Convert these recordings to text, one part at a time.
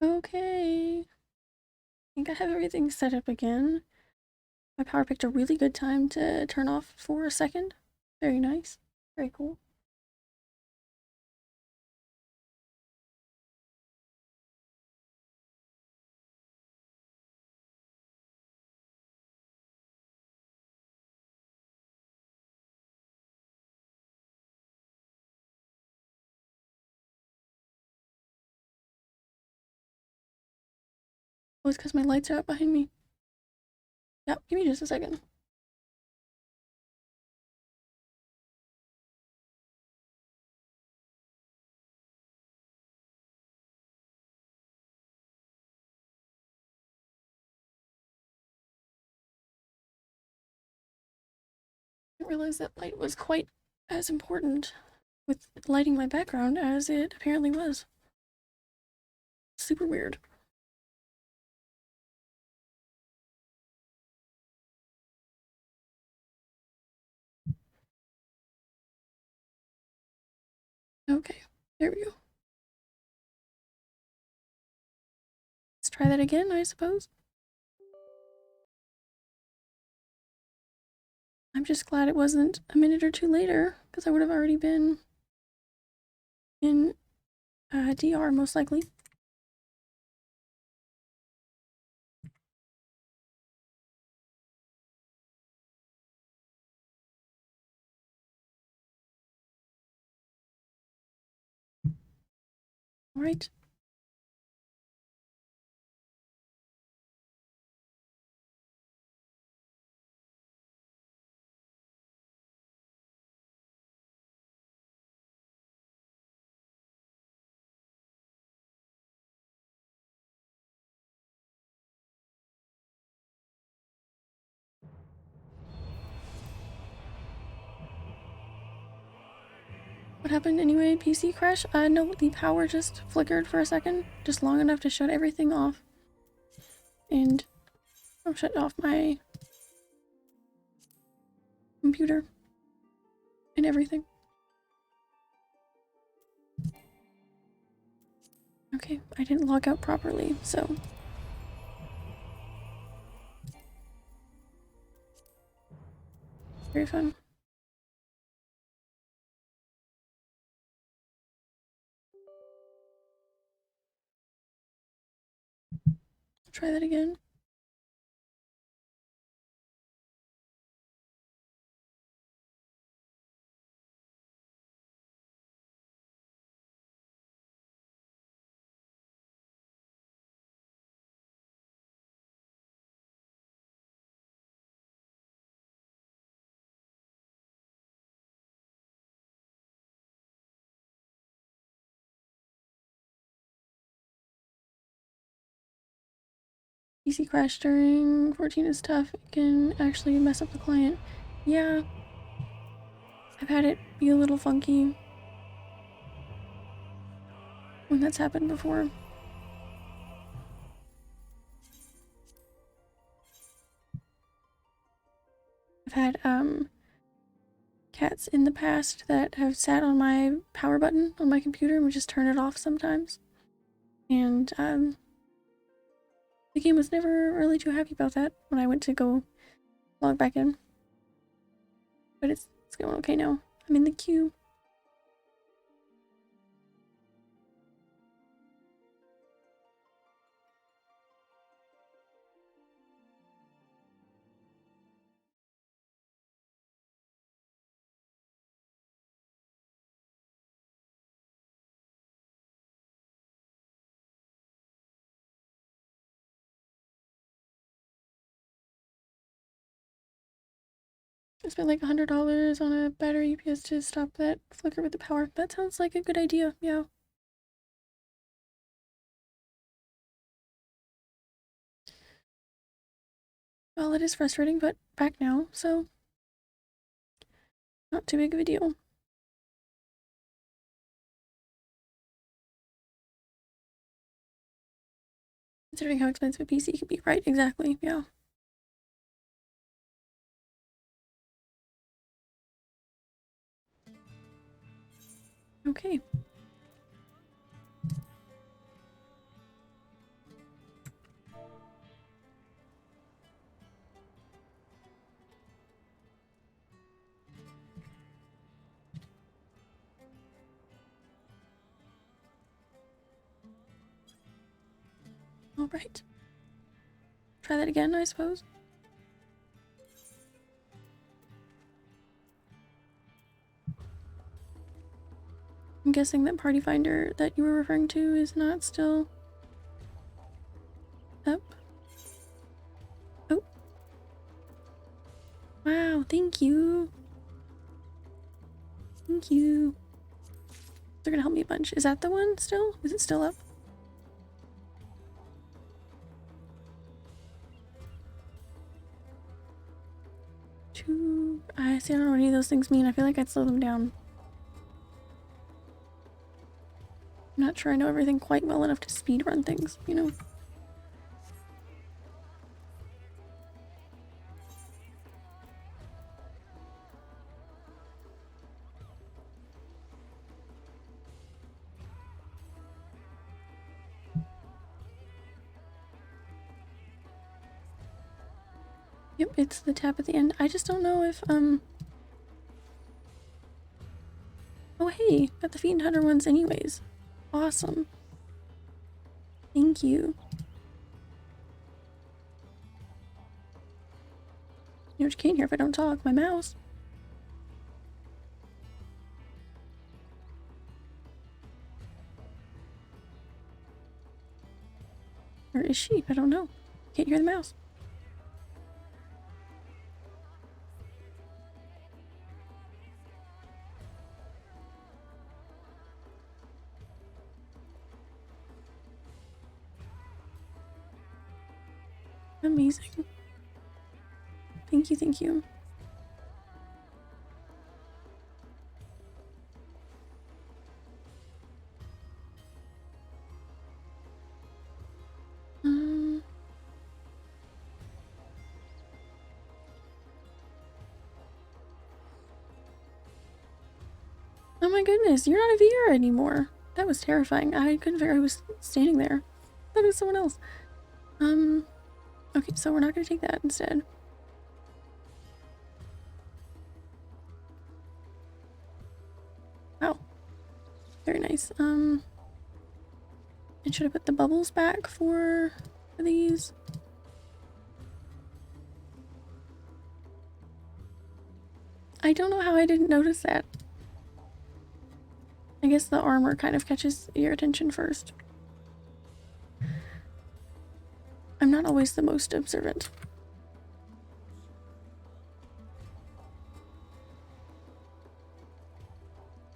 Okay. I think I have everything set up again. My power picked a really good time to turn off for a second. Very nice. Very cool. Oh, it's because my lights are up behind me. Yep, give me just a second. I didn't realize that light was quite as important with lighting my background as it apparently was. Super weird. Okay, there we go. Let's try that again, I suppose. I'm just glad it wasn't a minute or two later, because I would have already been in DR most likely. Alright. What happened anyway? PC crash? No, the power just flickered for a second. Just long enough to shut everything off. And I'll shut off my computer and everything. Okay, I didn't log out properly, so... Very fun. Try that again. PC crash during 14 is tough. It can actually mess up the client. Yeah. I've had it be a little funky when that's happened before. I've had cats in the past that have sat on my power button on my computer and would just turn it off sometimes. And the game was never really too happy about that when I went to go log back in. But it's going okay now. I'm in the queue. I spent like $100 on a battery UPS to stop that flicker with the power. That sounds like a good idea, yeah. Well, it is frustrating, but back now, so not too big of a deal. Considering how expensive a PC can be, right? Exactly, yeah. Okay. Alright. Try that again, I suppose. I'm guessing that party finder that you were referring to is not still up. Oh. Wow, thank you. Thank you. They're gonna help me a bunch. Is that the one still? Is it still up? I see, I don't know what any of those things mean. I feel like I'd slow them down. I'm not sure I know everything quite well enough to speedrun things, you know? Yep, it's the tap at the end. I just don't know if, oh hey, got the Fiend Hunter ones anyways. Awesome. Thank you. You know what you can't hear if I don't talk? My mouse. Or is she? I don't know. Can't hear the mouse. Amazing. Thank you, thank you. Oh my goodness, you're not a VR anymore. That was terrifying. I couldn't figure out who was standing there. I thought it was someone else. Okay, so we're not gonna take that instead. Wow. Very nice. And should I put the bubbles back for these? I don't know how I didn't notice that. I guess the armor kind of catches your attention first. I'm not always the most observant.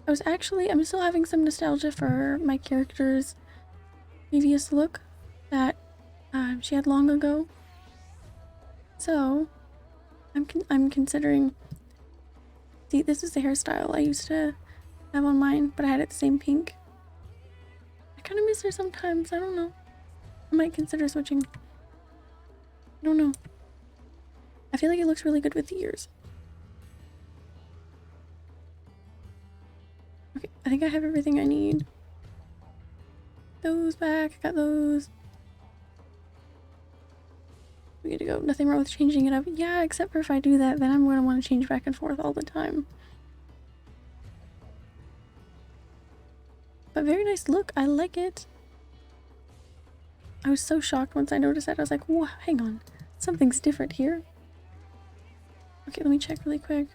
I'm still having some nostalgia for my character's previous look that she had long ago. So I'm considering. See, this is the hairstyle I used to have on mine, but I had it the same pink. I kind of miss her sometimes. I don't know. I might consider switching. I don't know. I feel like it looks really good with the ears. Okay, I think I have everything I need. Those back, I got those. We good to go. Nothing wrong with changing it up. Yeah, except for if I do that, then I'm gonna want to change back and forth all the time. But very nice look. I like it. I was so shocked once I noticed that. I was like, whoa, hang on. Something's different here. Okay, let me check really quick.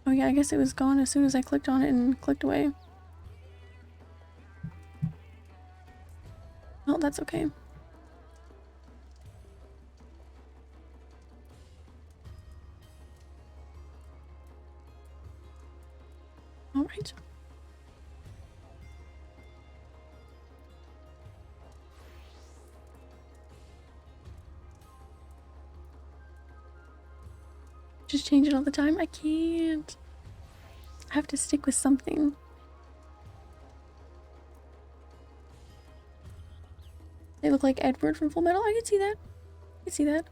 Oh yeah, I guess it was gone as soon as I clicked on it and clicked away. Well, that's okay. All right. Just change it all the time? I can't. I have to stick with something. They look like Edward from Full Metal. I can see that. I can see that.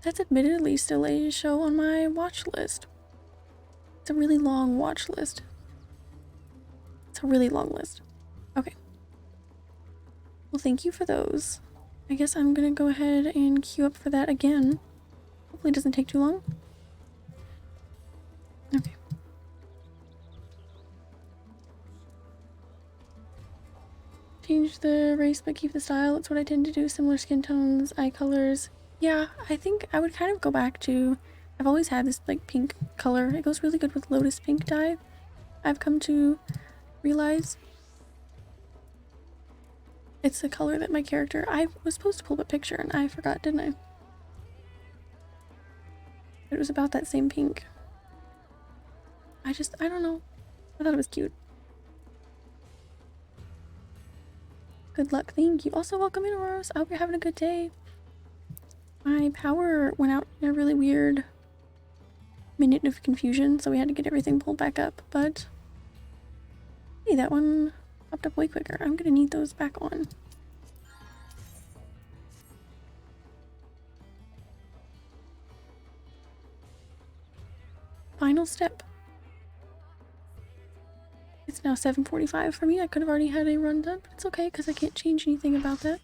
That's admittedly still a show on my watch list. It's a really long watch list. It's a really long list. Okay. Well, thank you for those. I guess I'm gonna go ahead and queue up for that again. Hopefully it doesn't take too long. Okay. Change the race but keep the style. It's what I tend to do. Similar skin tones, eye colors. Yeah, I think I would kind of go back to... I've always had this like pink color. It goes really good with Lotus Pink dye. I've come to realize it's the color that my character... I was supposed to pull up a picture and I forgot, didn't I? It was about that same pink. I don't know. I thought it was cute. Good luck, thank you. Also, welcome in, Auroros. I hope you're having a good day. My power went out in a really weird minute of confusion, so we had to get everything pulled back up, but... Hey, that one popped up way quicker. I'm gonna need those back on. Final step. It's now 7:45 for me. I could have already had a run done, but it's okay because I can't change anything about that.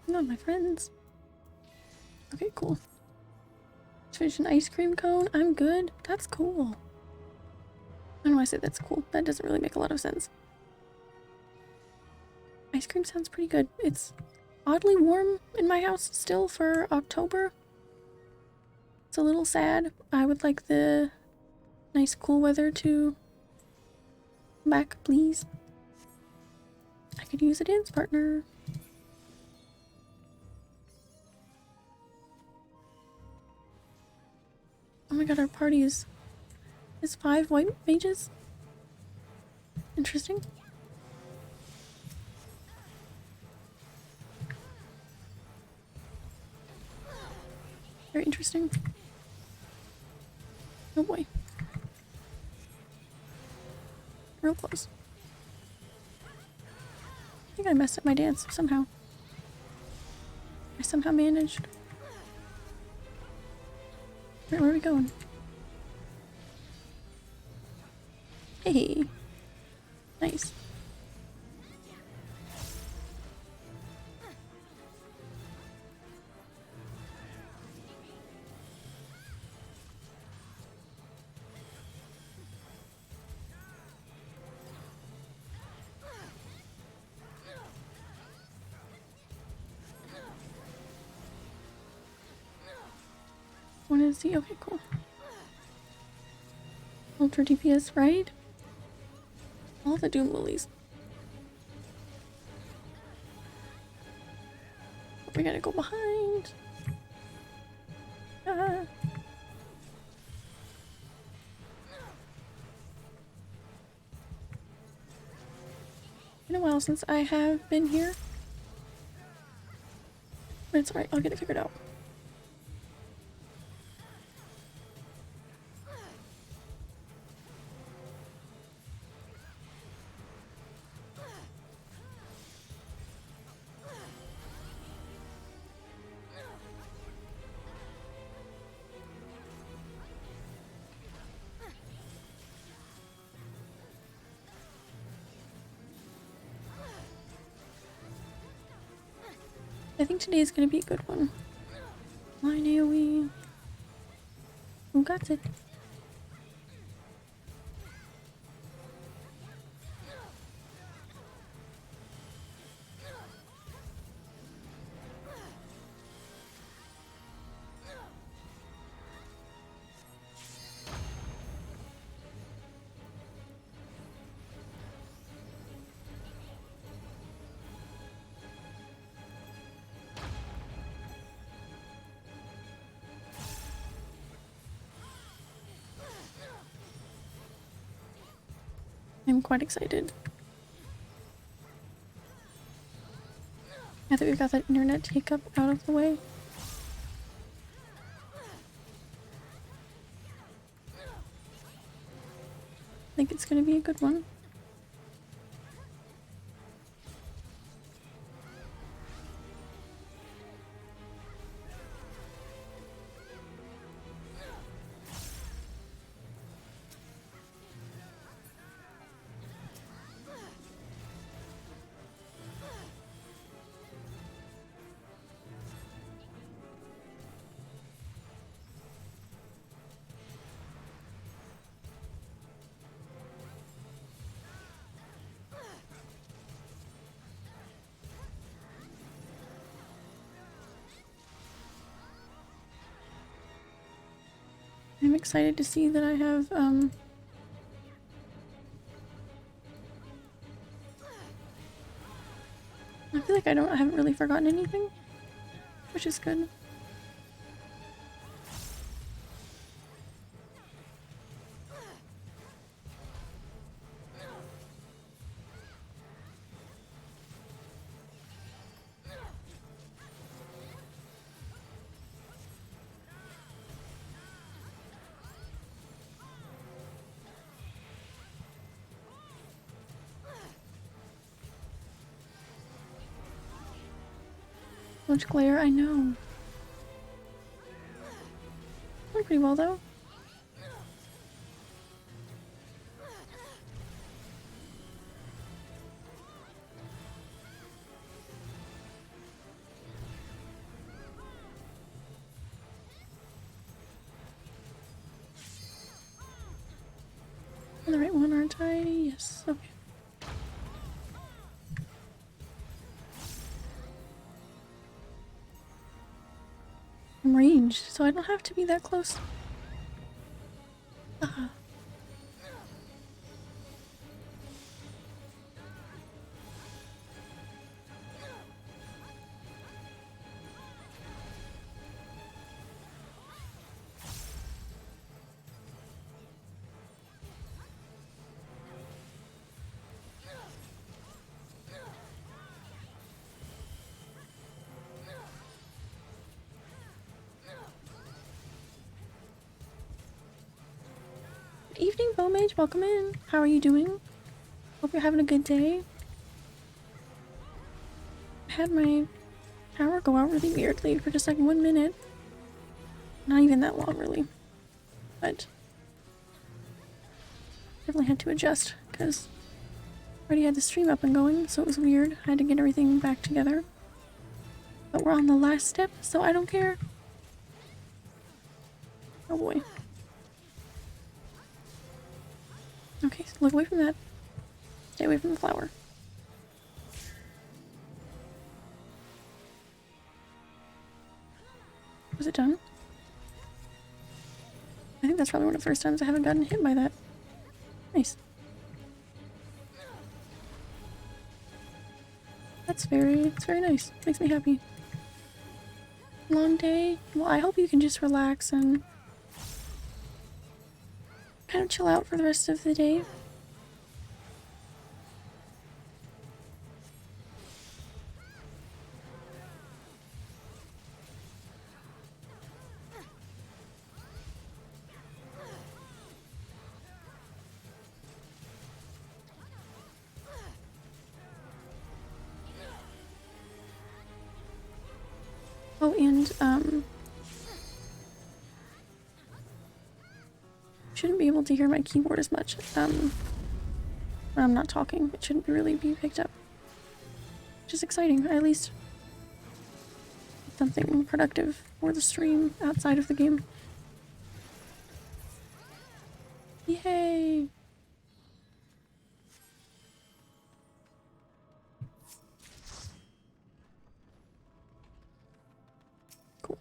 No, my friends. Okay, cool. Just finished an ice cream cone. I'm good. That's cool. I don't know why I said that's cool. That doesn't really make a lot of sense. Ice cream sounds pretty good. It's oddly warm in my house still for October. It's a little sad. I would like the nice cool weather to come back, please. I could use a dance partner. Oh my god, our party is 5 white mages. Interesting. Very interesting. Oh boy. Real close. I think I messed up my dance somehow. I somehow managed. Where are we going? Hey. Nice. Wanted to see. Okay, cool. Ultra DPS, right? All the Doom Lilies. We gotta go behind. Ah. Been a while since I have been here. But it's alright, I'll get it figured out. I think today is going to be a good one. Line AoE. Who got it? I'm quite excited. Now that we've got that internet hiccup out of the way. think it's gonna be a good one. I'm excited to see that I have, I feel like I haven't really forgotten anything, which is good. Much glare, I know. Went pretty well though. I'm the right one, aren't I? Yes, okay. I'm ranged, so I don't have to be that close. Good evening, Bowmage. Welcome in. How are you doing? Hope you're having a good day. I had my power go out really weirdly for just like 1 minute. Not even that long, really. But definitely had to adjust because I already had the stream up and going, so it was weird. I had to get everything back together. But we're on the last step, so I don't care. Oh boy. Okay, so look away from that. Stay away from the flower. Was it done? I think that's probably one of the first times I haven't gotten hit by that. Nice. It's very nice. Makes me happy. Long day? Well, I hope you can just relax and kind of chill out for the rest of the day. Oh, and, shouldn't be able to hear my keyboard as much, when I'm not talking. It shouldn't really be picked up. Which is exciting. I at least did something productive for the stream outside of the game. Yay! Cool.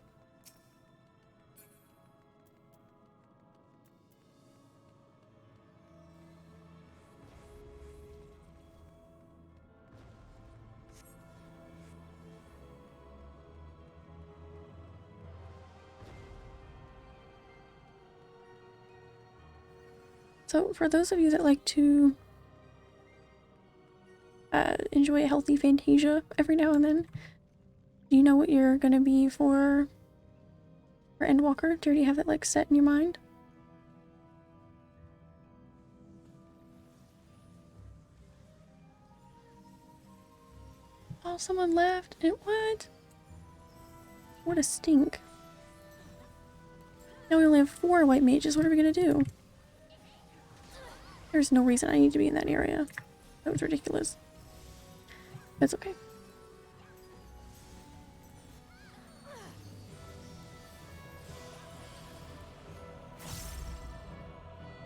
So for those of you that like to enjoy a healthy Fantasia every now and then, do you know what you're gonna be for Endwalker? Do you already have that like set in your mind? someone left. And what? What a stink. Now we only have 4 white mages. What are we gonna do? There's no reason I need to be in that area. That was ridiculous. That's okay.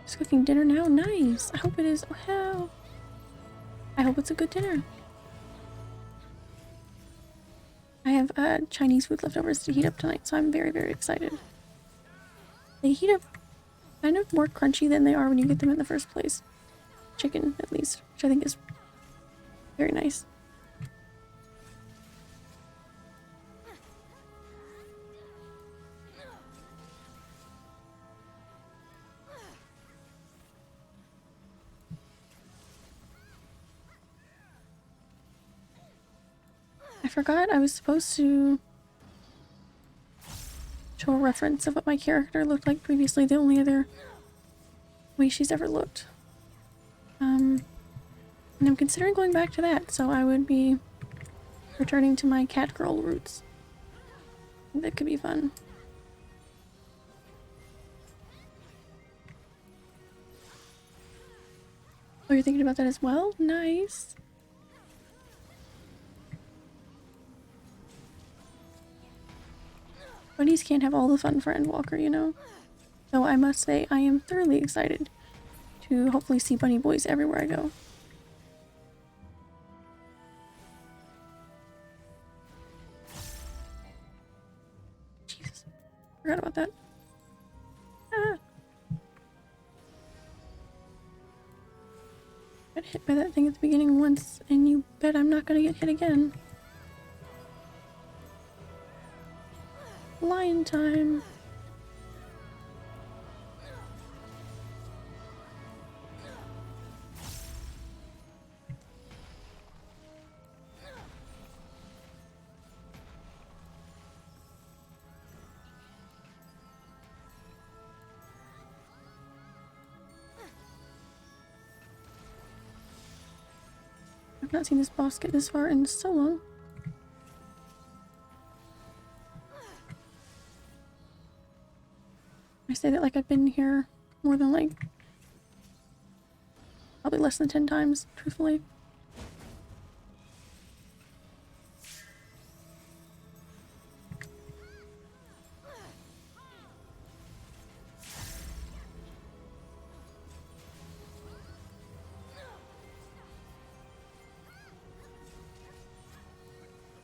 Just cooking dinner now? Nice! I hope it is. Oh, hell. I hope it's a good dinner. I have Chinese food leftovers to heat up tonight, so I'm very, very excited. They heat up kind of more crunchy than they are when you get them in the first place. Chicken, at least, which I think is very nice. I forgot I was supposed to show a reference of what my character looked like previously, the only other way she's ever looked. And I'm considering going back to that, so I would be returning to my cat girl roots. That could be fun. Oh, you're thinking about that as well? Nice. Bunnies can't have all the fun for Endwalker, you know? Though I must say, I am thoroughly excited to hopefully see bunny boys everywhere I go. Jesus. Forgot about that. Ah. Got hit by that thing at the beginning once, and you bet I'm not gonna get hit again. Lion time. I've not seen this boss get this far in so long. I say that like I've been here more than like probably less than 10 times, truthfully.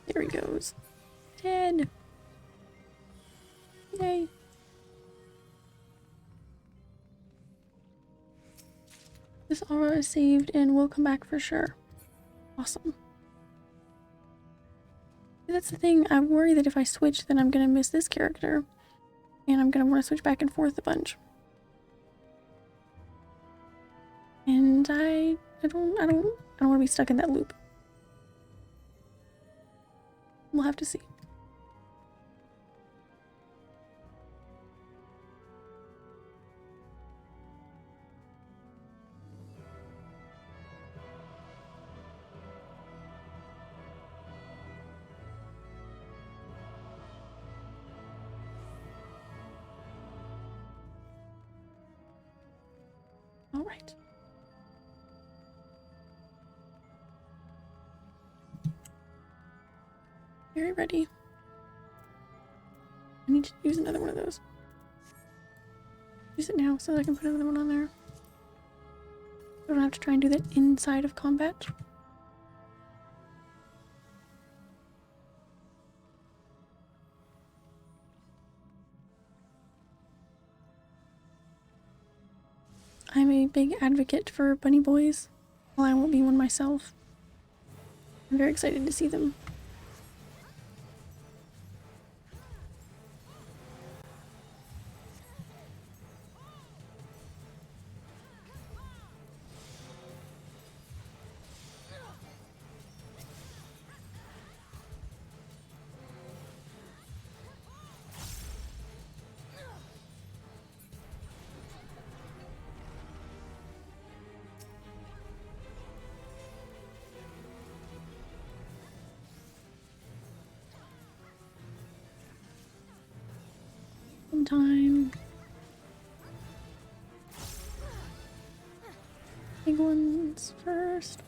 There he goes. Dead. Yay. This aura is saved and will come back for sure. Awesome. That's the thing, I worry that if I switch then I'm gonna miss this character. And I'm gonna want to switch back and forth a bunch. And I don't want to be stuck in that loop. We'll have to see. All right. Very ready. I need to use another one of those. Use it now so that I can put another one on there. I don't have to try and do that inside of combat. I'm a big advocate for bunny boys, while I won't be one myself. I'm very excited to see them. time. Big ones first.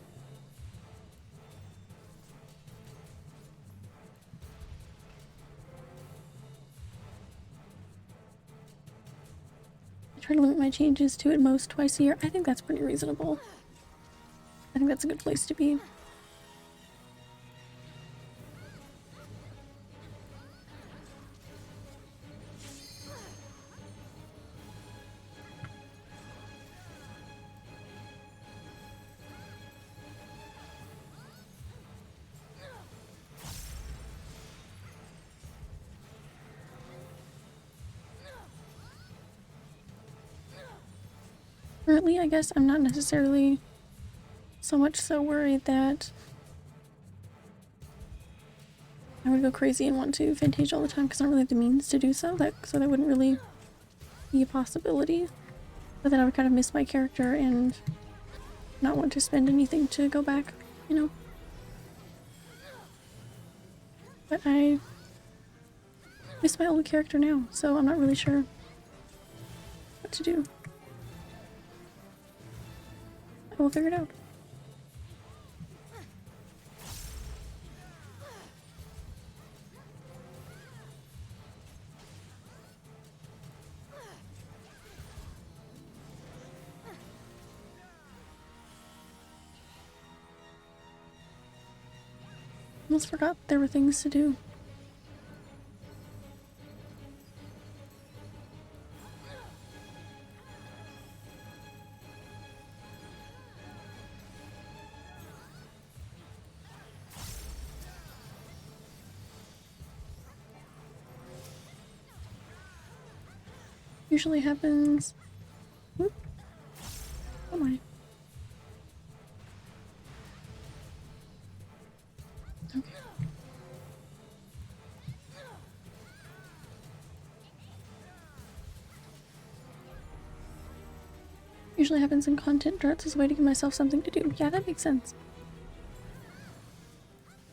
I try to limit my changes to at most twice a year. I think that's pretty reasonable. I think that's a good place to be. Currently, I guess I'm not necessarily so much so worried that I would go crazy and want to vintage all the time because I don't really have the means to do so. So that wouldn't really be a possibility. But then I would kind of miss my character and not want to spend anything to go back, you know? But I miss my old character now, so I'm not really sure what to do. We'll figure it out. Almost forgot there were things to do. Usually happens. Whoop. Oh my. Okay. Usually happens in content darts as a way to give myself something to do. Yeah, that makes sense.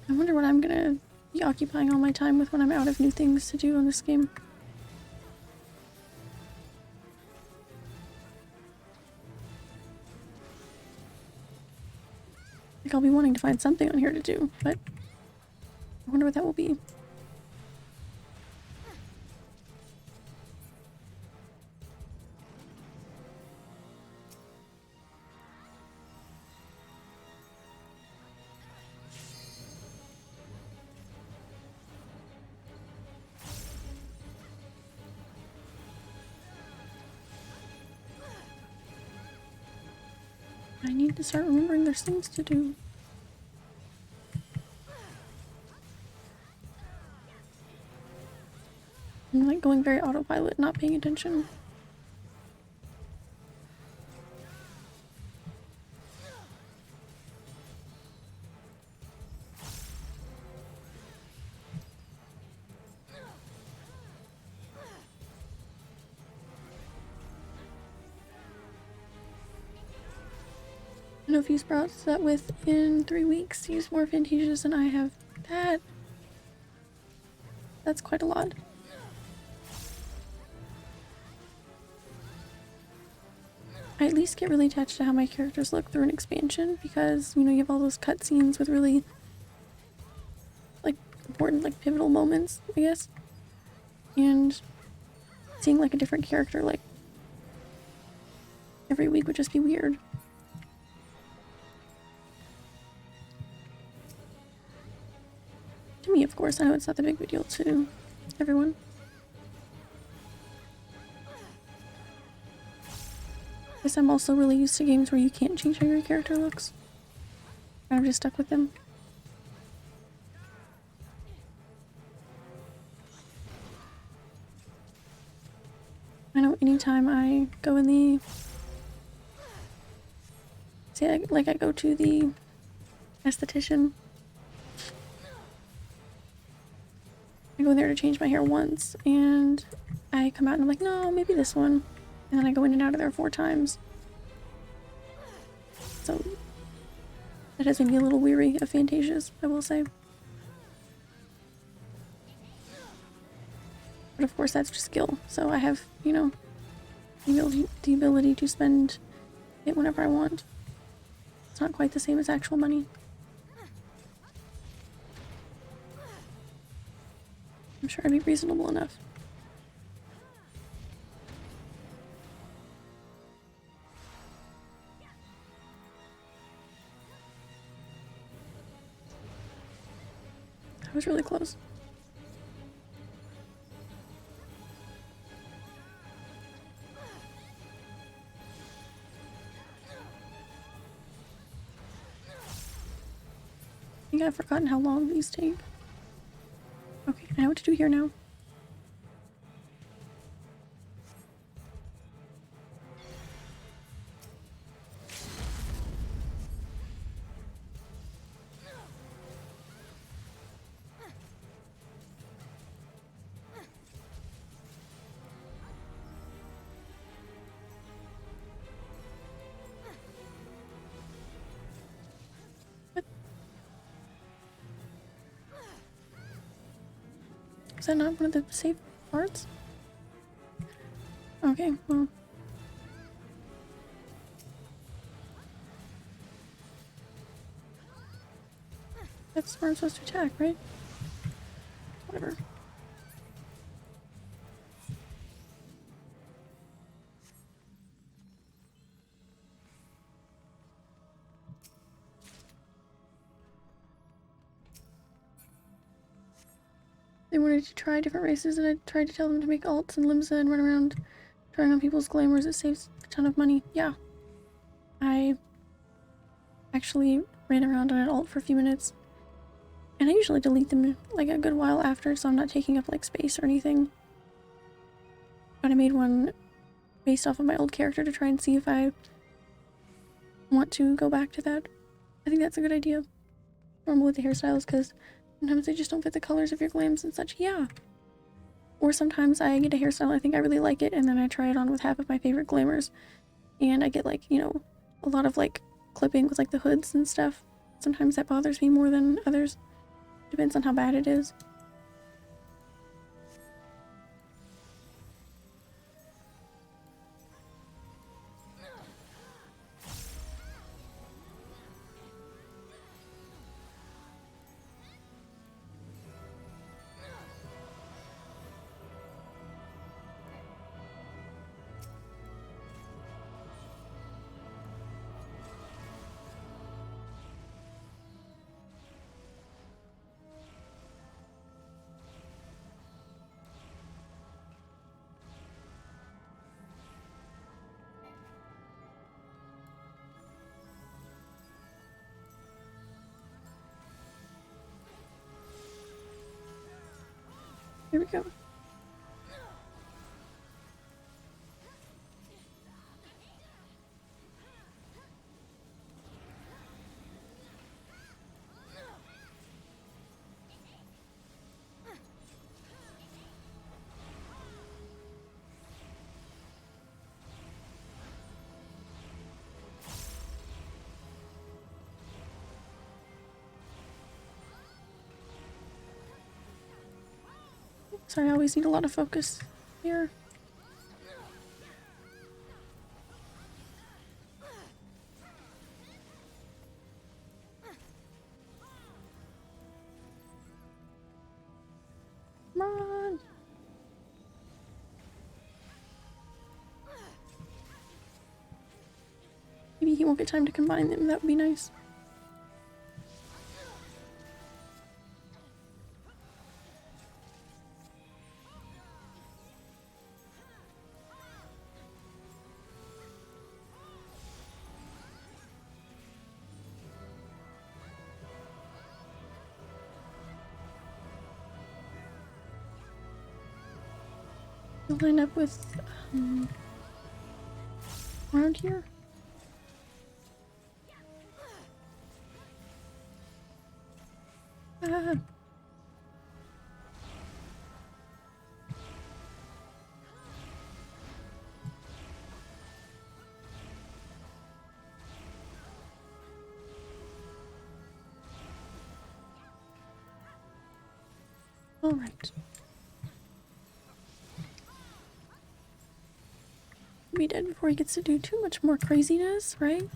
I wonder what I'm gonna be occupying all my time with when I'm out of new things to do on this game. Like, I'll be wanting to find something on here to do, but I wonder what that will be. I need to start remembering there's things to do. I'm like going very autopilot, not paying attention. I know a few sprouts that within 3 weeks use more vintages than I have. That's quite a lot. I at least get really attached to how my characters look through an expansion because, you know, you have all those cutscenes with really, like, important, like, pivotal moments, I guess. And seeing, like, a different character, like, every week would just be weird. To me, of course. I know it's not the big deal to everyone. I guess I'm also really used to games where you can't change how your character looks. I'm just stuck with them. I know anytime I go in the... Say, like I go to the esthetician. I go in there to change my hair once, and I come out and I'm like, no, maybe this one. And then I go in and out of there 4 times. So, that has made me a little weary of Fantasias, I will say. But of course that's just skill, so I have, you know, the ability to spend it whenever I want. It's not quite the same as actual money. I'm sure I'd be reasonable enough. That was really close. I think I've forgotten how long these take. Okay, I know what to do here now. Is that not one of the safe parts? Okay, well. That's where I'm supposed to attack, right? Whatever. They wanted to try different races, and I tried to tell them to make alts and limsa and run around trying on people's glamours. It saves a ton of money. Yeah. I actually ran around on an alt for a few minutes. And I usually delete them like a good while after, so I'm not taking up like space or anything. But I made one based off of my old character to try and see if I want to go back to that. I think that's a good idea. Normal with the hairstyles, because sometimes they just don't fit the colors of your glams and such. Yeah. Or sometimes I get a hairstyle, I think I really like it, and then I try it on with half of my favorite glamours. And I get like, you know, a lot of like clipping with like the hoods and stuff. Sometimes that bothers me more than others. Depends on how bad it is. Here we go. Sorry, I always need a lot of focus here. Come on. Maybe he won't get time to combine them. That would be nice. Line up with around here. Ah. All right. be dead before he gets to do too much more craziness, right?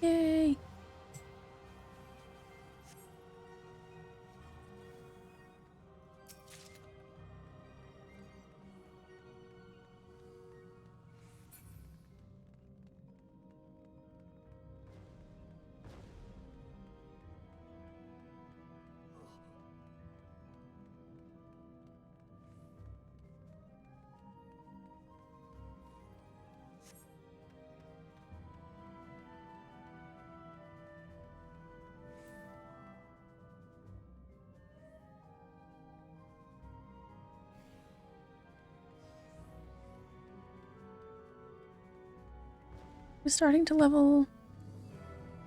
Yay! I'm starting to level,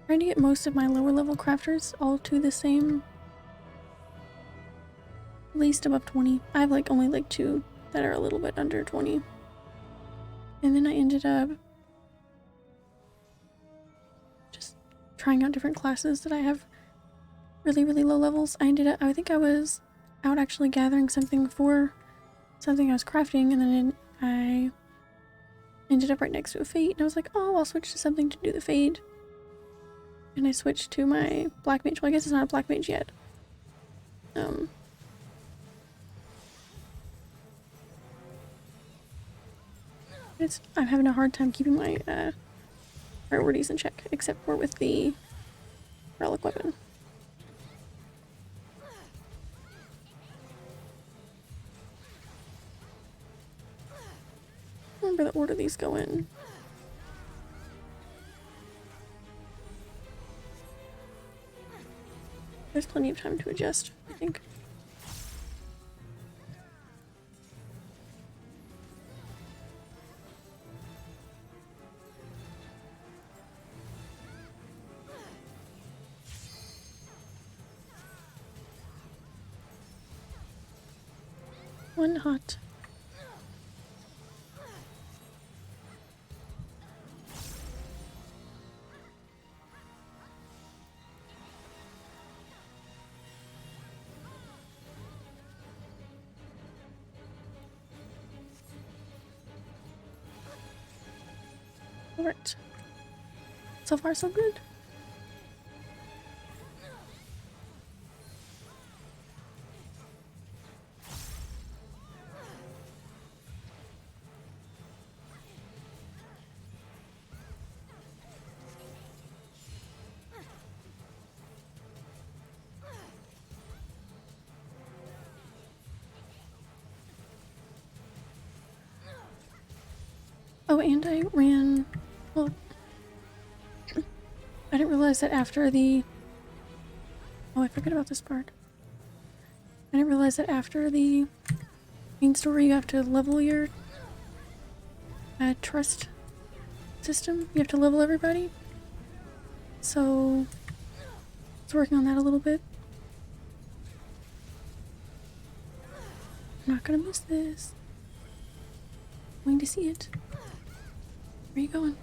trying to get most of my lower level crafters all to the same, at least above 20. I have like only like 2 that are a little bit under 20. And then I ended up just trying out different classes that I have really, really low levels. I think I was out actually gathering something for something I was crafting, and then I ended up right next to a fate, and I was like, oh, I'll switch to something to do the fate. And I switched to my black mage. Well, I guess it's not a black mage yet. I'm having a hard time keeping my priorities in check, except for with the relic weapon. Remember the order these go in. There's plenty of time to adjust, I think. One hot. Alright. So far, so good. Oh, and I ran... Well, I didn't realize that after the... Oh, I forget about this part. I didn't realize that after the main story you have to level your trust system. You have to level everybody. So, I was working on that a little bit. I'm not gonna miss this. I'm going to see it. Where are you going?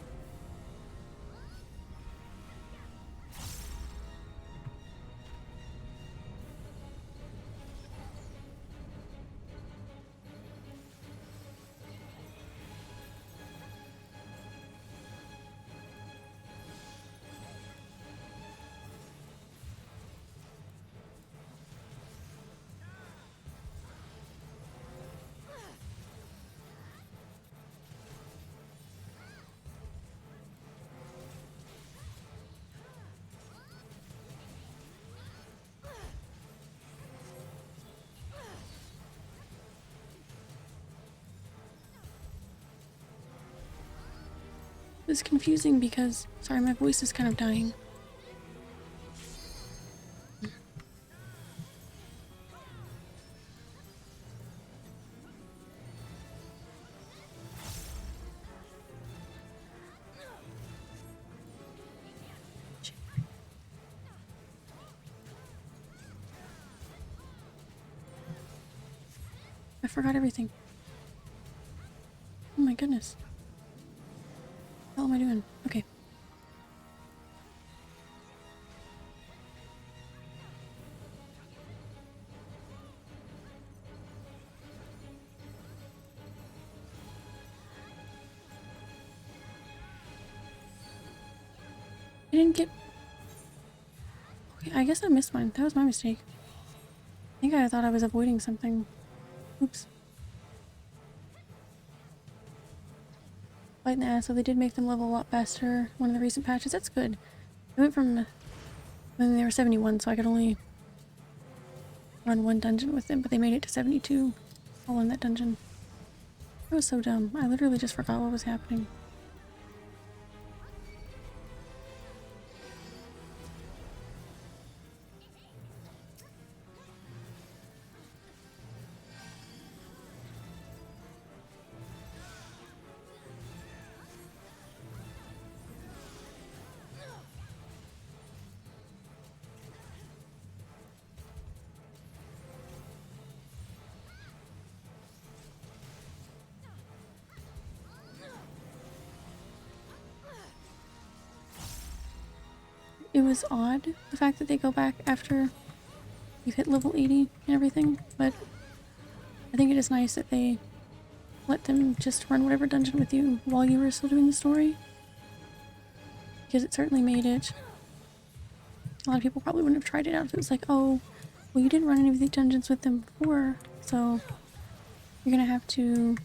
It's confusing because, sorry, my voice is kind of dying. I forgot everything. Oh my goodness. What the hell am I doing? Okay. didn't get... Okay, I guess I missed mine. That was my mistake. I think I thought I was avoiding something. Oops. But nah, so they did make them level a lot faster. One of the recent patches. That's good. I went from when they were 71, so I could only run one dungeon with them, but they made it to 72 all in that dungeon. It was so dumb. I literally just forgot what was happening. It was odd, the fact that they go back after you've hit level 80 and everything, but I think it is nice that they let them just run whatever dungeon with you while you were still doing the story. Because it certainly made it... A lot of people probably wouldn't have tried it out if it was like, oh, well you didn't run any of the dungeons with them before, so you're gonna have to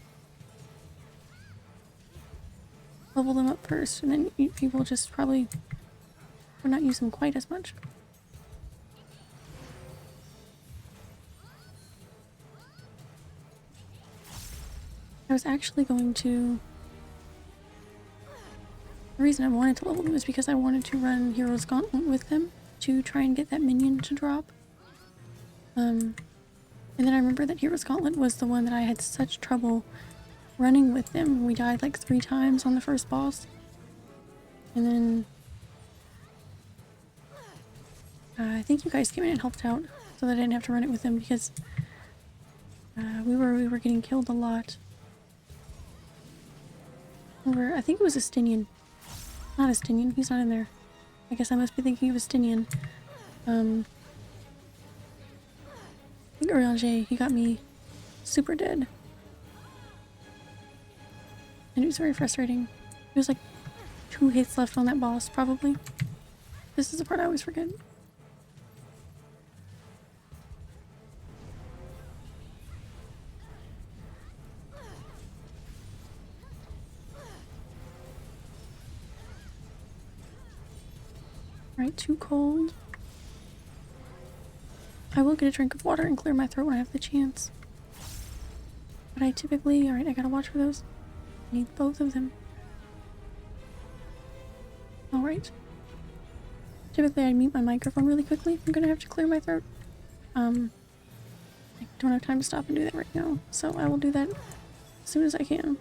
level them up first, and then people just probably would not use them quite as much. I was actually going to... The reason I wanted to level them is because I wanted to run Hero's Gauntlet with them to try and get that minion to drop. And then I remember that Hero's Gauntlet was the one that I had such trouble running with them. We died like 3 times on the first boss. And then... I think you guys came in and helped out so that I didn't have to run it with them because we were getting killed a lot. I think it was Estinian. Not Estinian, he's not in there. I guess I must be thinking of Estinian. I think Oriange, he got me super dead. And it was very frustrating. It was like 2 hits left on that boss, probably. This is the part I always forget. Right, too cold. I will get a drink of water and clear my throat when I have the chance. But I typically... Alright, I gotta watch for those. I need both of them. Alright. Typically I mute my microphone really quickly. I'm gonna have to clear my throat. I don't have time to stop and do that right now, so I will do that as soon as I can.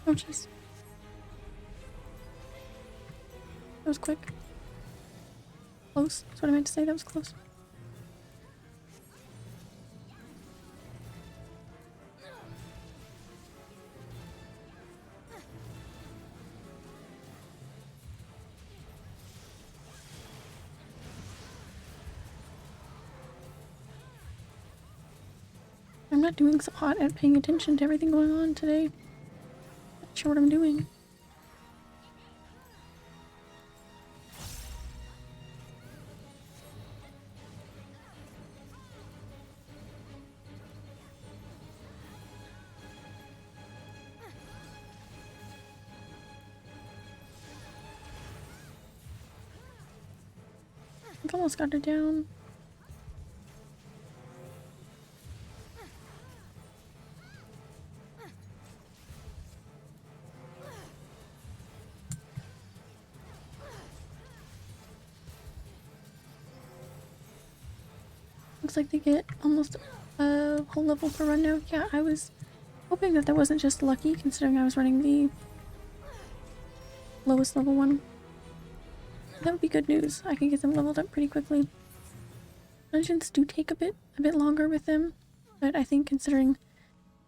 Oh jeez. That was quick. Close. That's what I meant to say. That was close. I'm not doing so hot at paying attention to everything going on today. Not sure what I'm doing. I've almost got her down. Looks like they get almost a whole level per run now. Yeah, I was hoping that wasn't just lucky, considering I was running the lowest level one. That would be good news. I could get them leveled up pretty quickly. Dungeons do take a bit longer with them, but I think considering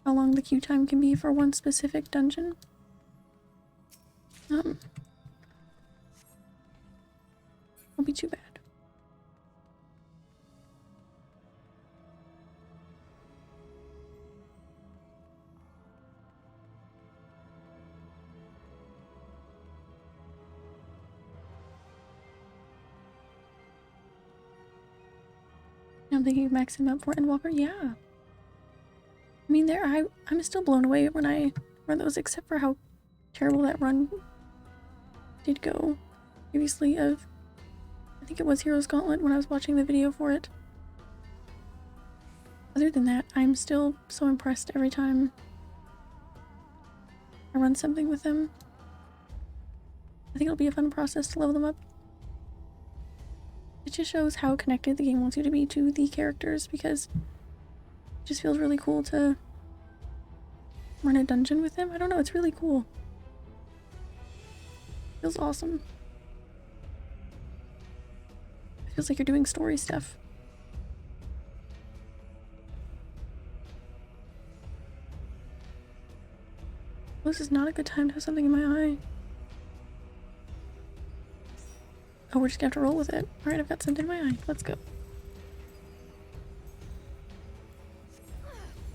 how long the queue time can be for one specific dungeon, won't be too bad. I'm thinking of maxing him up for Endwalker. Yeah. I mean, I'm still blown away when I run those, except for how terrible that run did go previously of, I think it was Heroes Gauntlet when I was watching the video for it. Other than that, I'm still so impressed every time I run something with them. I think it'll be a fun process to level them up. It just shows how connected the game wants you to be to the characters, because it just feels really cool to run a dungeon with them. I don't know, it's really cool. It feels awesome. It feels like you're doing story stuff. This is not a good time to have something in my eye. Oh, we're just gonna have to roll with it. Alright, I've got something in my eye. Let's go.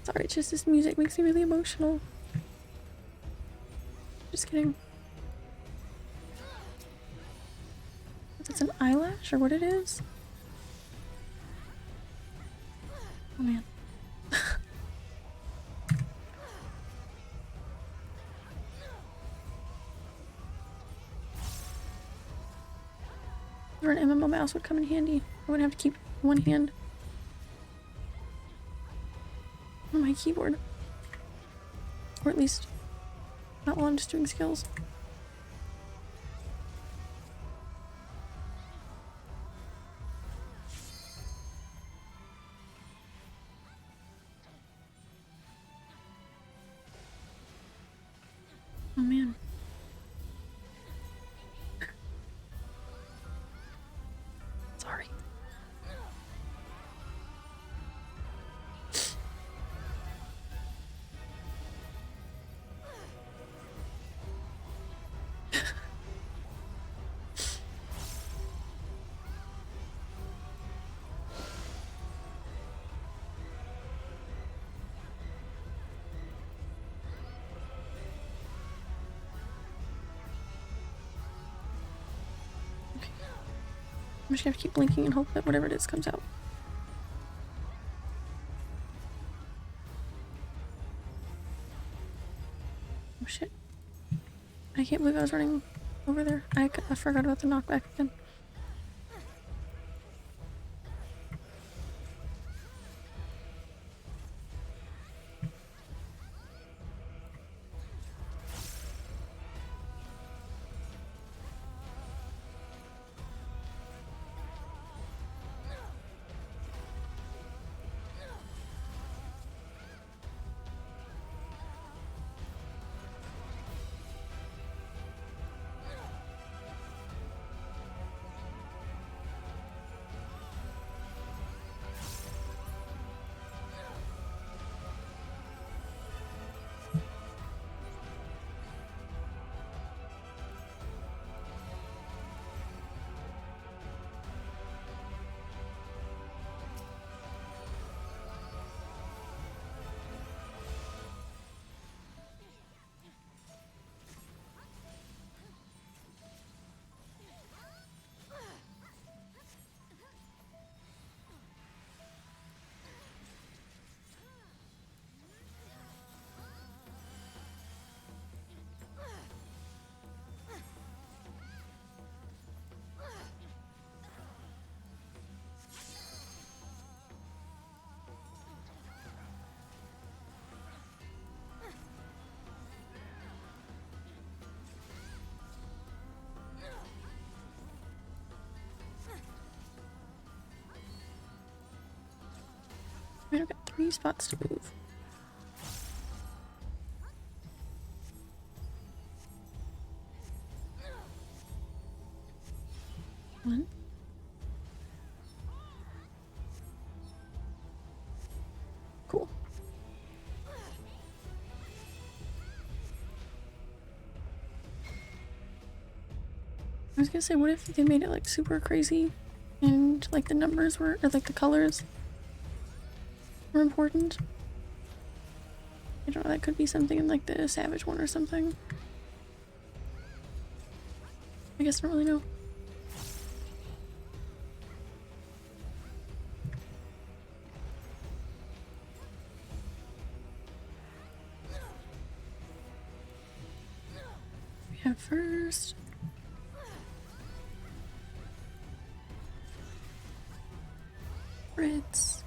Sorry, it's just this music makes me really emotional. Just kidding. If it's an eyelash or what it is? Oh man. Or an MMO mouse would come in handy. I wouldn't have to keep one hand on my keyboard. Or at least not while I'm just doing skills. Oh man. Sorry. I'm just gonna have to keep blinking and hope that whatever it is comes out. Oh shit. I can't believe I was running over there. I forgot about the knockback again. 3 spots to move. One. Cool. I was gonna say, what if they made it like super crazy and like the numbers were, or like the colors were important? I don't know, that could be something in like the Savage one or something. I guess I don't really know. We have first. Ritz.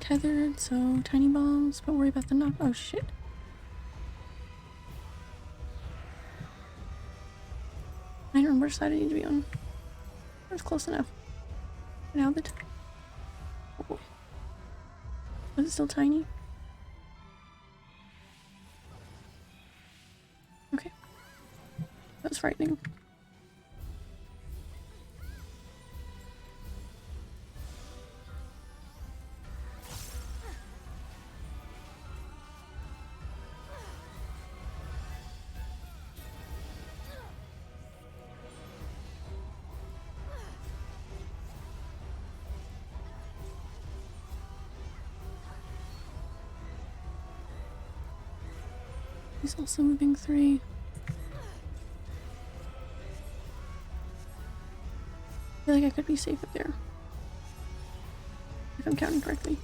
Tethered, so tiny bombs, but worry about the knock. Oh shit. I don't remember which side I need to be on. That was close enough. Now the oh. Was it still tiny? Okay. That was frightening. He's also moving 3. I feel like I could be safe up there. If I'm counting correctly.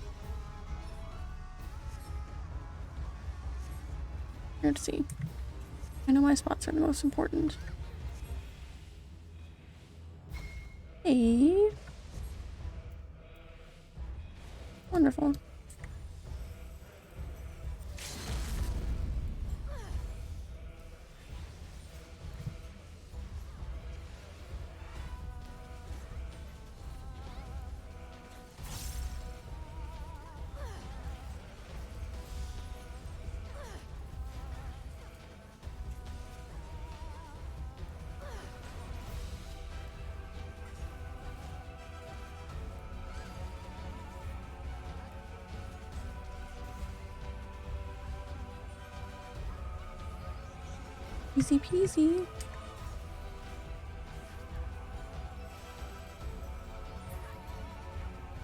Let's see. I know my spots are the most important. Hey. Wonderful. Easy peasy.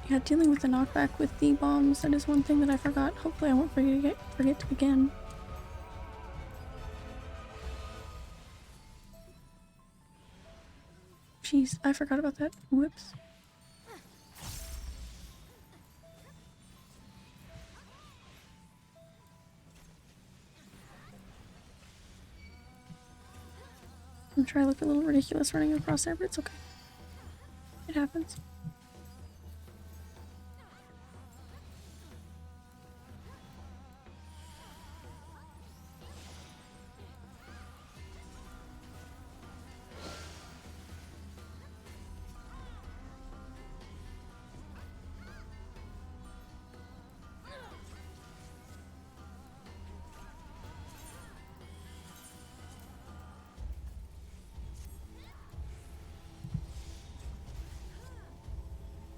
Yeah, dealing with the knockback with the bombs, that is one thing that I forgot. Hopefully I won't forget to again. Jeez, I forgot about that. Whoops. I'm trying to look a little ridiculous running across there, but it's okay. It happens.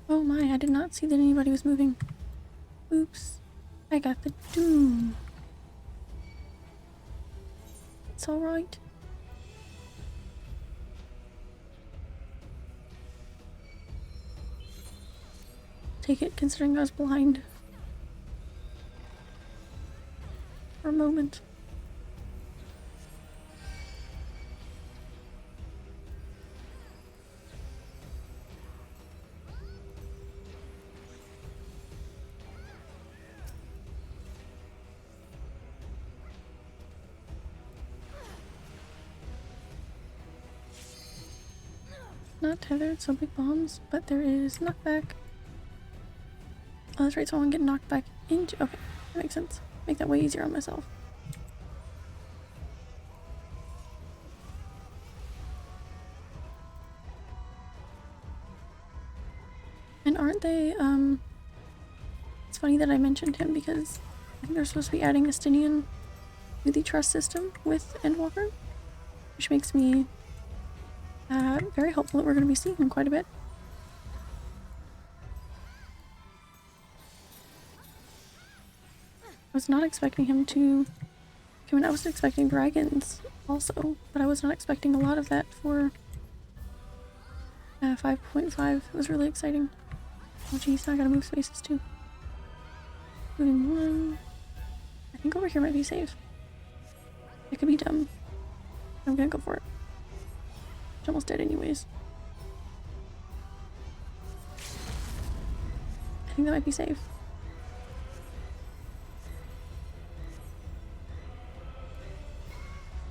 Oh my, I did not see that anybody was moving. Oops. I got the doom. It's alright. Take it, considering I was blind. For a moment. Not tethered, so big bombs, but there is knockback. Oh, that's right, so I want to get knocked back into. Okay, that makes sense. Make that way easier on myself. they, it's funny that I mentioned him because I think they're supposed to be adding Estinian to the trust system with Endwalker, which makes me very hopeful that we're going to be seeing him quite a bit. I was not expecting him to... I mean, I was expecting dragons also, but I was not expecting a lot of that for 5.5. It was really exciting. Oh geez, now I gotta move spaces too. Moving one. I think over here might be safe. It could be dumb. I'm gonna go for it. It's almost dead anyways. I think that might be safe.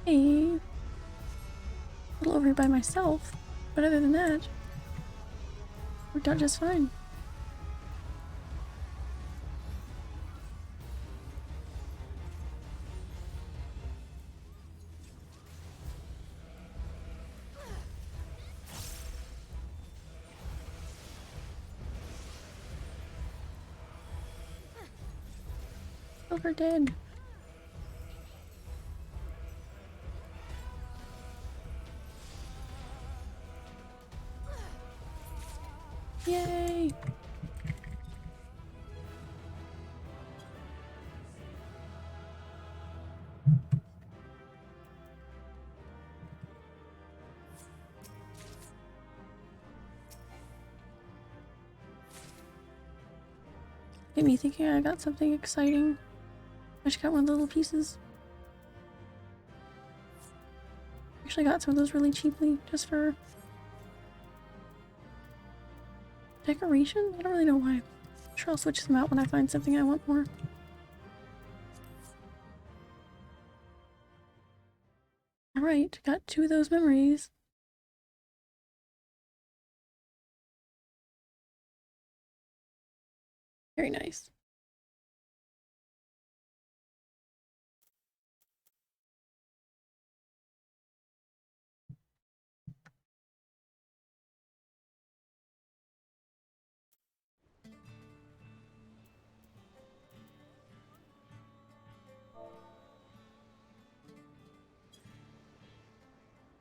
Hey. A little over here by myself, but other than that, worked out just fine. Over dead. Yay! Get me thinking I got something exciting. I just got one of the little pieces. Actually got some of those really cheaply, just for decoration? I don't really know why. I'm sure I'll switch them out when I find something I want more. Alright, got 2 of those memories. Very nice.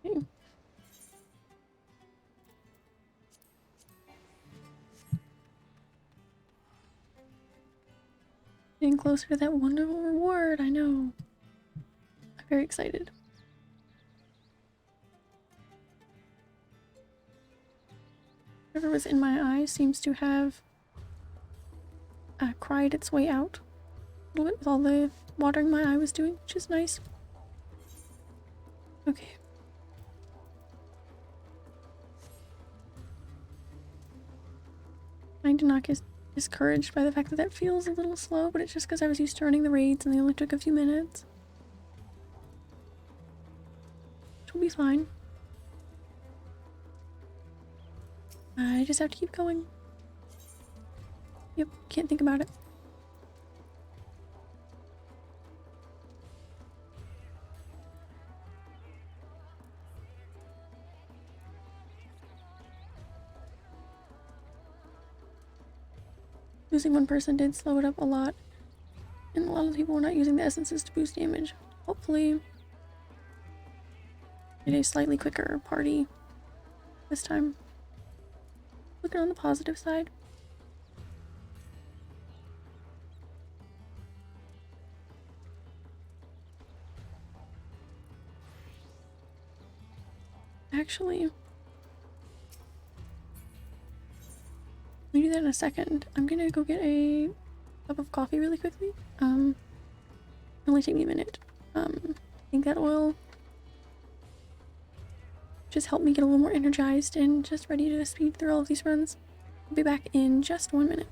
Okay. Getting closer to that wonderful reward, I know. I'm very excited. Whatever was in my eye seems to have cried its way out a little bit with all the watering my eye was doing, which is nice. Okay. Trying to not get discouraged by the fact that that feels a little slow, but it's just because I was used to running the raids and they only took a few minutes. Which will be fine. I just have to keep going. Yep, can't think about it. Losing one person did slow it up a lot, and a lot of people were not using the essences to boost damage. Hopefully, get a slightly quicker party this time. Looking on the positive side. Actually, we do that in a second. I'm gonna go get a cup of coffee really quickly. It'll only take me a minute. I think that will just help me get a little more energized and just ready to speed through all of these runs. I'll be back in just 1 minute.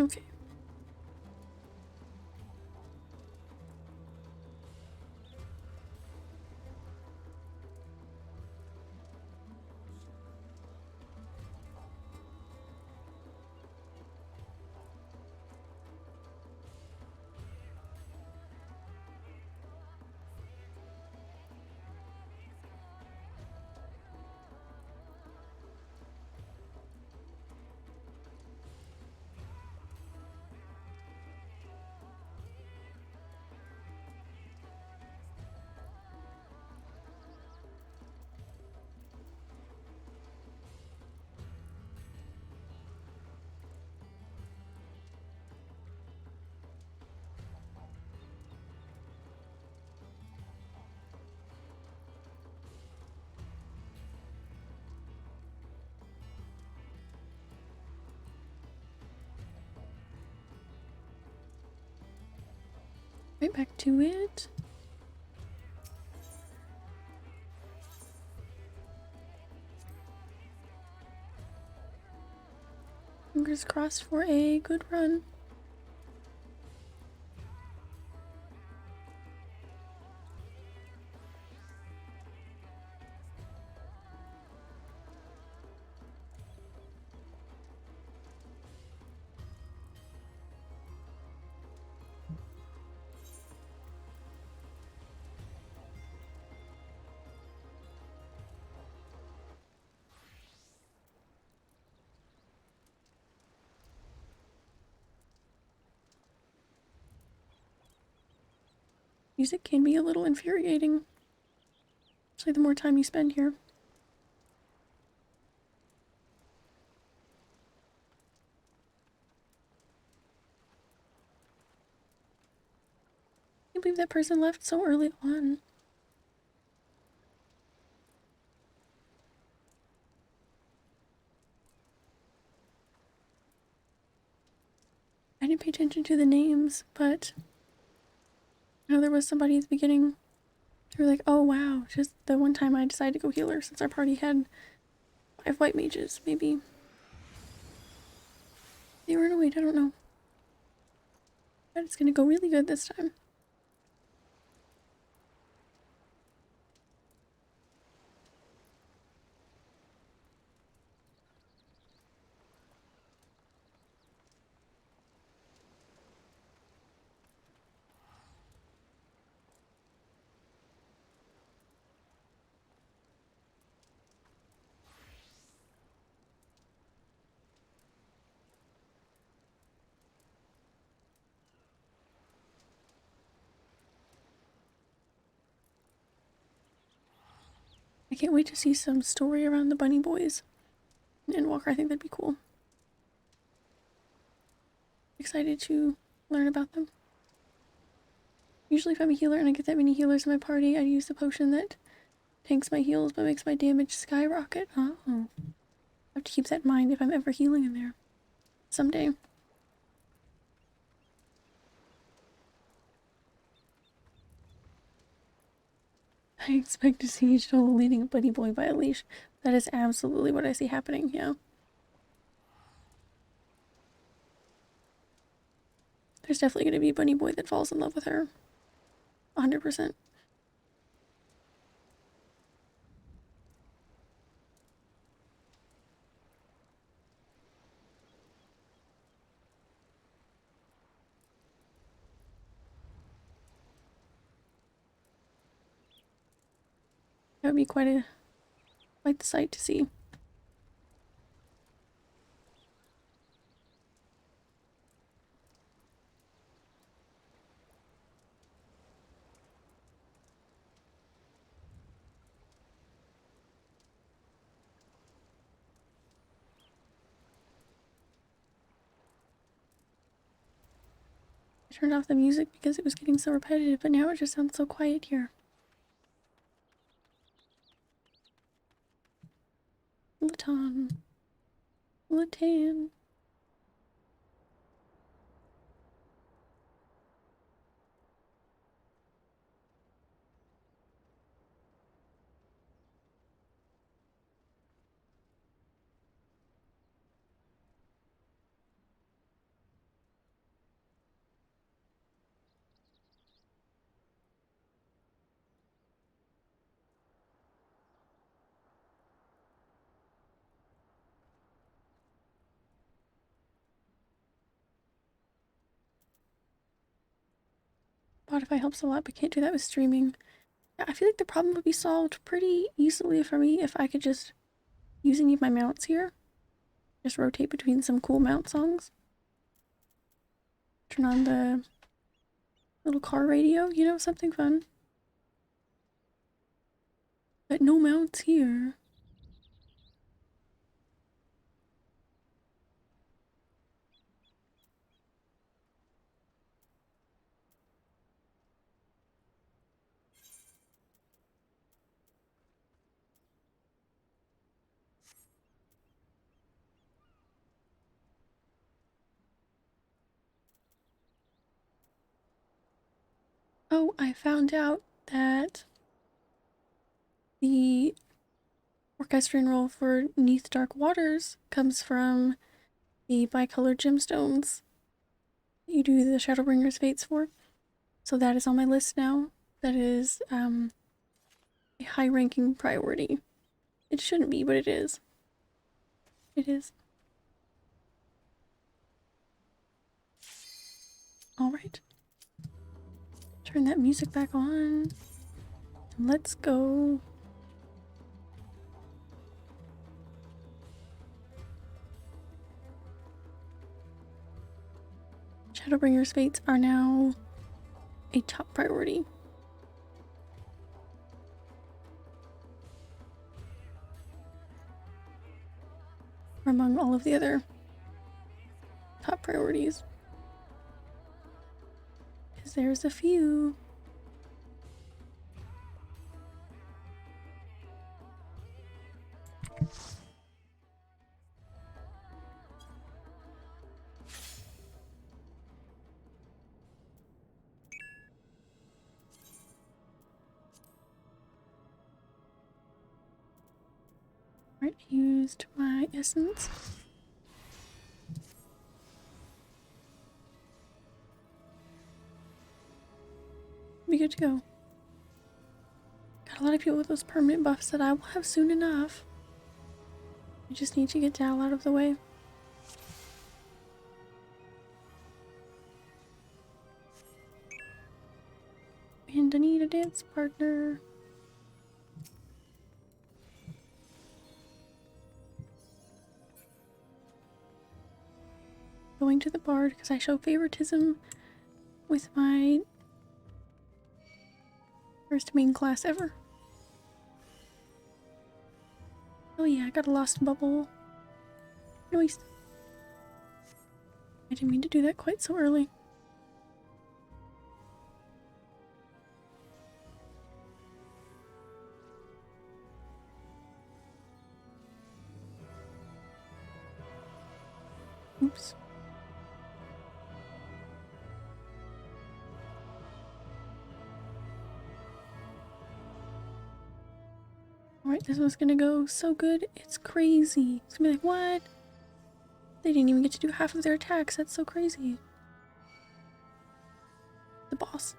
Okay. Right back to it. Fingers crossed for a good run. Music can be a little infuriating, especially the more time you spend here. I can't believe that person left so early on. I didn't pay attention to the names, but I know there was somebody at the beginning who were like, oh wow, just the one time I decided to go healer since our party had 5 white mages, maybe. They were annoyed, I don't know. But it's gonna go really good this time. I can't wait to see some story around the bunny boys in Walker. I think that'd be cool. Excited to learn about them. Usually if I'm a healer and I get that many healers in my party, I use the potion that tanks my heals but makes my damage skyrocket. Oh. I have to keep that in mind if I'm ever healing in there. Someday. I expect to see Joel leading a bunny boy by a leash. That is absolutely what I see happening, yeah. There's definitely going to be a bunny boy that falls in love with her. 100%. That would be quite the sight to see. I turned off the music because it was getting so repetitive, but now it just sounds so quiet here. Latan. Latan. Spotify helps a lot, but can't do that with streaming. Yeah, I feel like the problem would be solved pretty easily for me if I could just use any of my mounts here. Just rotate between some cool mount songs. Turn on the little car radio, you know, something fun. But no mounts here. Oh, I found out that the orchestrion roll for Neath Dark Waters comes from the bicolored gemstones you do the Shadowbringer's Fates for. So that is on my list now. That is a high-ranking priority. It shouldn't be, but it is. It is. Alright. Turn that music back on. And let's go. Shadowbringer's Fates are now a top priority. Among all of the other top priorities. Because there's a few. Alright, used my essence. Be good to go. Got a lot of people with those permanent buffs that I will have soon enough. I just need to get Dal out of the way. And I need a dance partner. Going to the bard because I show favoritism with my first main class ever. Oh yeah, I got a lost bubble. Noise. I didn't mean to do that quite so early. Oops. Alright, this one's gonna go so good, it's crazy. It's gonna be like, what? They didn't even get to do half of their attacks, that's so crazy. The boss.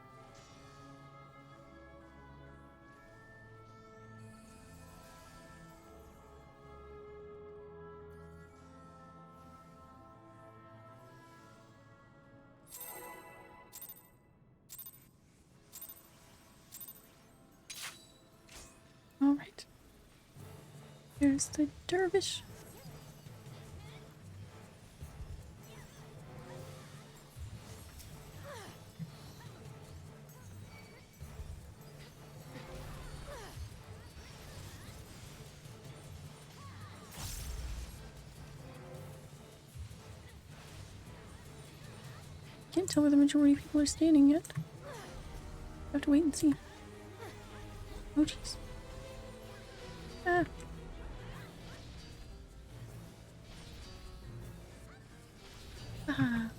Alright. Here's the dervish. Can't tell where the majority of people are standing yet. Have to wait and see. Oh jeez. Ah. Ah.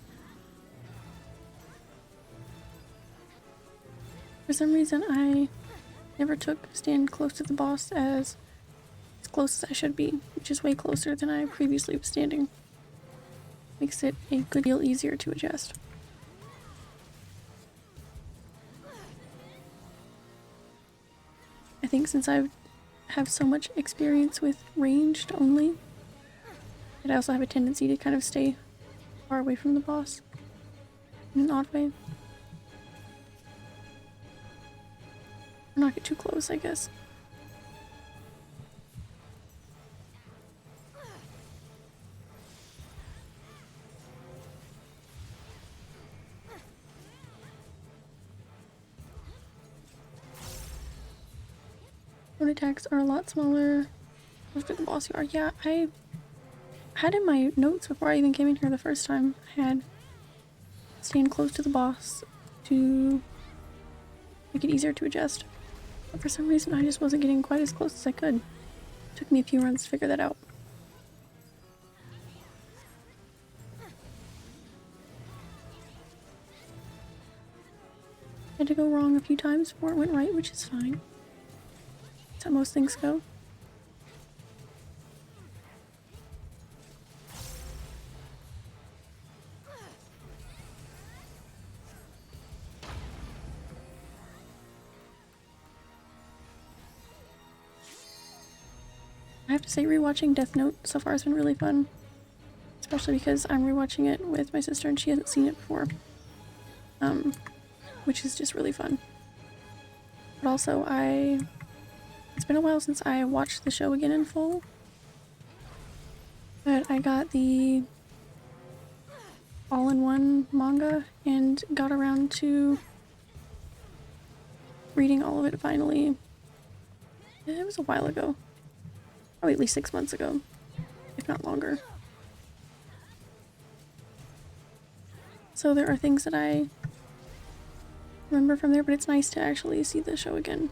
For some reason I never took stand close to the boss as close as I should be, which is way closer than I previously was standing. Makes it a good deal easier to adjust. I think since I have so much experience with ranged only, and I also have a tendency to kind of stay far away from the boss in an odd way. Not get too close, I guess. Phone attacks are a lot smaller after the boss you are. Yeah, I had in my notes before I even came in here the first time, I had stand close to the boss to make it easier to adjust. But for some reason I just wasn't getting quite as close as I could. It took me a few runs to figure that out. I had to go wrong a few times before it went right, which is fine. That's how most things go. I have to say, rewatching Death Note so far has been really fun. Especially because I'm rewatching it with my sister and she hasn't seen it before. Which is just really fun. But also, it's been a while since I watched the show again in full. But I got the all-in-one manga and got around to reading all of it finally. It was a while ago. Probably at least 6 months ago, if not longer. So there are things that I remember from there, but it's nice to actually see the show again.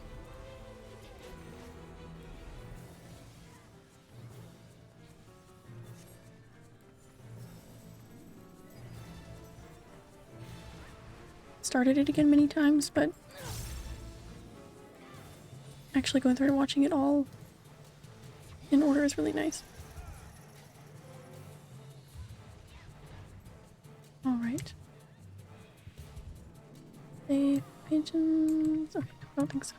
Started it again many times, but actually going through and watching it all in order is really nice. Alright. The pigeons. Okay, I don't think so.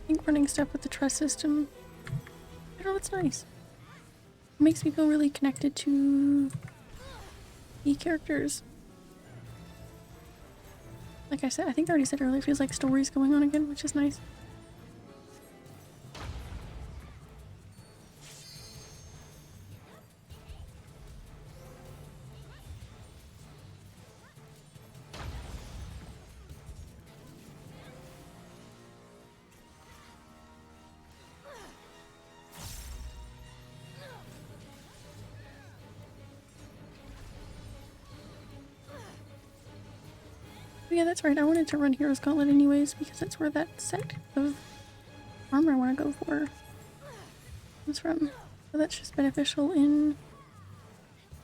I think running stuff with the trust system, I don't know, it's nice. It makes me feel really connected to the characters. Like I said, I think I already said earlier, it feels like stories going on again, which is nice. Oh yeah, that's right. I wanted to run Hero's Gauntlet anyways because that's where that set of armor I want to go for comes from. So that's just beneficial in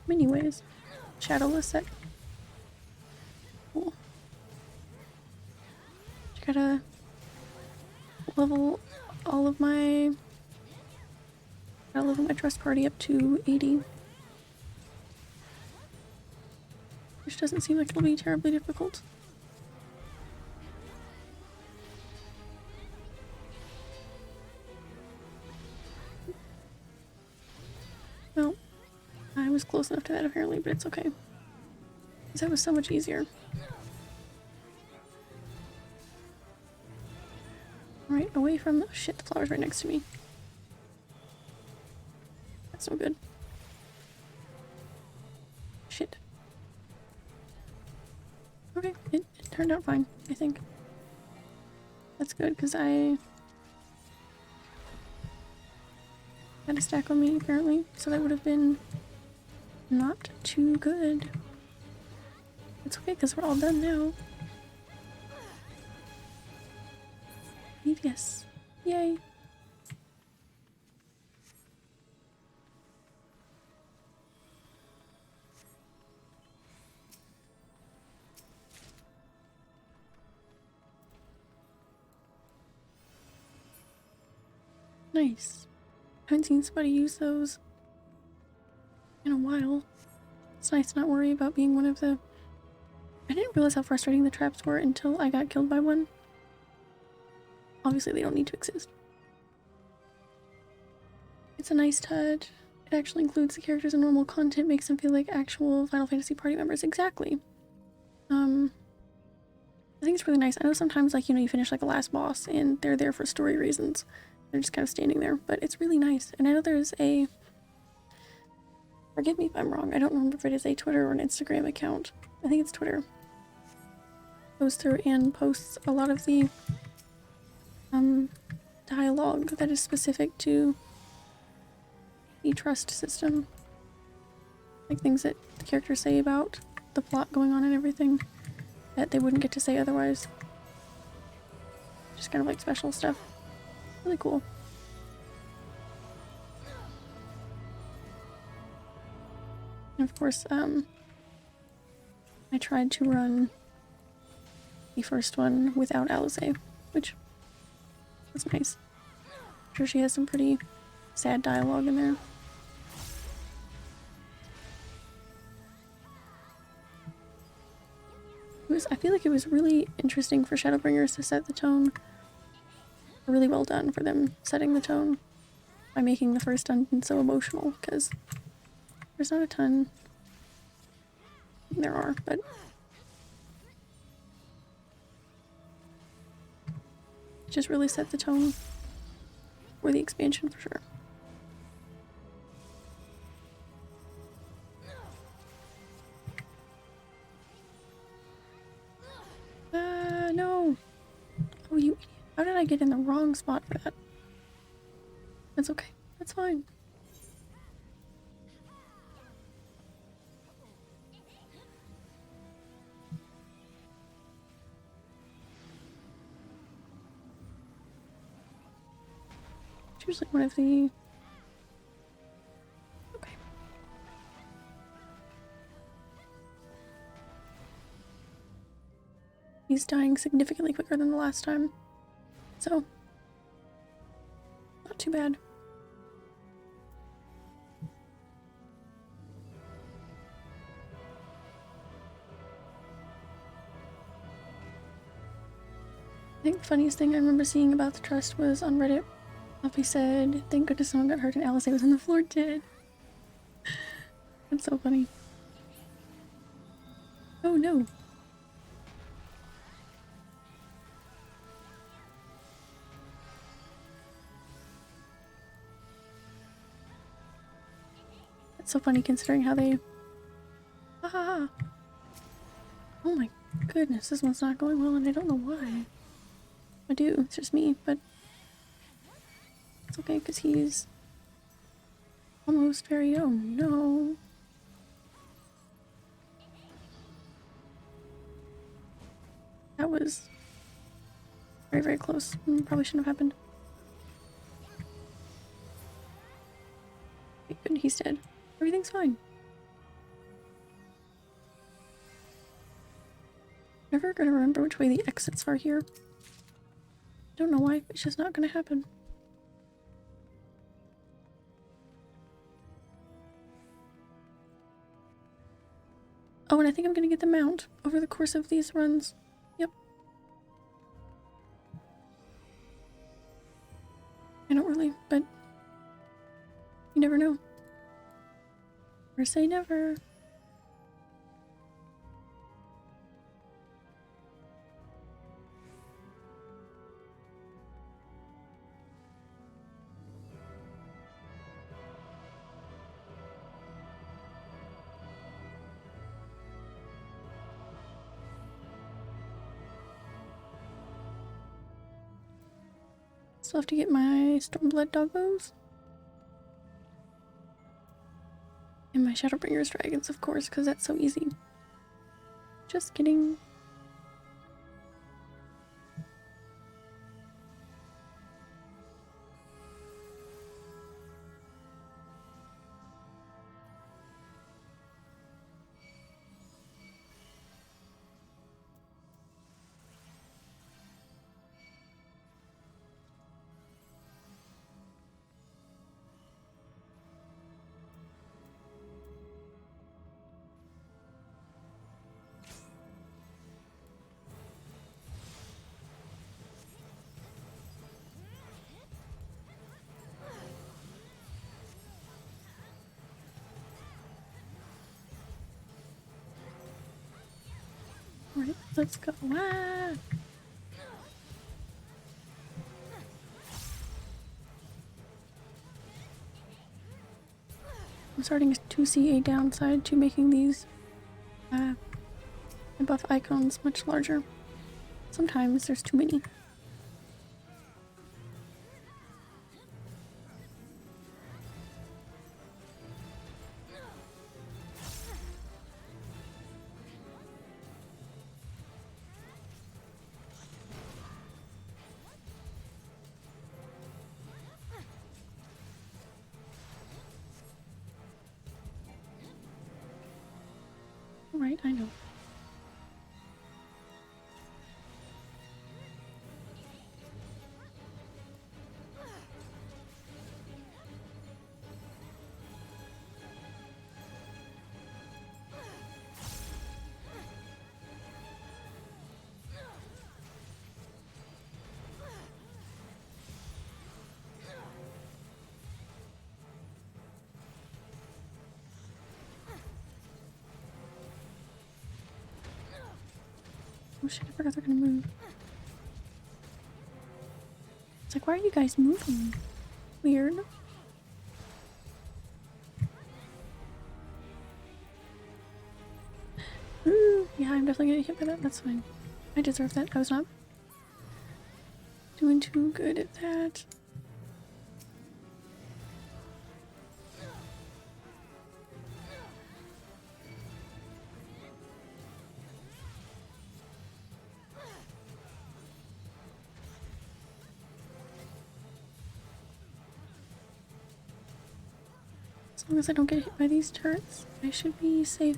many ways. Shadowless set. Cool. Just gotta level all of my... Gotta level my trust party up to 80. Which doesn't seem like it'll be terribly difficult. Well, I was close enough to that apparently, but it's okay. Because that was so much easier. Alright, away from the... Oh shit, the flower's right next to me. That's no good. Shit. Okay, it turned out fine, I think. That's good, because I had a stack on me, apparently, so that would have been not too good. It's okay, because we're all done now. Yes. Yay. Nice. I haven't seen somebody use those in a while. It's nice to not worry about being one of the... I didn't realize how frustrating the traps were until I got killed by one. Obviously they don't need to exist. It's a nice touch. It actually includes the characters in normal content, makes them feel like actual Final Fantasy party members. Exactly. I think it's really nice. I know sometimes, like, you know, you finish like a last boss and they're there for story reasons. They're just kind of standing there, but it's really nice. And I know there's a... Forgive me if I'm wrong. I don't remember if it is a Twitter or an Instagram account. I think it's Twitter. Goes through and posts a lot of the dialogue that is specific to the trust system. Like things that the characters say about the plot going on and everything that they wouldn't get to say otherwise. Just kind of like special stuff. Really cool. And of course, I tried to run the first one without Alice, which was nice. I'm sure she has some pretty sad dialogue in there. I feel like it was really interesting for Shadowbringers to set the tone. Really well done for them setting the tone by making the first dungeon so emotional, because there's not a ton. There are, but it just really set the tone for the expansion for sure. No! Oh, you idiot. How did I get in the wrong spot for that? That's okay. That's fine. It's usually one of the... Okay. He's dying significantly quicker than the last time. So, not too bad. I think the funniest thing I remember seeing about the trust was on Reddit. Luffy said, "Thank goodness someone got hurt and Alice was on the floor dead." That's so funny. Oh no. It's so funny considering how they... Ah! Oh my goodness, this one's not going well and I don't know why. I do, it's just me, but... It's okay, because he's... almost very... Oh no. That was... very, very close. Probably shouldn't have happened. Okay, good, he's dead. Everything's fine. Never gonna remember which way the exits are here. Don't know why, it's just not gonna happen. Oh, and I think I'm gonna get the mount over the course of these runs. Yep. I don't really, but you never know. Or say never. Still have to get my Stormblood doggos. And my Shadowbringers dragons, of course, because that's so easy. Just kidding. Let's go. Ah! I'm starting to see a downside to making these buff icons much larger. Sometimes there's too many. Right, I know. Oh shit, I forgot they're gonna move. It's like, why are you guys moving? Weird. Ooh, yeah, I'm definitely gonna get hit by that. That's fine. I deserve that. I was not doing too good at that. As long as I don't get hit by these turrets, I should be safe.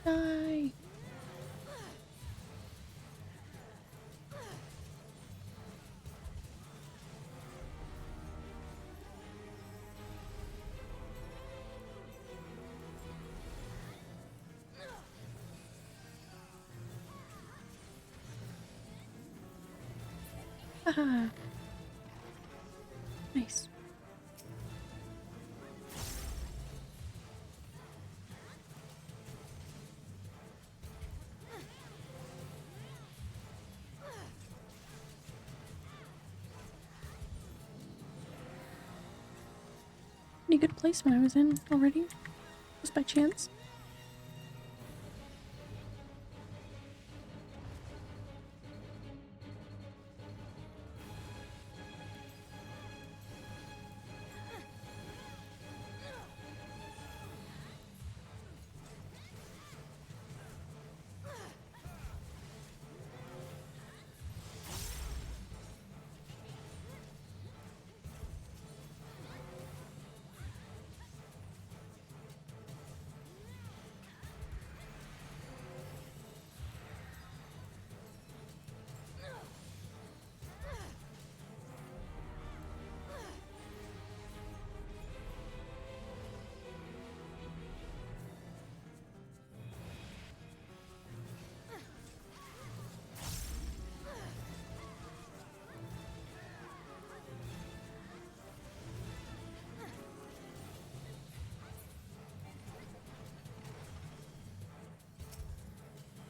Die! Haha! Nice. Pretty good placement I was in already, just by chance.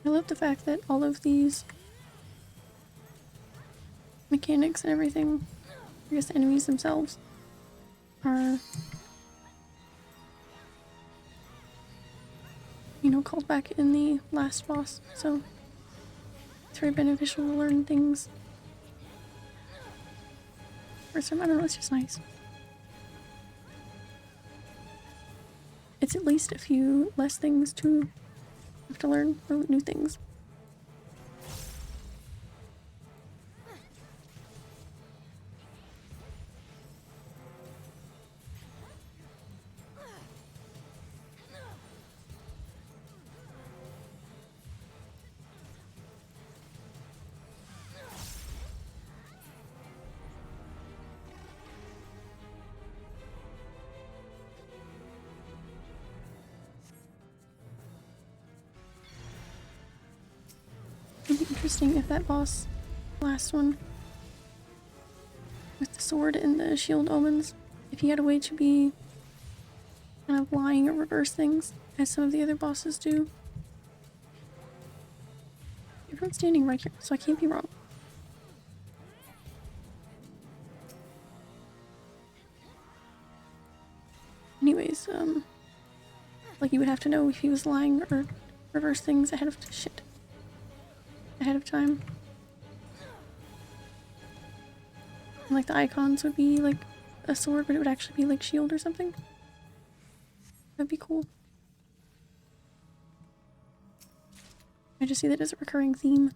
I love the fact that all of these mechanics and everything, I guess the enemies themselves, are, you know, called back in the last boss, so it's very beneficial to learn things. First time, I don't know, it's just nice. It's at least a few less things to have to learn, or new things. Interesting if that boss, last one, with the sword and the shield omens, if he had a way to be kind of lying or reverse things, as some of the other bosses do. Everyone's standing right here, so I can't be wrong. Anyways, like you would have to know if he was lying or reverse things ahead of time. And like the icons would be like a sword, but it would actually be like shield or something. That'd be cool. I just see that as a recurring theme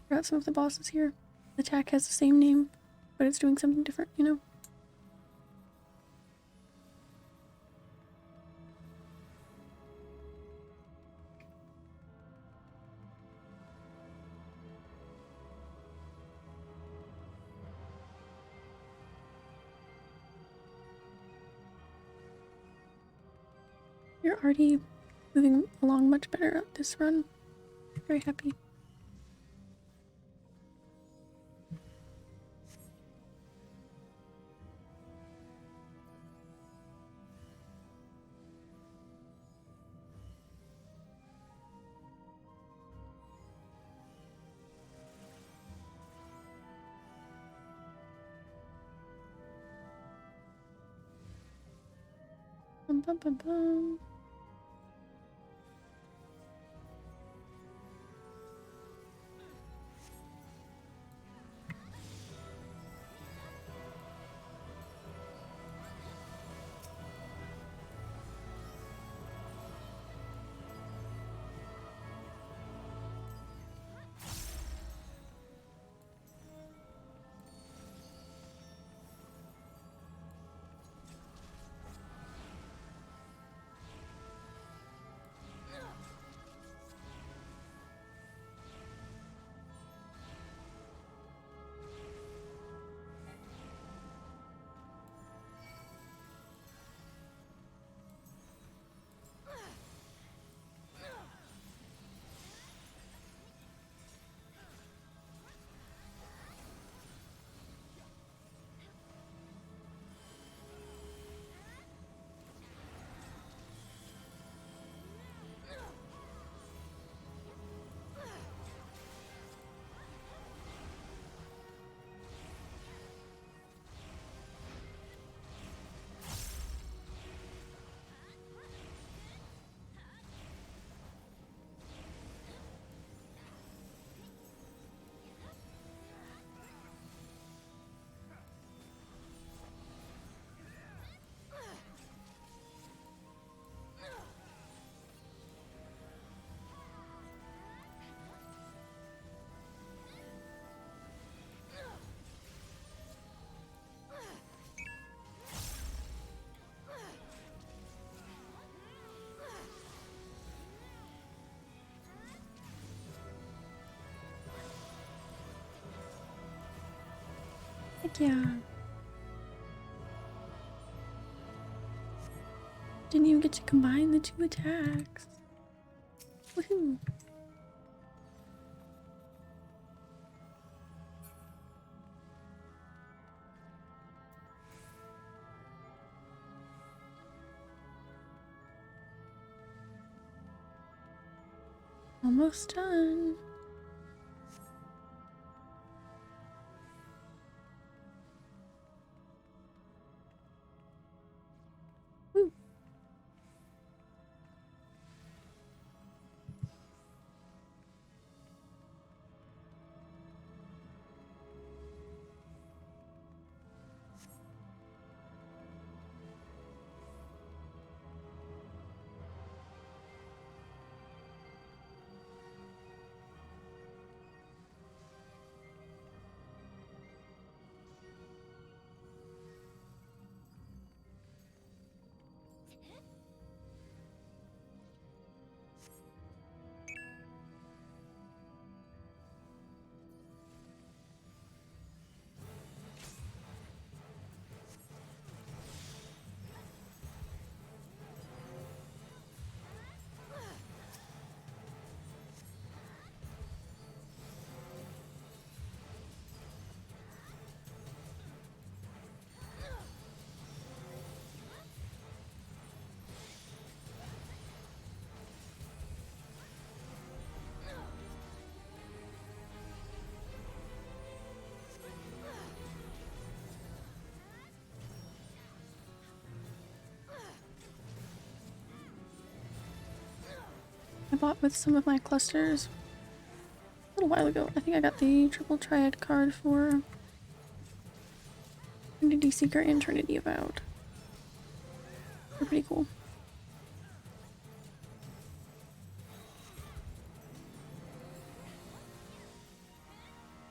throughout some of the bosses here. The attack has the same name, but it's doing something different, you know? You're already moving along much better this run. Very happy. Bum, bum, bum, bum. Heck yeah. Didn't even get to combine the two attacks. Woohoo. Almost done. Woo. bought with some of my clusters a little while ago. I think I got the triple triad card for Trinity Seeker and Trinity Avowed. They're pretty cool.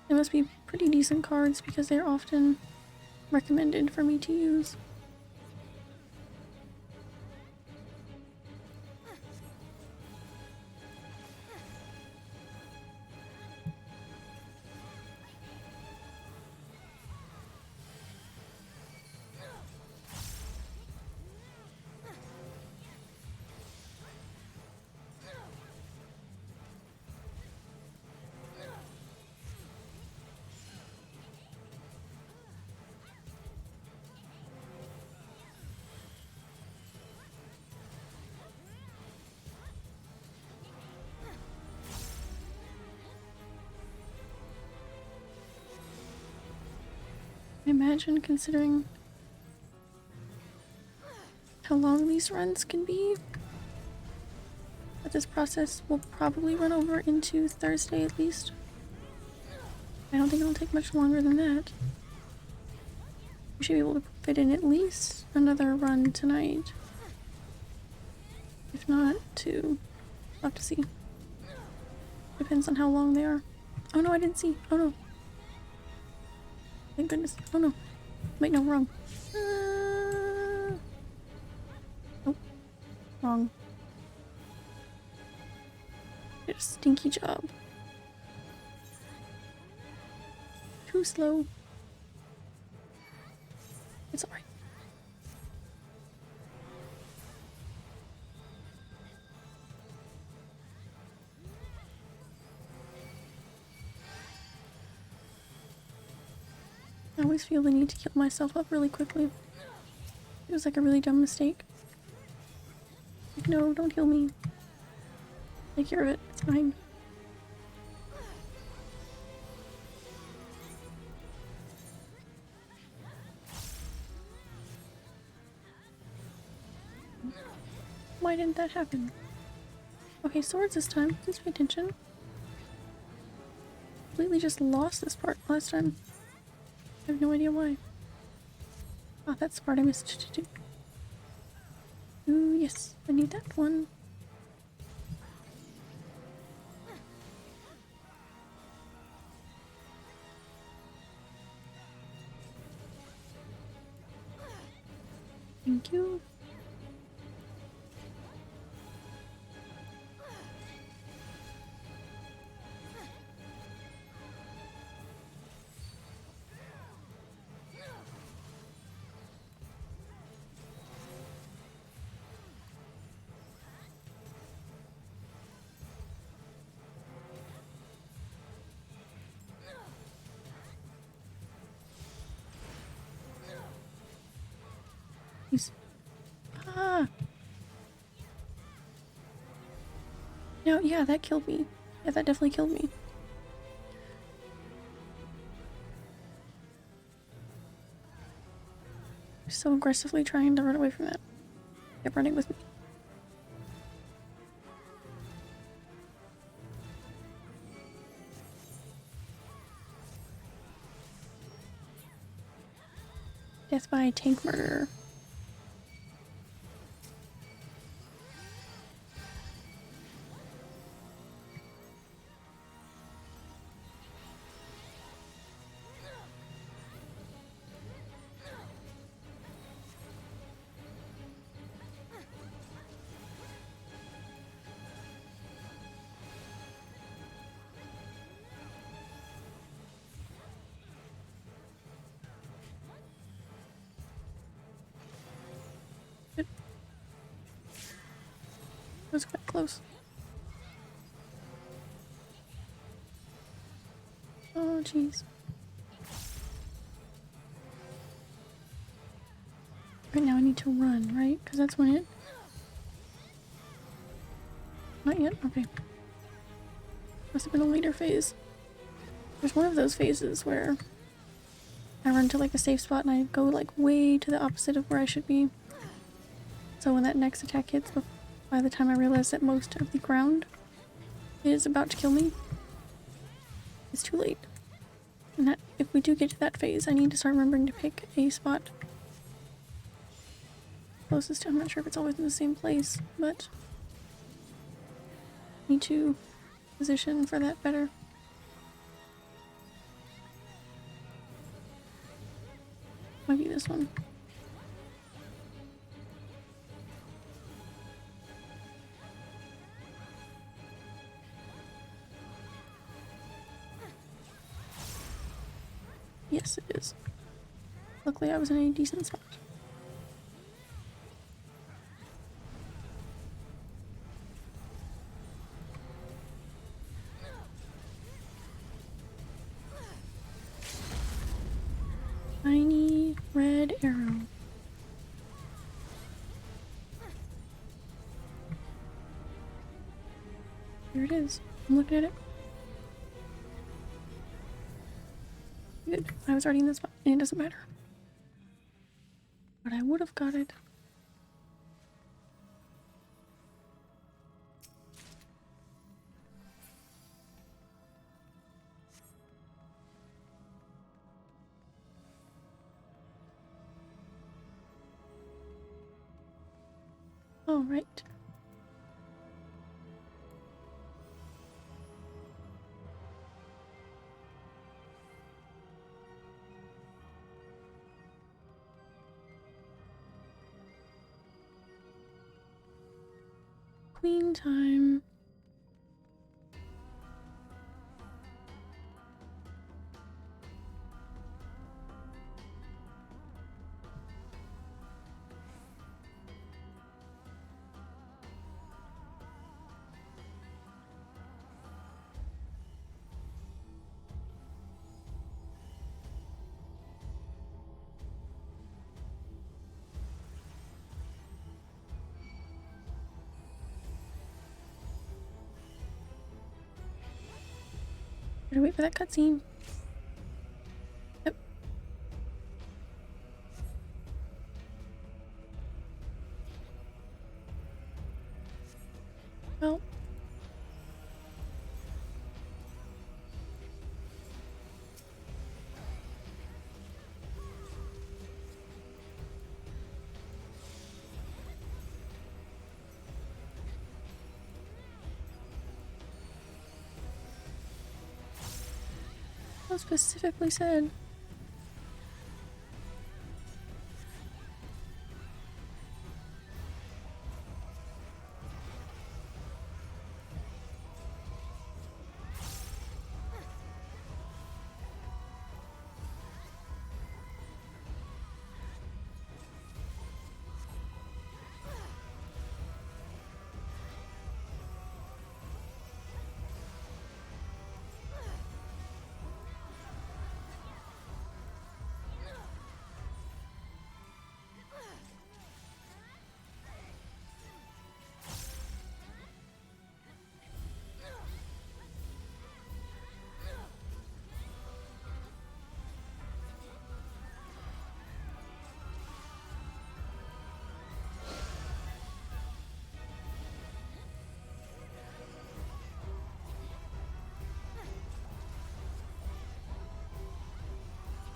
They must be pretty decent cards because they're often recommended for me to use. I imagine, considering how long these runs can be, that this process will probably run over into Thursday at least. I don't think it'll take much longer than that. We should be able to fit in at least another run tonight. If not, two. We'll have to see. Depends on how long they are. Oh no, I didn't see. Oh no. Thank goodness. Oh no. Wait, no, wrong. Nope. Wrong. Did a stinky job. Too slow. It's alright. I always feel the need to heal myself up really quickly. It was like a really dumb mistake. Like, no, don't heal me. Take care of it. It's fine. Why didn't that happen? Okay, swords this time. Please pay attention. Completely just lost this part last time. I have no idea why. Oh, that's the part I missed to do. Ooh, yes, I need that one. Thank you. He's... Ah! No, yeah, that killed me. Yeah, that definitely killed me. So aggressively trying to run away from that. Kept running with me. Death by tank murder. It was quite close. Oh, jeez. Right now I need to run, right? Because that's when it... Not yet? Okay. Must have been a later phase. There's one of those phases where I run to like a safe spot and I go like way to the opposite of where I should be. So when that next attack hits, by the time I realize that most of the ground is about to kill me, it's too late. And that if we do get to that phase, I need to start remembering to pick a spot closest to. I'm not sure if it's always in the same place, but I need to position for that better. Might be this one. Yes, it is. Luckily, I was in a decent spot. Tiny red arrow. Here it is. I'm looking at it. Good. I was already in this spot, and it doesn't matter. But I would have got it. Oh, right. Queen time. Gotta wait for that cutscene. Yep. Well. How specifically said.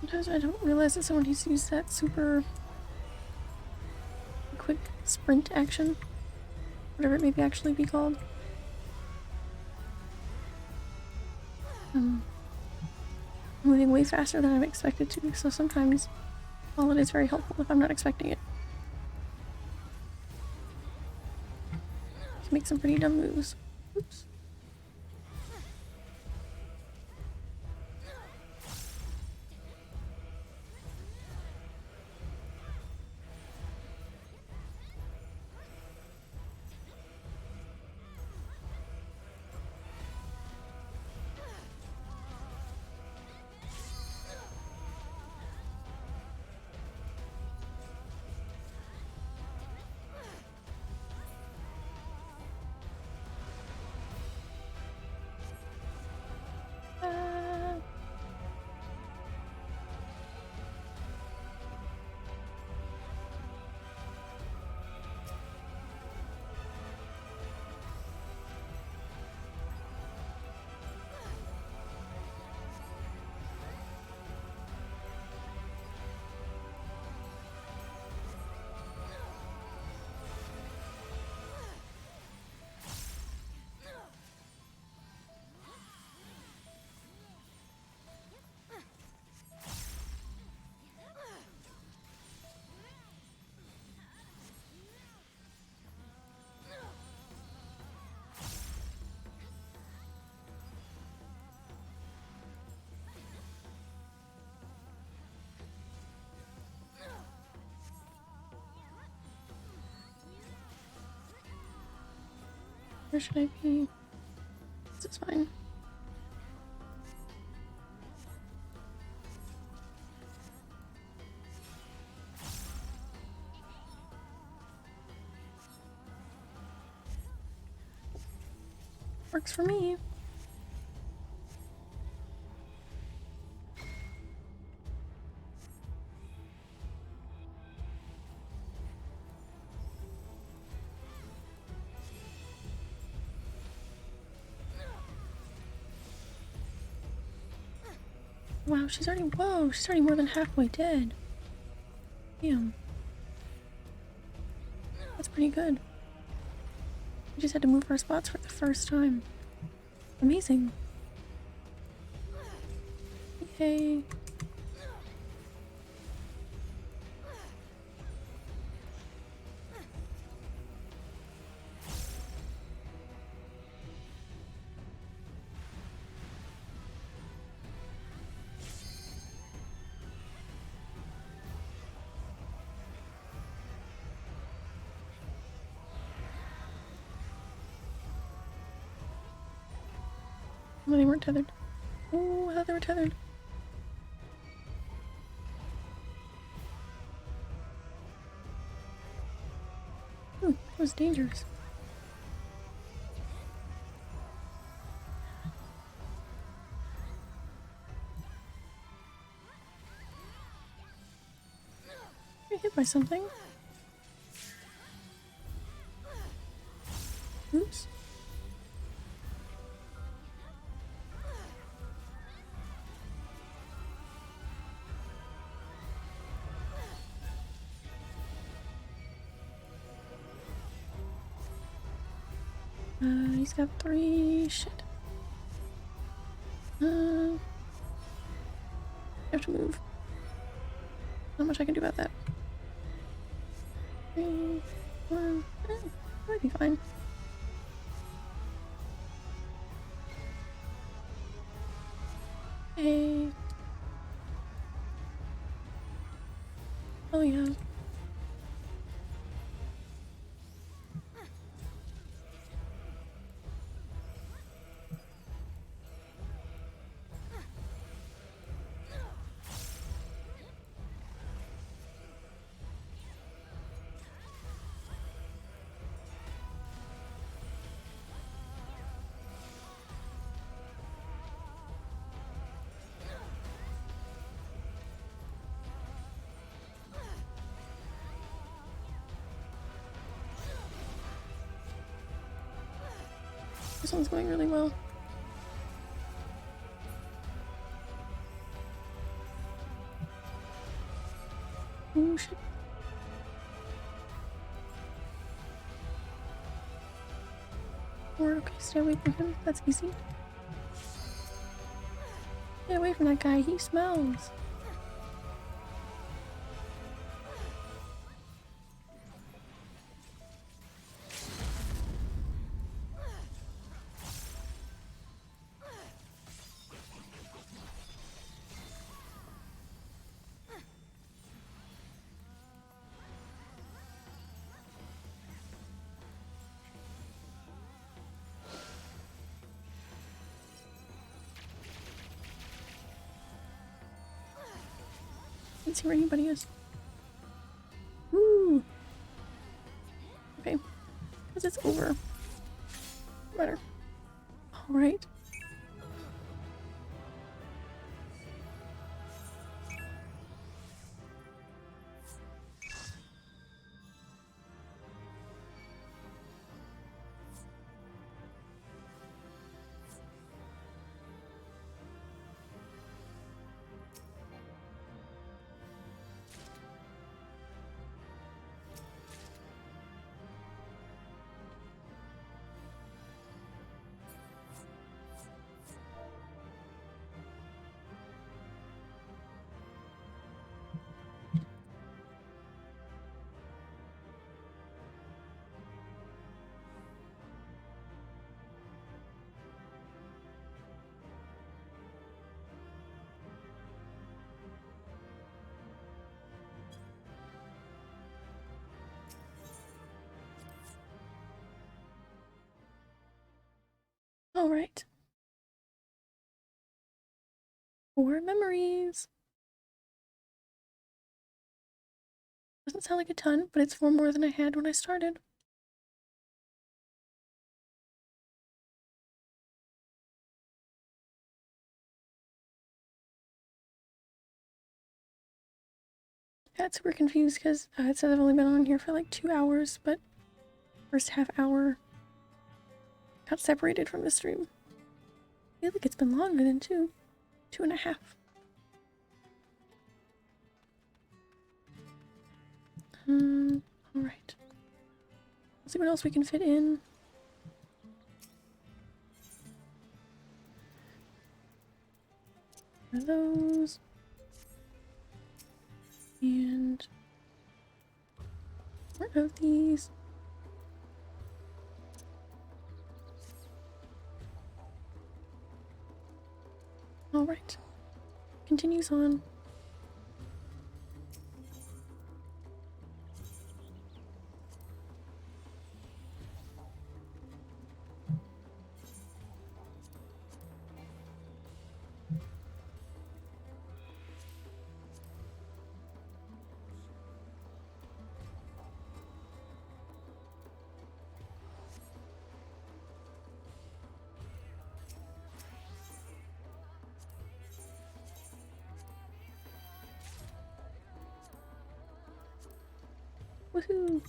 Sometimes I don't realize that someone needs to use that super quick sprint action. Whatever it may actually be called. Moving way faster than I'm expected to, so sometimes, while it is very helpful if I'm not expecting it, I can make some pretty dumb moves. Oops. Where should I be? This is fine. Works for me. Wow, she's already more than halfway dead. Damn. That's pretty good. We just had to move our spots for the first time. Amazing. Yay. Oh, they weren't tethered. Oh, I thought they were tethered. Ooh, that was dangerous. You're hit by something. Oops. He's got 3. Shit. I have to move. Not much I can do about that. 3, 1. Might be fine. Hey. Oh yeah. This one's going really well. Oh shit. Okay, stay away from him. That's easy. Stay away from that guy. He smells. Can't see where anybody is. Woo! Okay. Because it's over. Better. Alright. 4 memories. Doesn't sound like a ton, but it's 4 more than I had when I started. I got super confused because it said I've only been on here for like 2 hours, but first half hour got separated from the stream. I feel like it's been longer than 2. 2.5. Alright. Let's see what else we can fit in. One of those. And more of these. Alright. Continues on. Woohoo!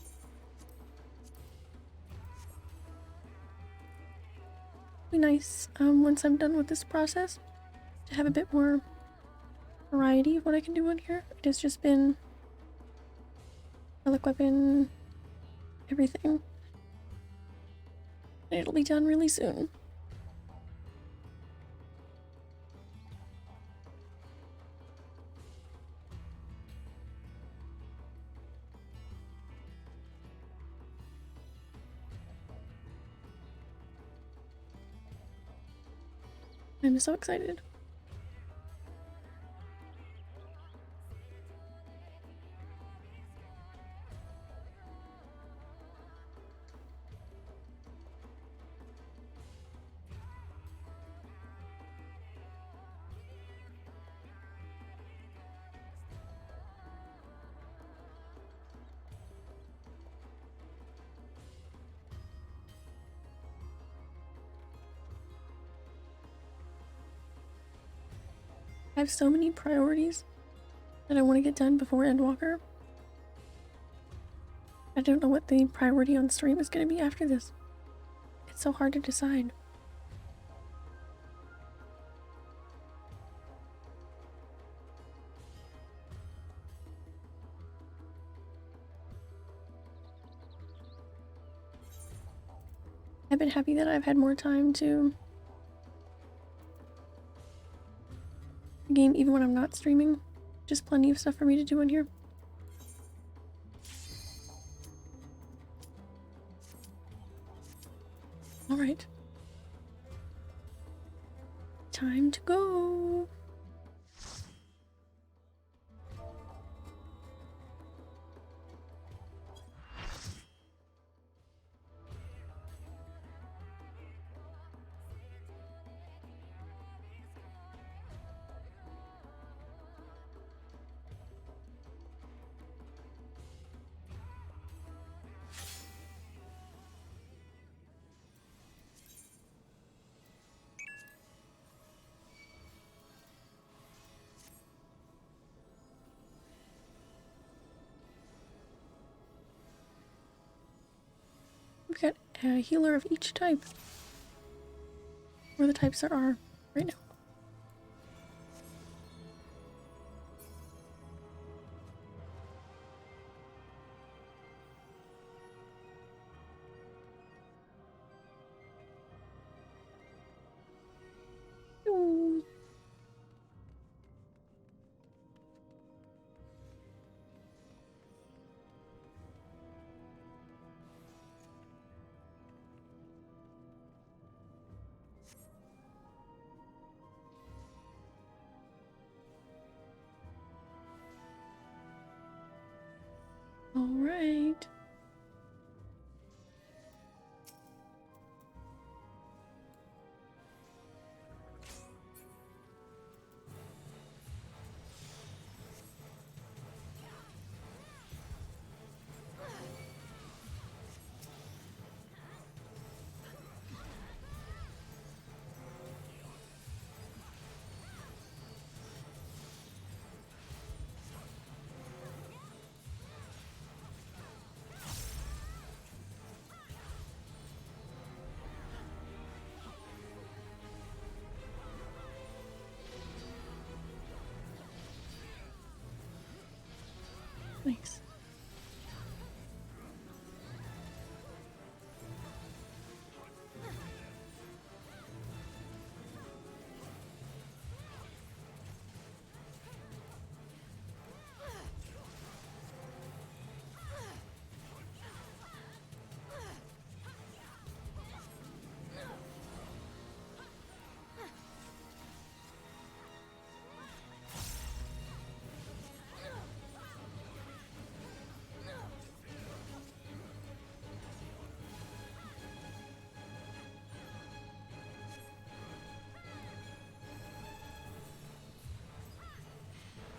Be nice once I'm done with this process to have a bit more variety of what I can do on here. It has just been relic weapon, everything. And it'll be done really soon. I'm so excited. I have so many priorities that I want to get done before Endwalker. I don't know what the priority on stream is going to be after this. It's so hard to decide. I've been happy that I've had more time to game even when I'm not streaming. Just plenty of stuff for me to do in here. Alright. Time to go. We've got a healer of each type. Or the types there are right now. Ooh. All right. Nice.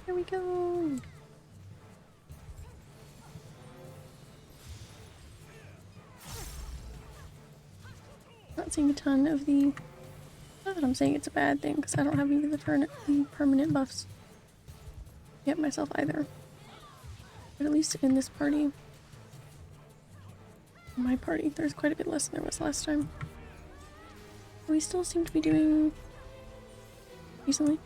Here we go. Not seeing a ton of the. Not that I'm saying it's a bad thing, because I don't have any of the permanent buffs yet myself either. But at least in this party, my party, there's quite a bit less than there was last time. We still seem to be doing decently.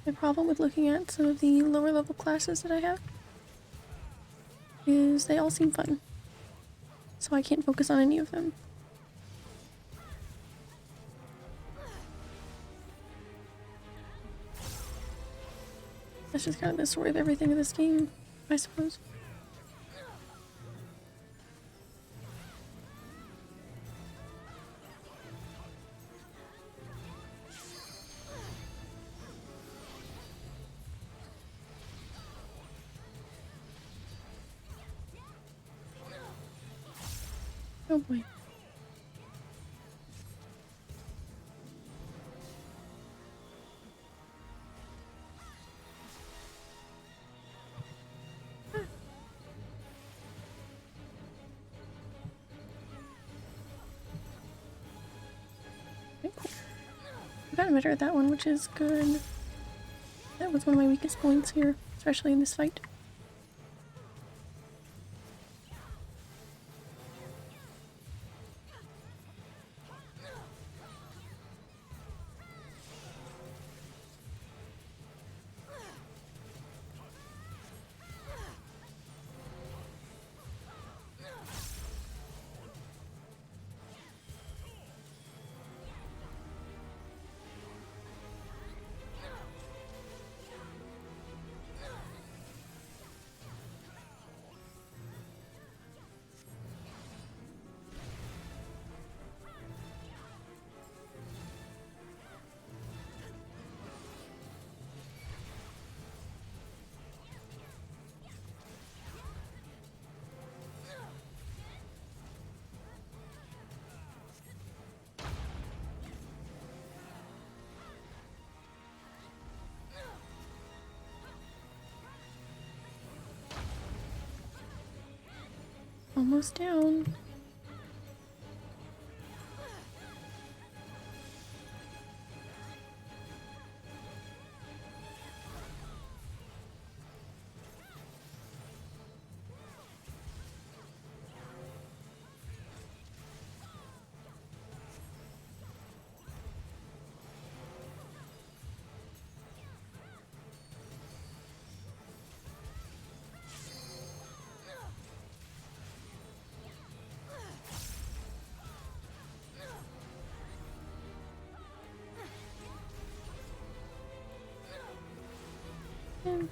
The problem with looking at some of the lower level classes that I have is they all seem fun, so I can't focus on any of them. That's just kind of the story of everything in this game, I suppose. Oh boy. Okay, cool. I got better at that one, which is good. That was one of my weakest points here, especially in this fight. Almost down.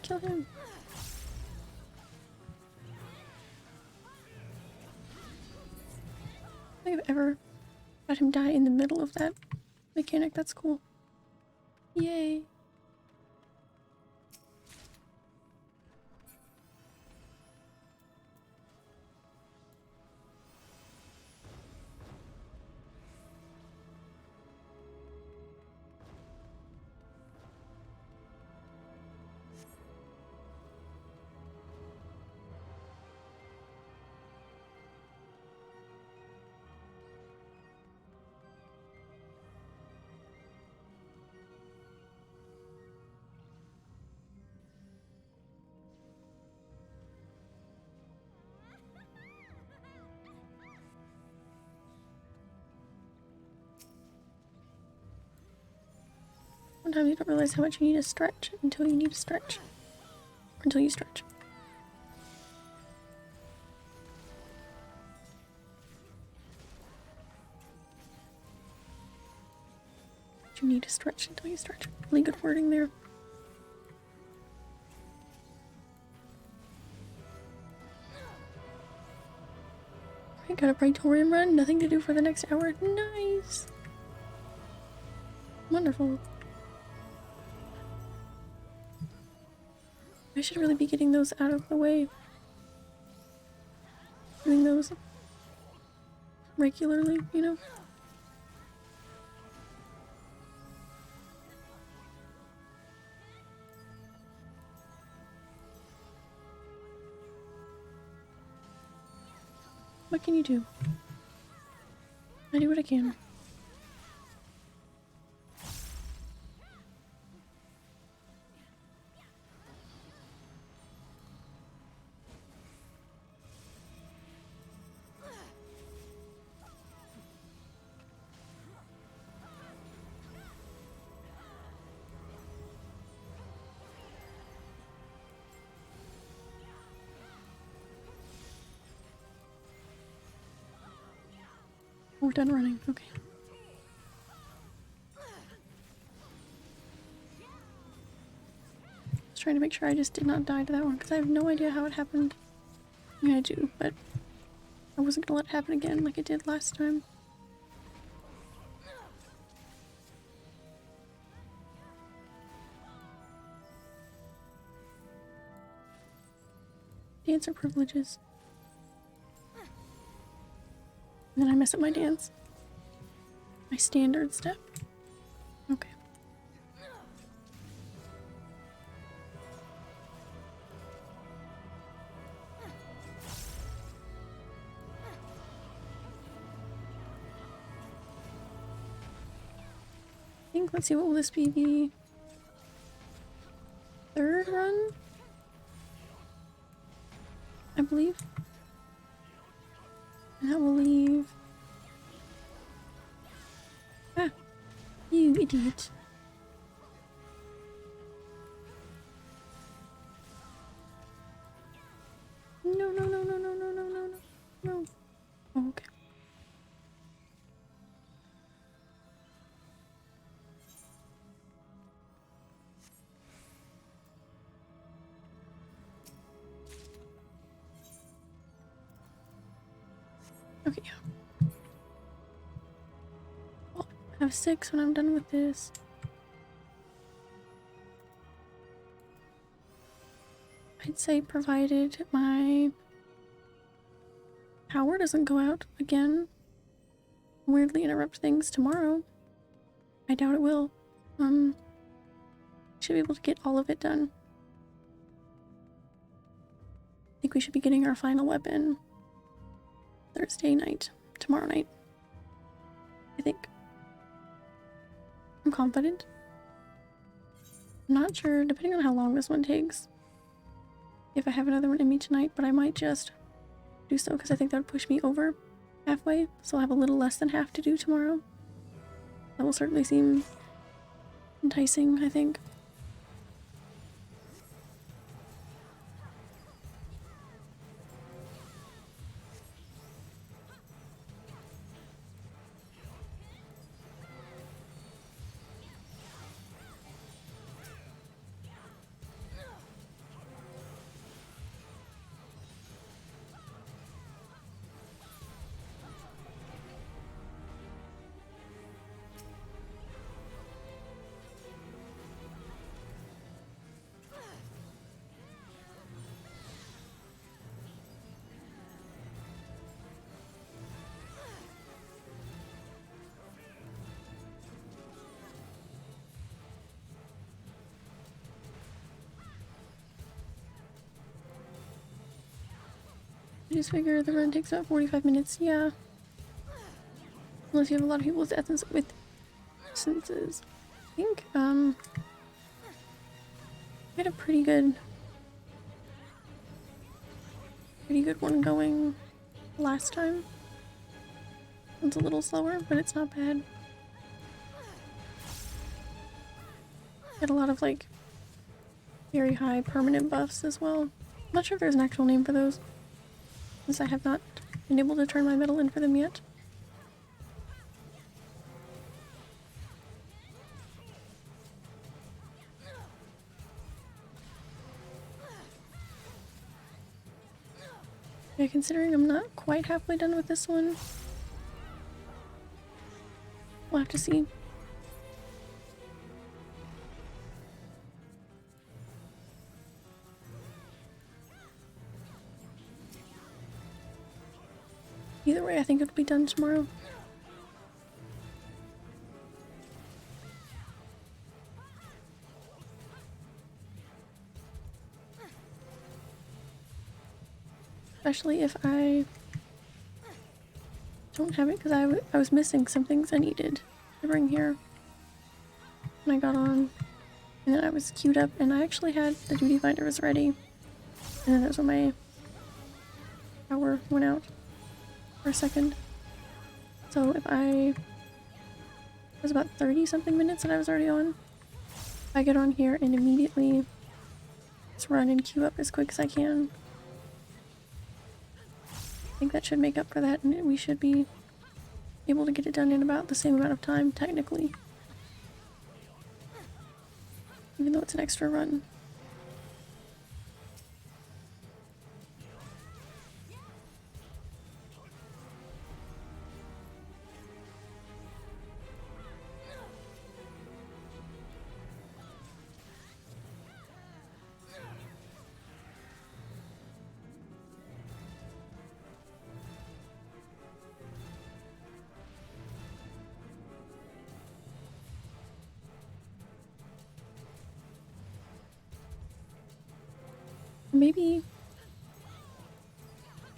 Kill him. I don't think I've ever had him die in the middle of that mechanic. That's cool. Yay. Sometimes you don't realize how much you need to stretch until you need to stretch. Or until you stretch. You need to stretch until you stretch. Really good wording there. I got a Praetorium run, nothing to do for the next hour. Nice! Wonderful. I should really be getting those out of the way. Doing those regularly, you know? What can you do? I do what I can. We're done running, okay. Just trying to make sure I just did not die to that one, because I have no idea how it happened. I mean, I do, but I wasn't gonna let it happen again like it did last time. Dancer privileges. And then I mess up my dance. My standard step. Okay. I think, let's see, what will this be? The third run? I believe. And that will leave... Ah! You idiot. No, no, no, no, no, no, no, no, no, no. Oh, okay. Okay, yeah. Well, I have 6 when I'm done with this. I'd say provided my power doesn't go out again, weirdly interrupt things tomorrow. I doubt it will. Should be able to get all of it done. I think we should be getting our final weapon Thursday night, tomorrow night. I think. I'm confident. I'm not sure, depending on how long this one takes, if I have another one in me tonight, but I might just do so because I think that would push me over halfway, so I'll have a little less than half to do tomorrow. That will certainly seem enticing, I think. I just figure the run takes about 45 minutes, yeah. Unless you have a lot of people with essences. I think, I had a pretty good one going last time. It's a little slower, but it's not bad. Had a lot of, like, very high permanent buffs as well. I'm not sure if there's an actual name for those, since I have not been able to turn my metal in for them yet. Yeah, considering I'm not quite halfway done with this one, we'll have to see. Either way, I think it'll be done tomorrow. Especially if I don't have it, because I was missing some things I needed to bring here when I got on. And then I was queued up, and I actually had the duty finder was ready. And then that's when my power went out for a second. So if it was about 30 something minutes that I was already on. If I get on here and immediately just run and queue up as quick as I can, I think that should make up for that, and we should be able to get it done in about the same amount of time, technically. Even though it's an extra run. Maybe,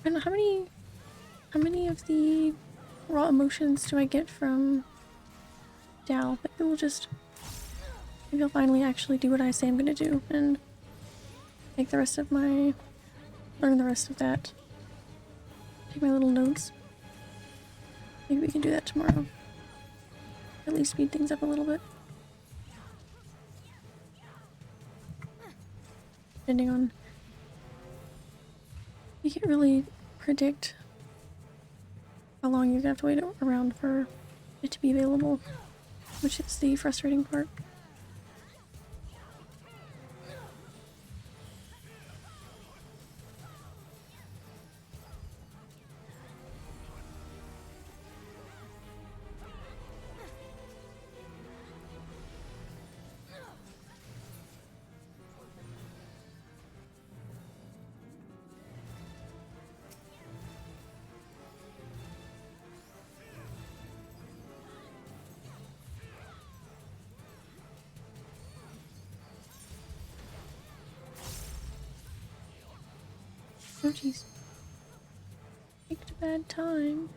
I don't know, how many of the raw emotions do I get from Dal? Maybe I'll finally actually do what I say I'm gonna do and make the rest of learn the rest of that. Take my little notes. Maybe we can do that tomorrow. At least speed things up a little bit. Depending on, you can't really predict how long you're gonna have to wait around for it to be available, which is the frustrating part. Oh jeez. Picked a bad time.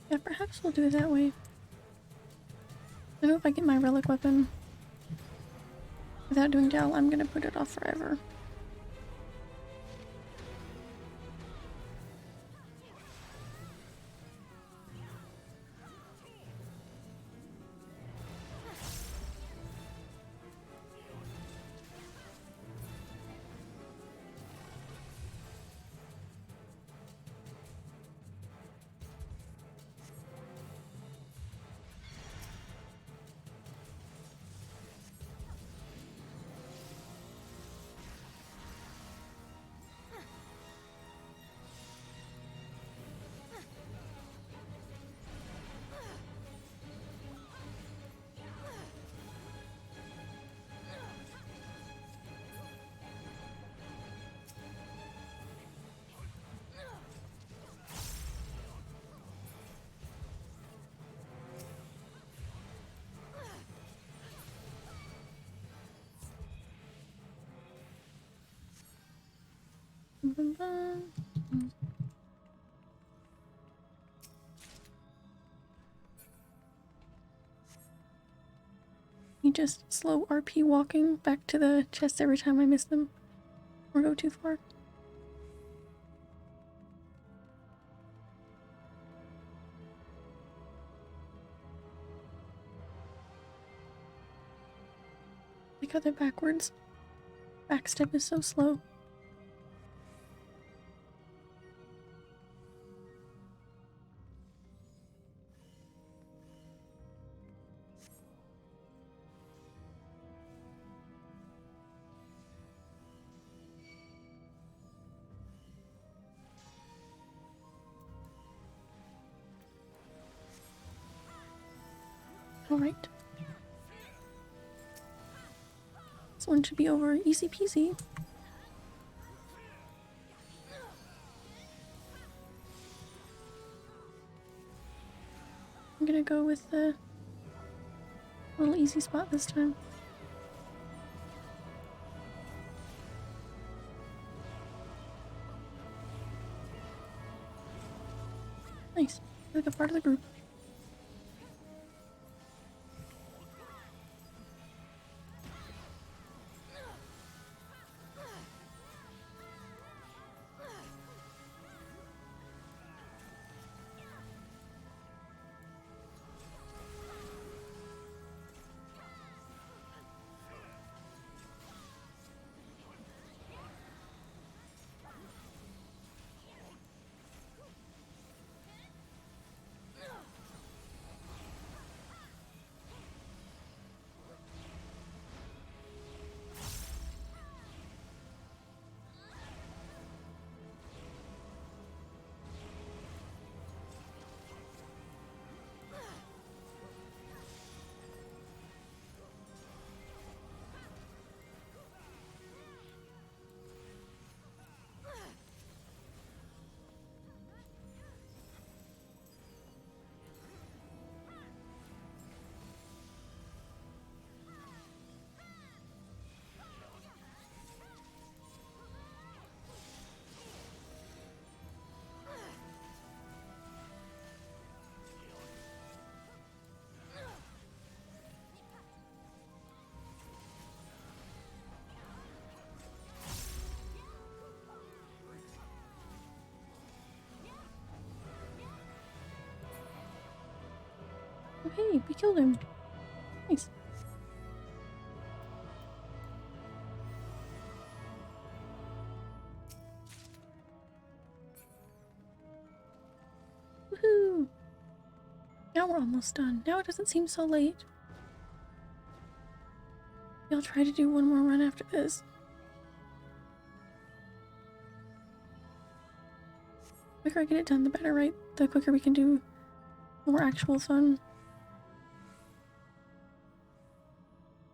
Yeah, perhaps we'll do it that way. I know if I get my relic weapon without doing Dell, I'm gonna put it off forever. Bum, bum. You just slow RP walking back to the chest every time I miss them or go too far. Like how they're backwards. Backstep is so slow. Alright. This one should be over easy peasy. I'm gonna go with the little easy spot this time. Nice. Like a part of the group. Oh hey, we killed him. Nice. Woohoo! Now we're almost done. Now it doesn't seem so late. I'll try to do one more run after this. The quicker I get it done, the better, right? The quicker we can do more actual fun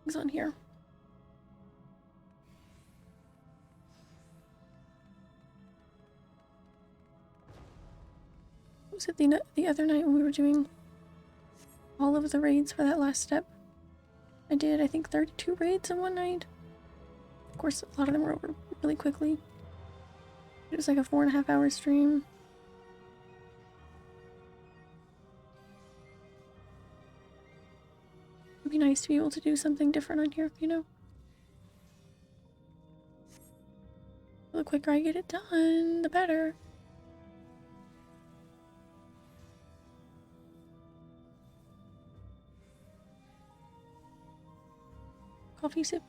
things on here. Was it the other night when we were doing all of the raids for that last step? I did, I think, 32 raids in one night. Of course, a lot of them were over really quickly. It was like a 4.5 hour stream. It'd be nice to be able to do something different on here, you know? The quicker I get it done, the better. Coffee sip.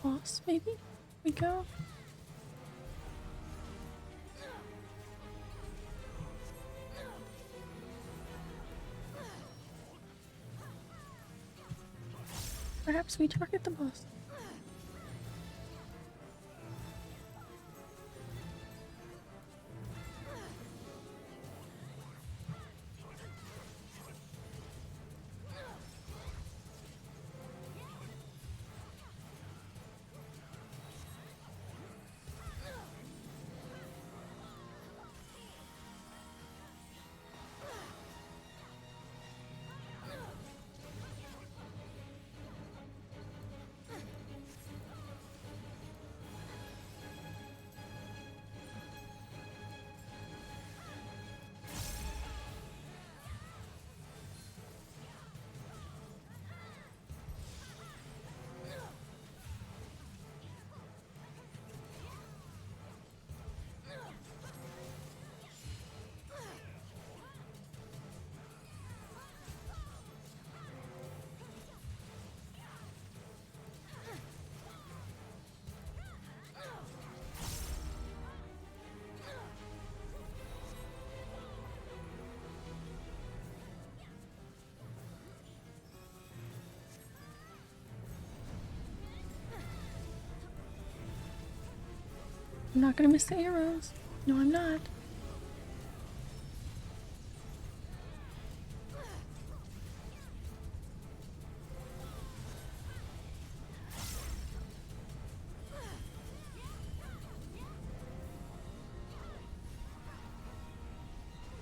Boss, maybe? We go. Perhaps we target the boss. I'm not gonna miss the arrows. No, I'm not.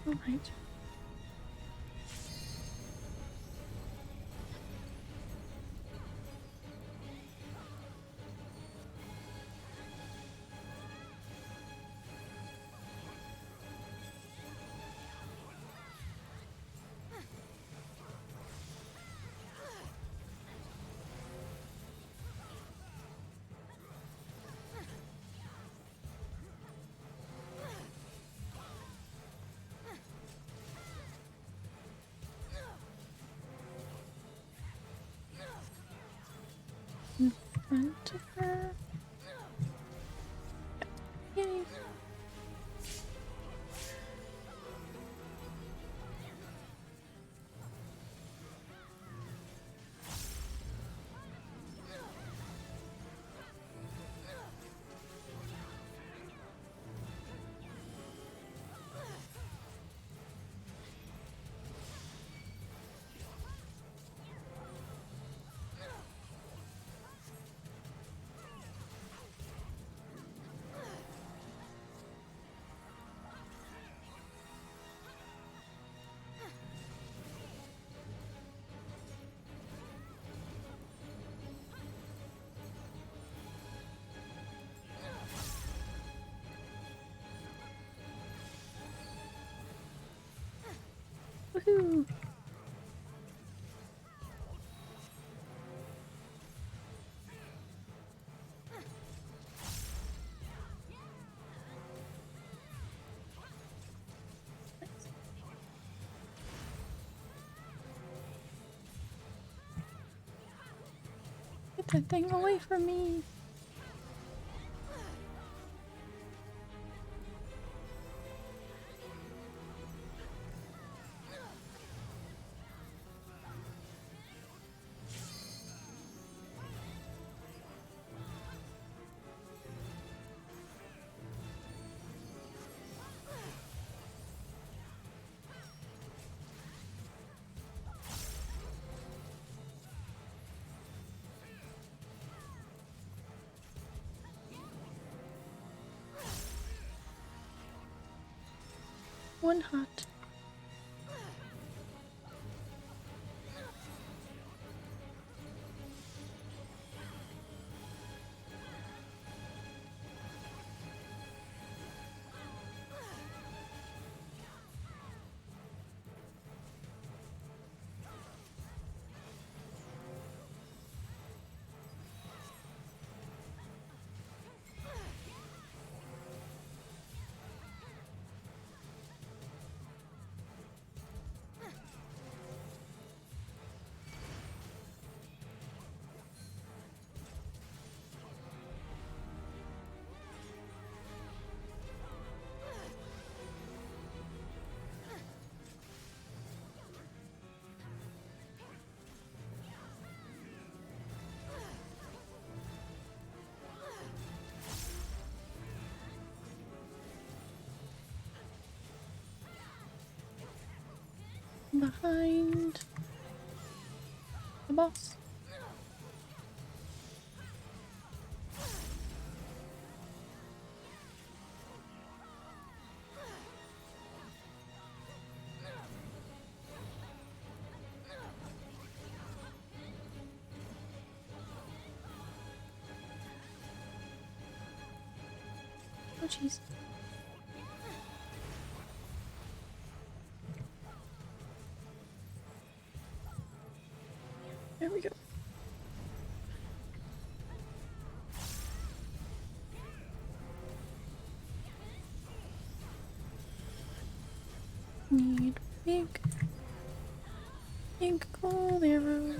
All right. In front of her. Yay. Woohoo! that thing away from me. One hot. Behind the boss. Oh jeez. There we go. Need big gold arrow.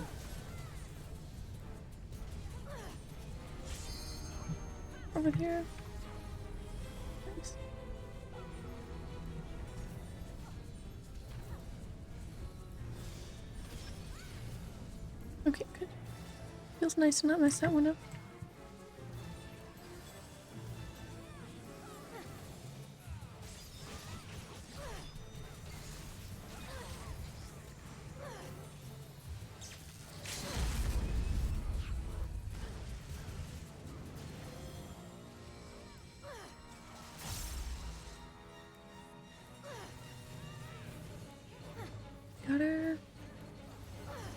Over here. Nice. Okay, good. Feels nice to not mess that one up. Got her.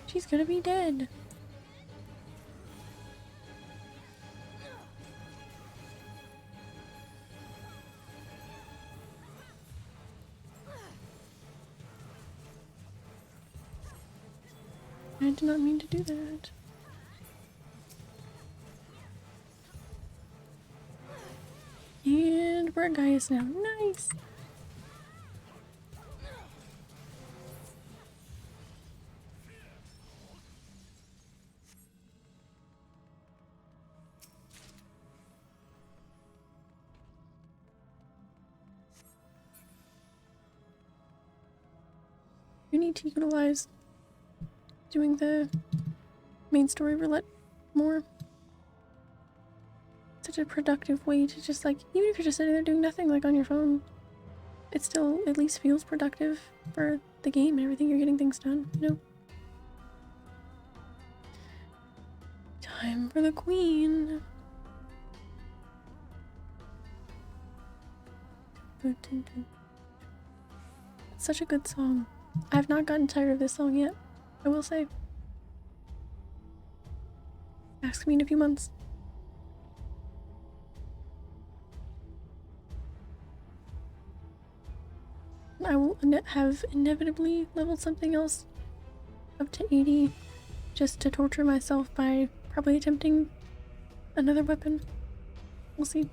She's gonna be dead. I did not mean to do that. And we're at Gaius now. Nice! You need to utilize doing the main story roulette more. Such a productive way to just like, even if you're just sitting there doing nothing like on your phone, it still at least feels productive for the game and everything. You're getting things done, you know? Time for the queen. It's such a good song. I've not gotten tired of this song yet, I will say. Ask me in a few months. I will have inevitably leveled something else up to 80 just to torture myself by probably attempting another weapon. We'll see.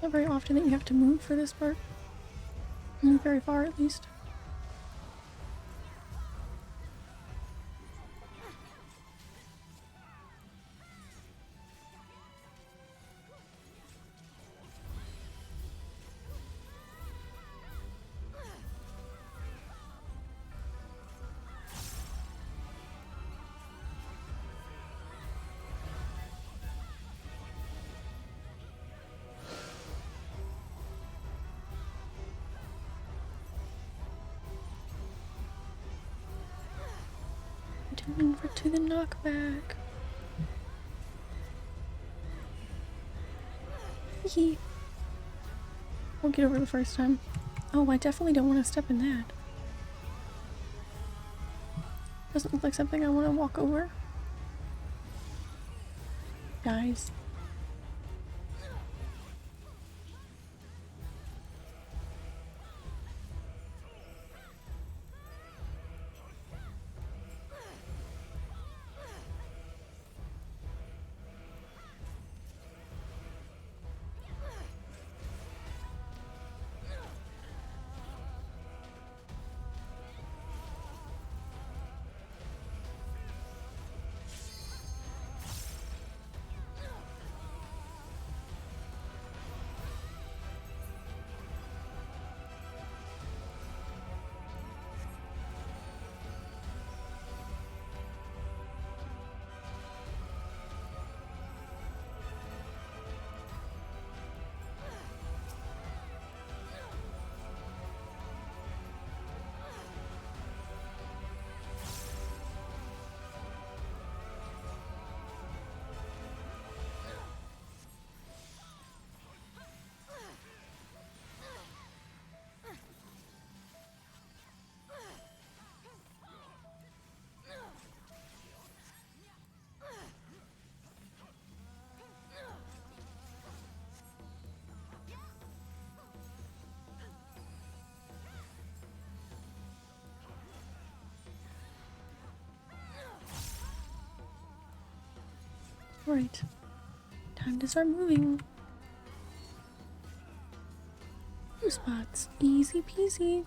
Not very often that you have to move for this part. Move very far, at least. Over to the knockback. Hee. Won't get over the first time. Oh, I definitely don't want to step in that. Doesn't look like something I want to walk over. Guys. Alright. Time to start moving. Two spots. Easy peasy.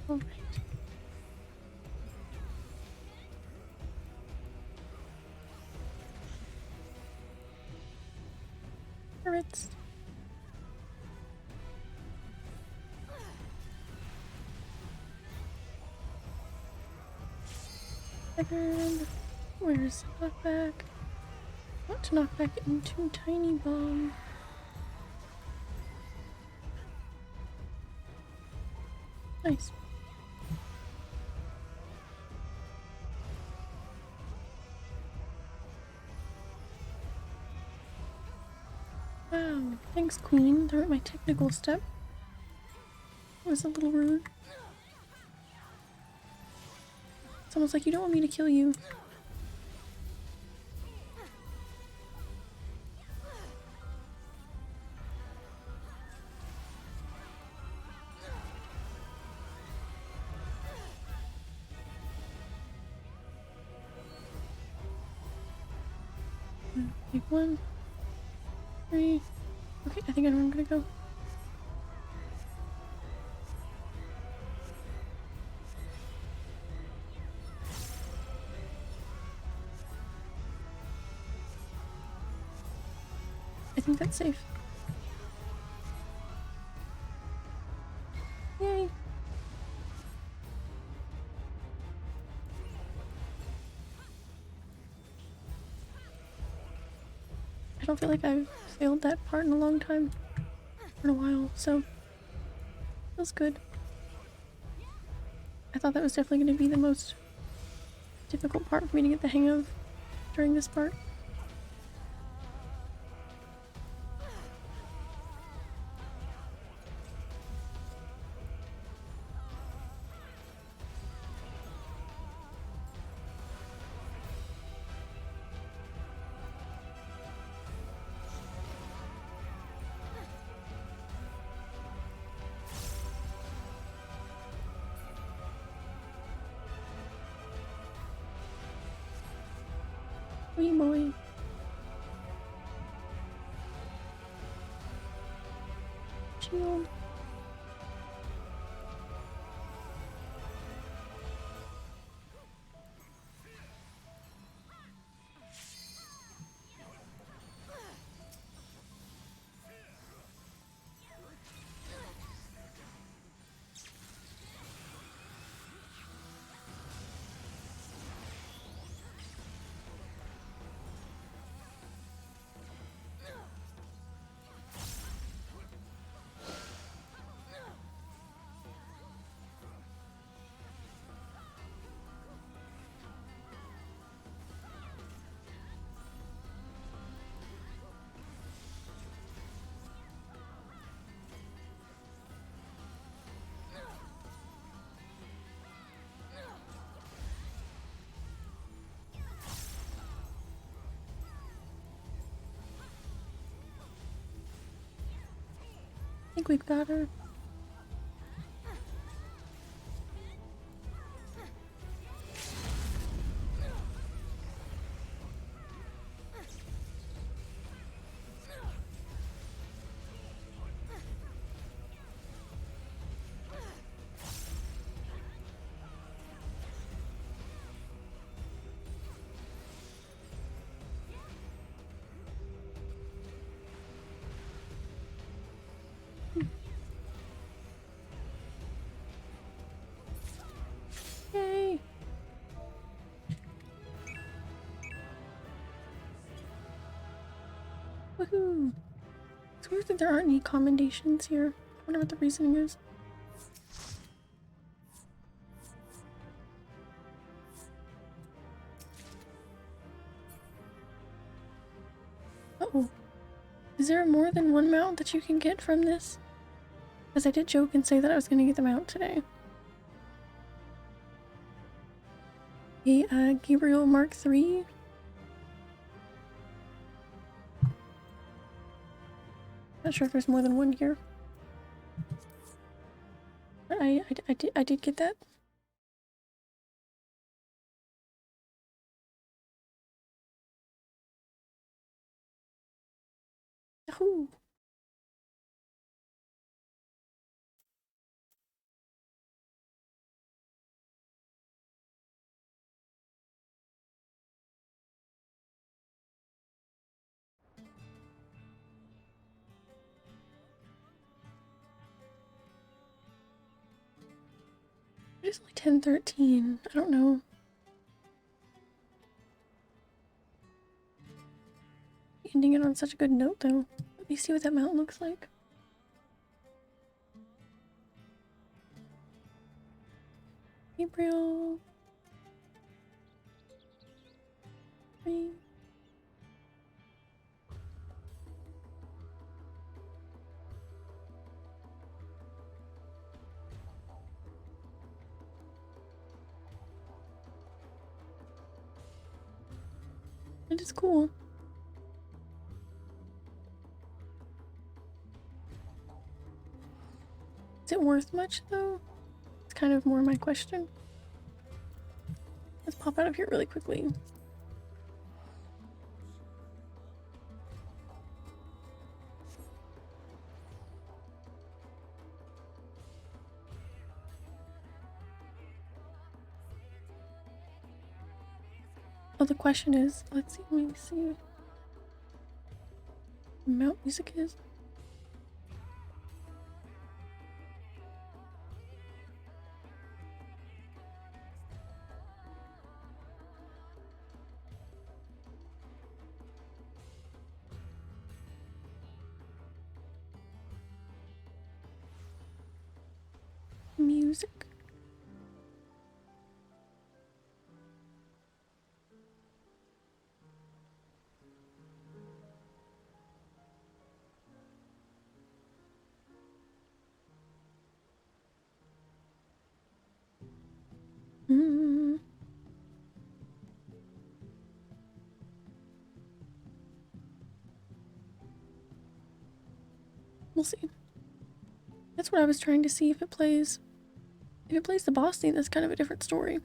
All right. Turrets. And where's the knockback? I want to knock back into Tiny Bomb. Nice. Wow, thanks Queen. They're at my technical step. It was a little rude. It's almost like you don't want me to kill you. Big 1, 3. Okay, I think I'm gonna go. I think that's safe. Yay! don't feel like I've failed that part in a long time. In a while, so feels good. I thought that was definitely going to be the most difficult part for me to get the hang of during this part. Wee boy. Shield. I think we've got her. Yay! Woohoo! It's weird that there aren't any commendations here. I wonder what the reasoning is. Uh-oh. Is there more than one mount that you can get from this? Because I did joke and say that I was going to get the mount today. The Gabriel Mark III. Not sure if there's more than one here. But I did get that. Yahoo! It's only 10:13. I don't know. Ending it on such a good note, though. Let me see what that mount looks like. Gabriel. Three. It is cool. Is it worth much, though? It's kind of more my question. Let's pop out of here really quickly. Oh, the question is, let's see, let me see what mount music is. Mm. We'll see. That's what I was trying to see if it plays. If it plays the boss theme, that's kind of a different story.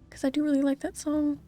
Because I do really like that song.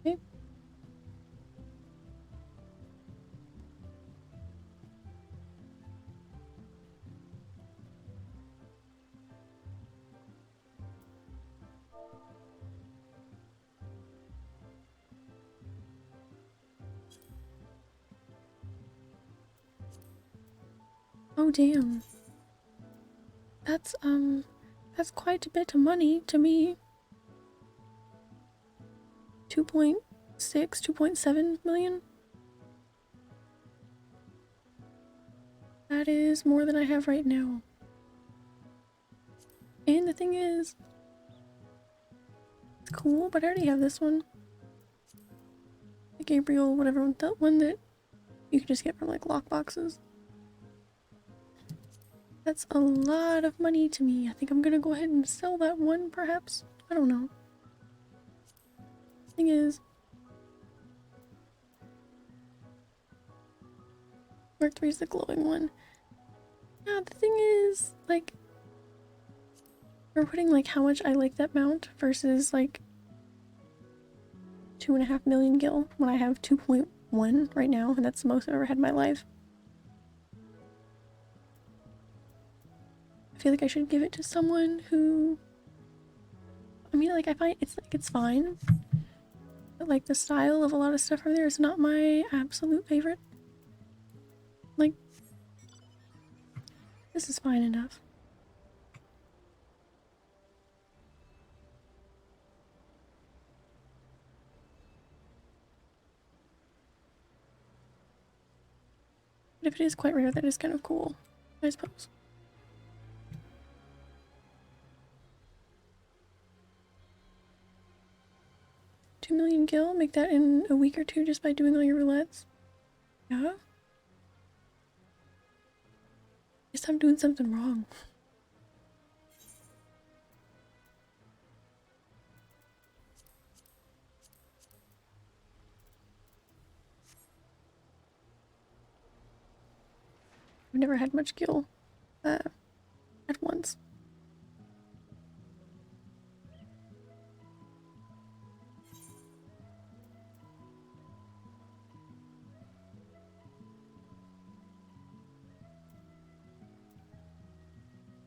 Okay. Oh damn. That's quite a bit of money to me. 2.6, 2.7 million? That is more than I have right now. And the thing is, it's cool, but I already have this one. The Gabriel, whatever, that one that you can just get from like lockboxes. That's a lot of money to me. I think I'm gonna go ahead and sell that one, perhaps. I don't know. Thing is, Mark 3 is the glowing one. Yeah, the thing is, like, we're putting like how much I like that mount versus like 2.5 million gil when I have 2.1 right now, and that's the most I've ever had in my life. I feel like I should give it to someone who, I mean, like, I find it's fine, but like the style of a lot of stuff from there is not my absolute favorite. Like, this is fine enough. But if it is quite rare, that is kind of cool, I suppose. $2 million gil, make that in a week or two just by doing all your roulettes. Yeah? Guess I'm doing something wrong. I've never had much gil at once.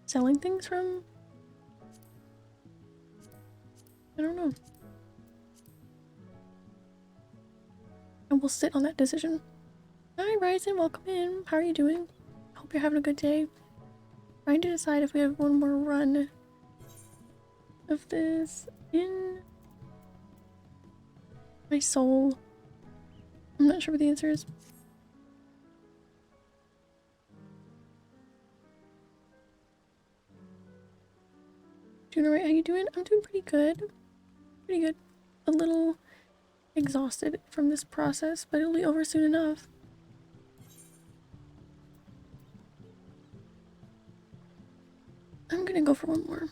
Selling things from? I don't know. I will sit on that decision. Hi Ryzen, welcome in. How are you doing? Hope you're having a good day. Trying to decide if we have one more run of this in my soul. I'm not sure what the answer is. Doing alright, how you doing? I'm doing pretty good. Pretty good. A little exhausted from this process, but it'll be over soon enough. I'm gonna go for one more.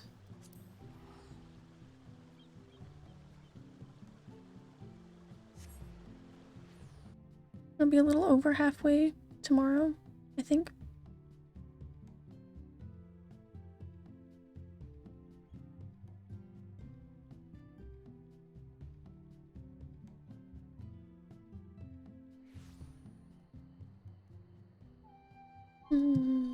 I'll be a little over halfway tomorrow, I think. Hmm.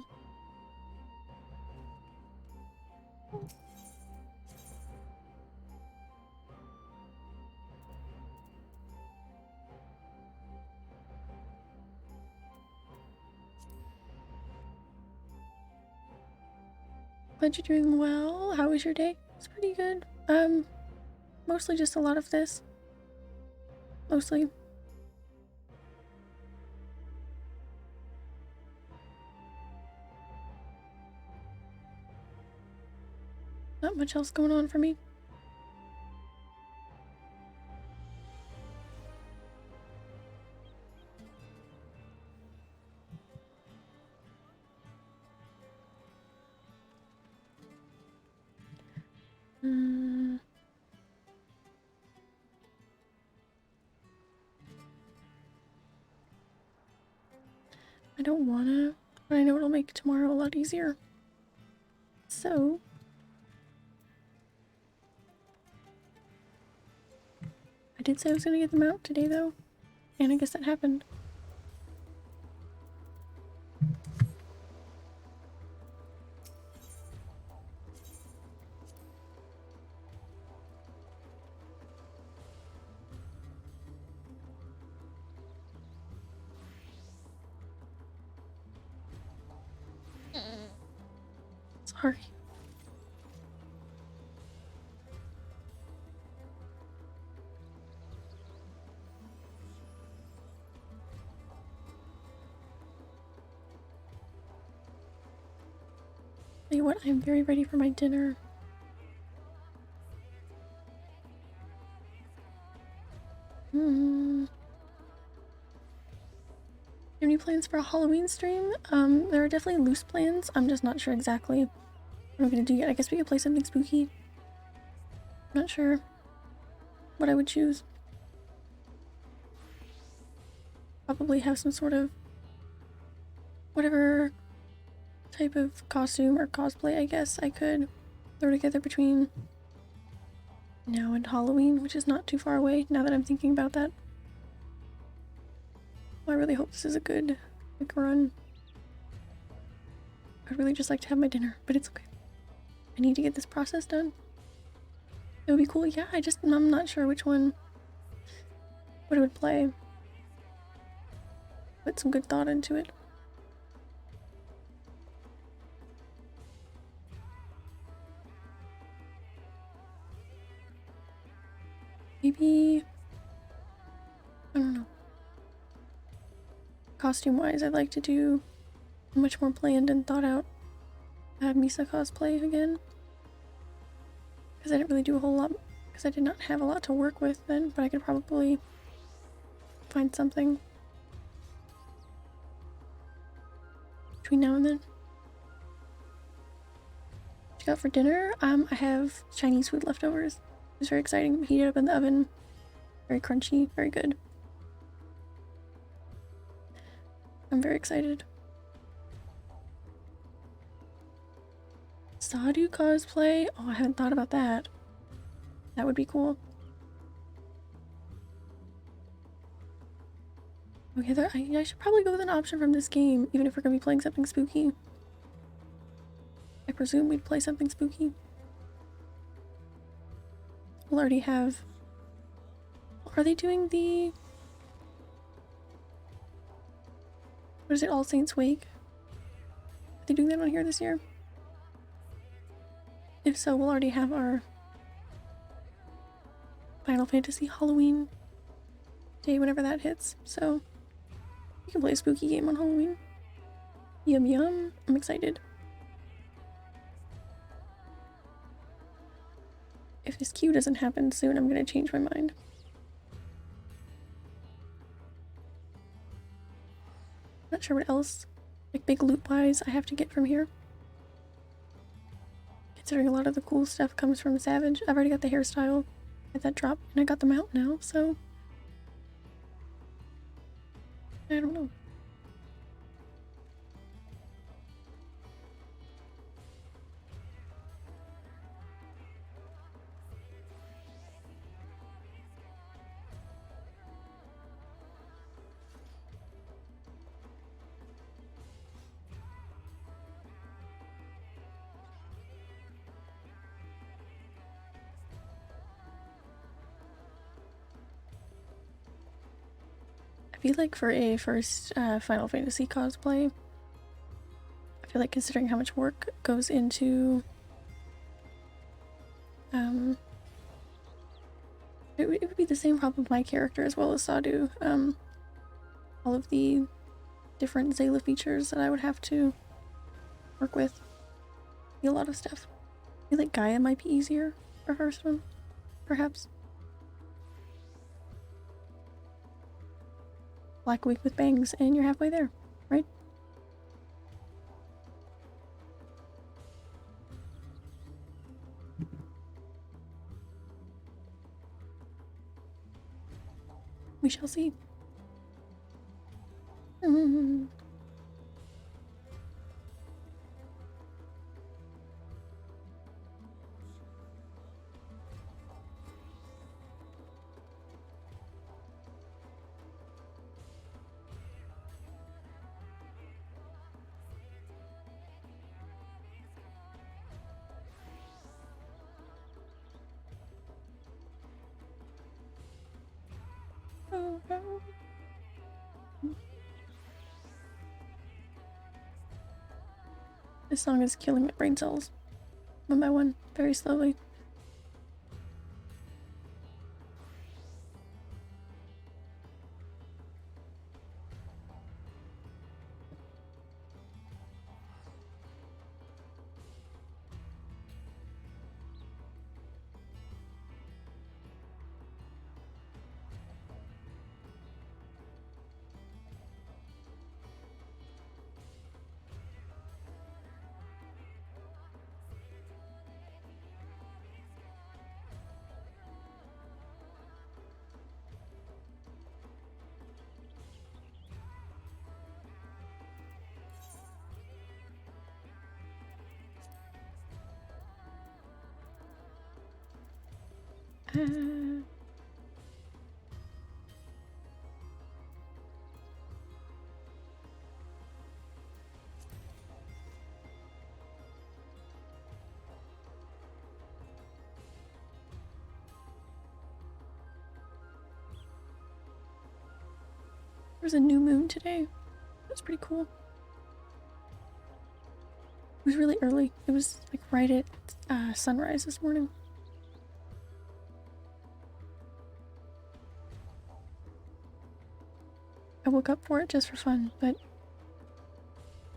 Glad you're doing well. How was your day? It's pretty good. Mostly just a lot of this. Mostly. Not much else going on for me. I don't wanna, but I know it'll make tomorrow a lot easier. So I did say I was gonna get them out today though, and I guess that happened. Sorry. Tell you what, I'm very ready for my dinner. Any plans for a Halloween stream? There are definitely loose plans. I'm just not sure exactly what I'm gonna do yet. I guess we could play something spooky. I'm not sure what I would choose. Probably have some sort of whatever type of costume or cosplay I guess I could throw together between now and Halloween, which is not too far away now that I'm thinking about that. Well, I really hope this is a good run. I'd really just like to have my dinner, but it's okay. I need to get this process done. It would be cool. Yeah, I'm not sure which one, what I would play. Put some good thought into it. Maybe, I don't know. Costume wise, I'd like to do a much more planned and thought out Misa cosplay again. Because I didn't really do a whole lot, because I did not have a lot to work with then, but I could probably find something between now and then. What you got for dinner? I have Chinese food leftovers. It's very exciting. Heat it up in the oven. Very crunchy, very good. I'm very excited. Sadhu cosplay? Oh, I haven't thought about that. That would be cool. Okay, I should probably go with an option from this game, even if we're gonna be playing something spooky. I presume we'd play something spooky. We'll already have... Are they doing the... What is it, All Saints Wake? Are they doing that on here this year? If so, we'll already have our Final Fantasy Halloween day whenever that hits, so we can play a spooky game on Halloween. Yum yum, I'm excited. If this queue doesn't happen soon, I'm gonna change my mind. Not sure what else, like big loot wise, I have to get from here. Considering a lot of the cool stuff comes from Savage. I've already got the hairstyle at that drop, and I got them out now, so I don't know. I feel like for a first Final Fantasy cosplay, I feel like considering how much work goes into it would be the same problem with my character as well as Sadu. All of the different Zayla features that I would have to work with. Be a lot of stuff. I feel like Gaia might be easier for first one, perhaps. Black wig with bangs and you're halfway there, right? We shall see. This song is killing my brain cells. One by one, very slowly. There was a new moon today. That's pretty cool. It was really early. It was like right at sunrise this morning. I woke up for it just for fun, but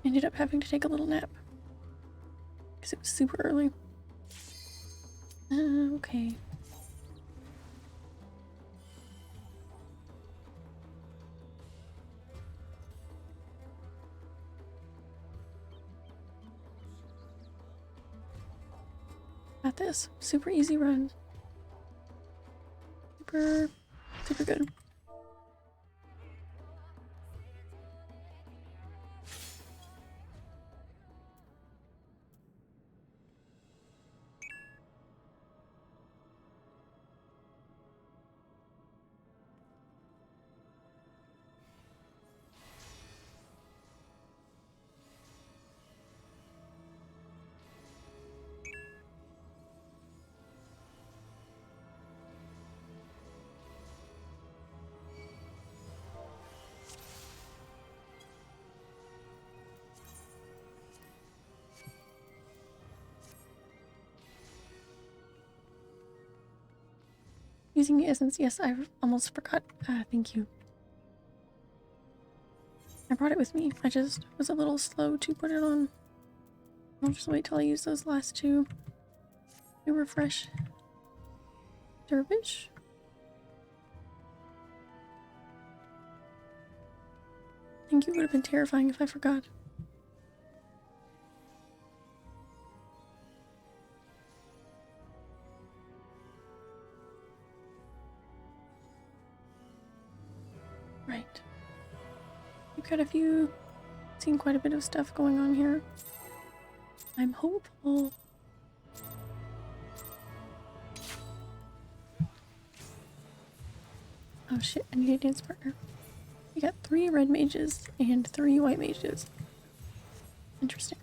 ended up having to take a little nap because it was super early. Okay. Got this. Super easy run. Super good. Using the essence, yes, I almost forgot. Thank you. I brought it with me. I just was a little slow to put it on. I'll just wait till I use those last two to refresh. Dervish? I think it would have been terrifying if I forgot. Right. We've got seen quite a bit of stuff going on here. I'm hopeful. Oh shit, I need a dance partner. We got 3 red mages and 3 white mages. Interesting.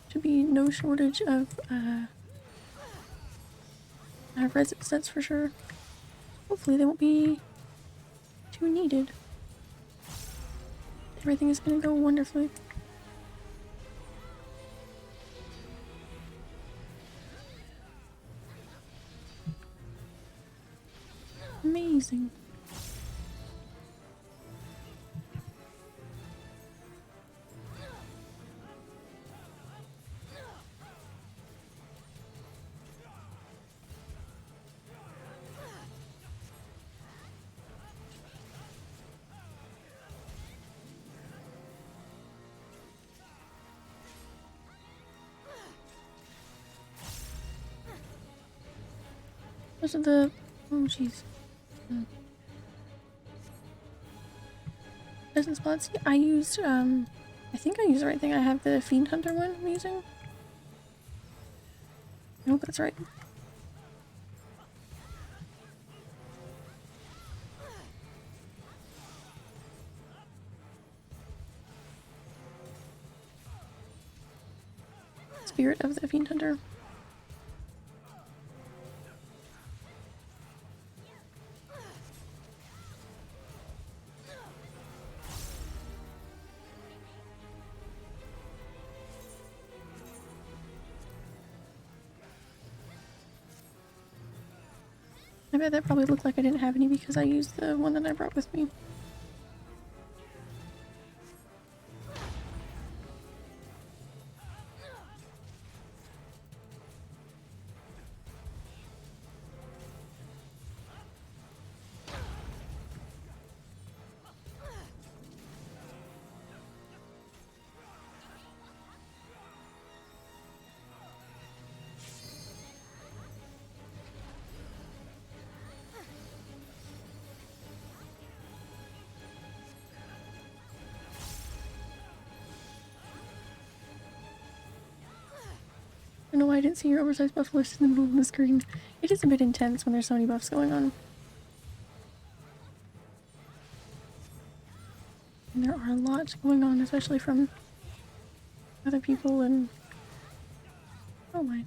Should be no shortage of res sets for sure. Hopefully they won't be too niche. needed. Everything is gonna go wonderfully. Amazing. Those are the... oh jeez. Doesn't spot see? I used, I think I used the right thing. I have the Fiend Hunter one I'm using. I hope that's right. Spirit of the Fiend Hunter. I bet that probably looked like I didn't have any because I used the one that I brought with me. I don't know why I didn't see your oversized buff list in the middle of the screen. It is a bit intense when there's so many buffs going on. And there are a lot going on, especially from other people and... oh my.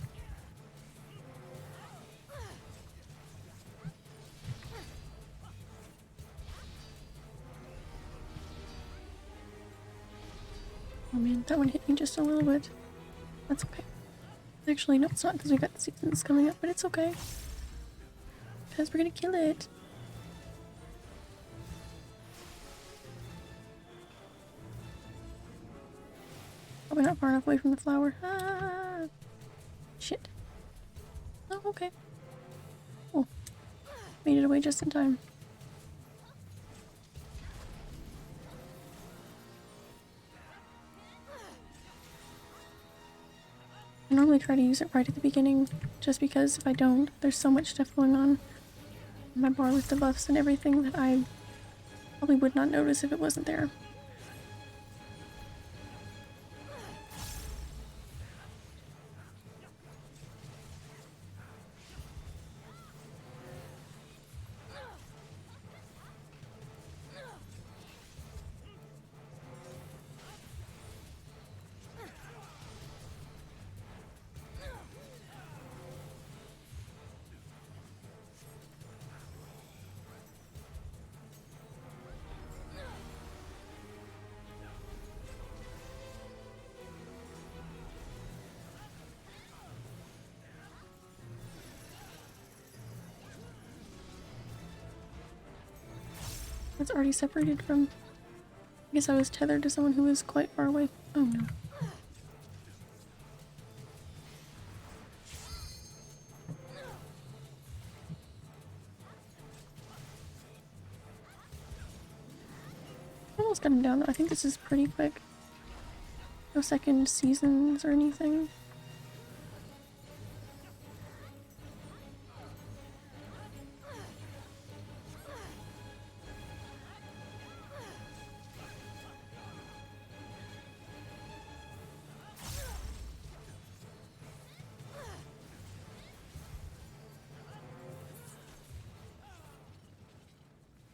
Oh man, that one hit me just a little bit. That's okay. Actually, no, it's not because we got seasons coming up, but it's okay. Because we're gonna kill it. Probably not far enough away from the flower. Ah! Shit. Oh, okay. Oh. Made it away just in time. I normally try to use it right at the beginning, just because if I don't, there's so much stuff going on in my bar with the buffs and everything that I probably would not notice if it wasn't there. It's already separated from... I guess I was tethered to someone who was quite far away. Oh no. Almost got him down though. I think this is pretty quick. No second seasons or anything.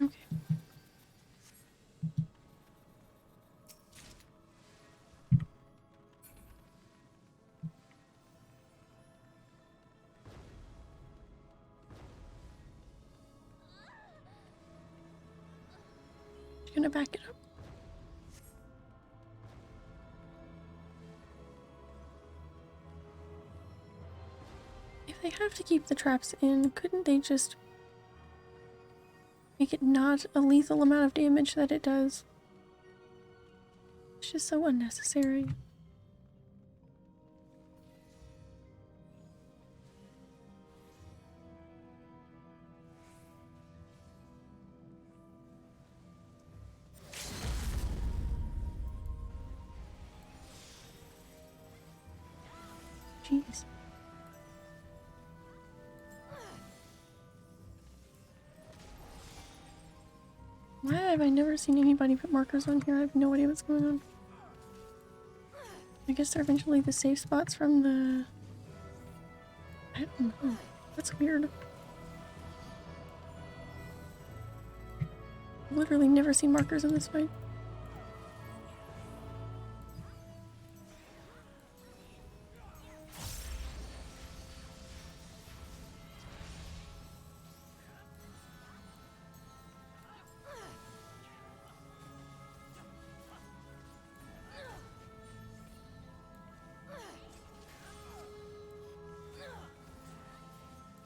Okay. Just gonna back it up. If they have to keep the traps in, couldn't they just make it not a lethal amount of damage that it does? It's just so unnecessary. Jeez. Why have I never seen anybody put markers on here? I have no idea what's going on. I guess they're eventually the safe spots from the... I don't know. That's weird. I've literally never seen markers in this fight.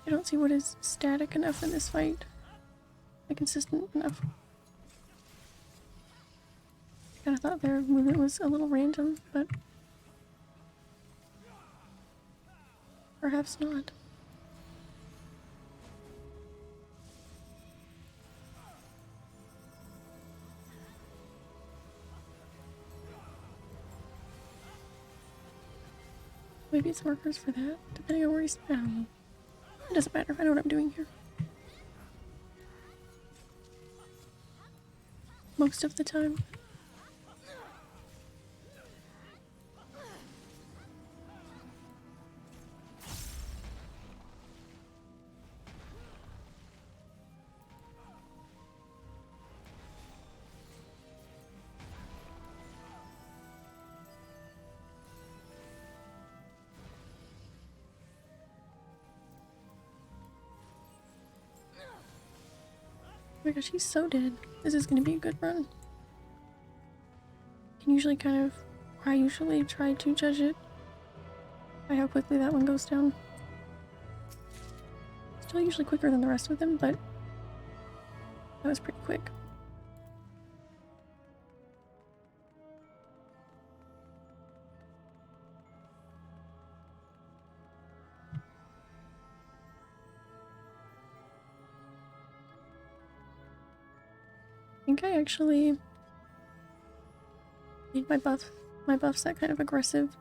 I don't see what is static enough in this fight. Like consistent enough. I kinda thought their movement was a little random, but perhaps not. Maybe it's markers for that, depending on where he's... I don't know. It doesn't matter, I know what I'm doing here. Most of the time. Oh my gosh, he's so dead. This is gonna be a good run. Can usually kind of... I usually try to judge it by how quickly that one goes down. Still usually quicker than the rest of them, but that was pretty quick. I think I actually made my buffs that kind of aggressive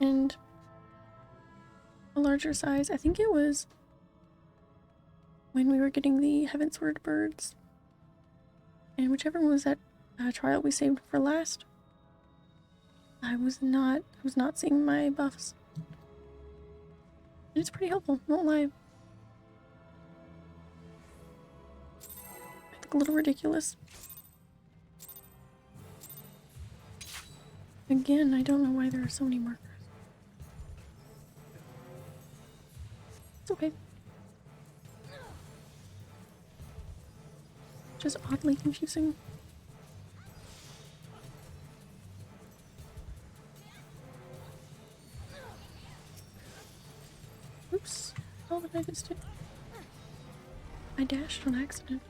and a larger size. I think it was when we were getting the Heavensward birds, and whichever one was that trial we saved for last. I was not seeing my buffs, and it's pretty helpful, won't lie. I look a little ridiculous. Again, I don't know why there are so many markers. It's okay. Just oddly confusing. Oops. How did I just do? I dashed on accident.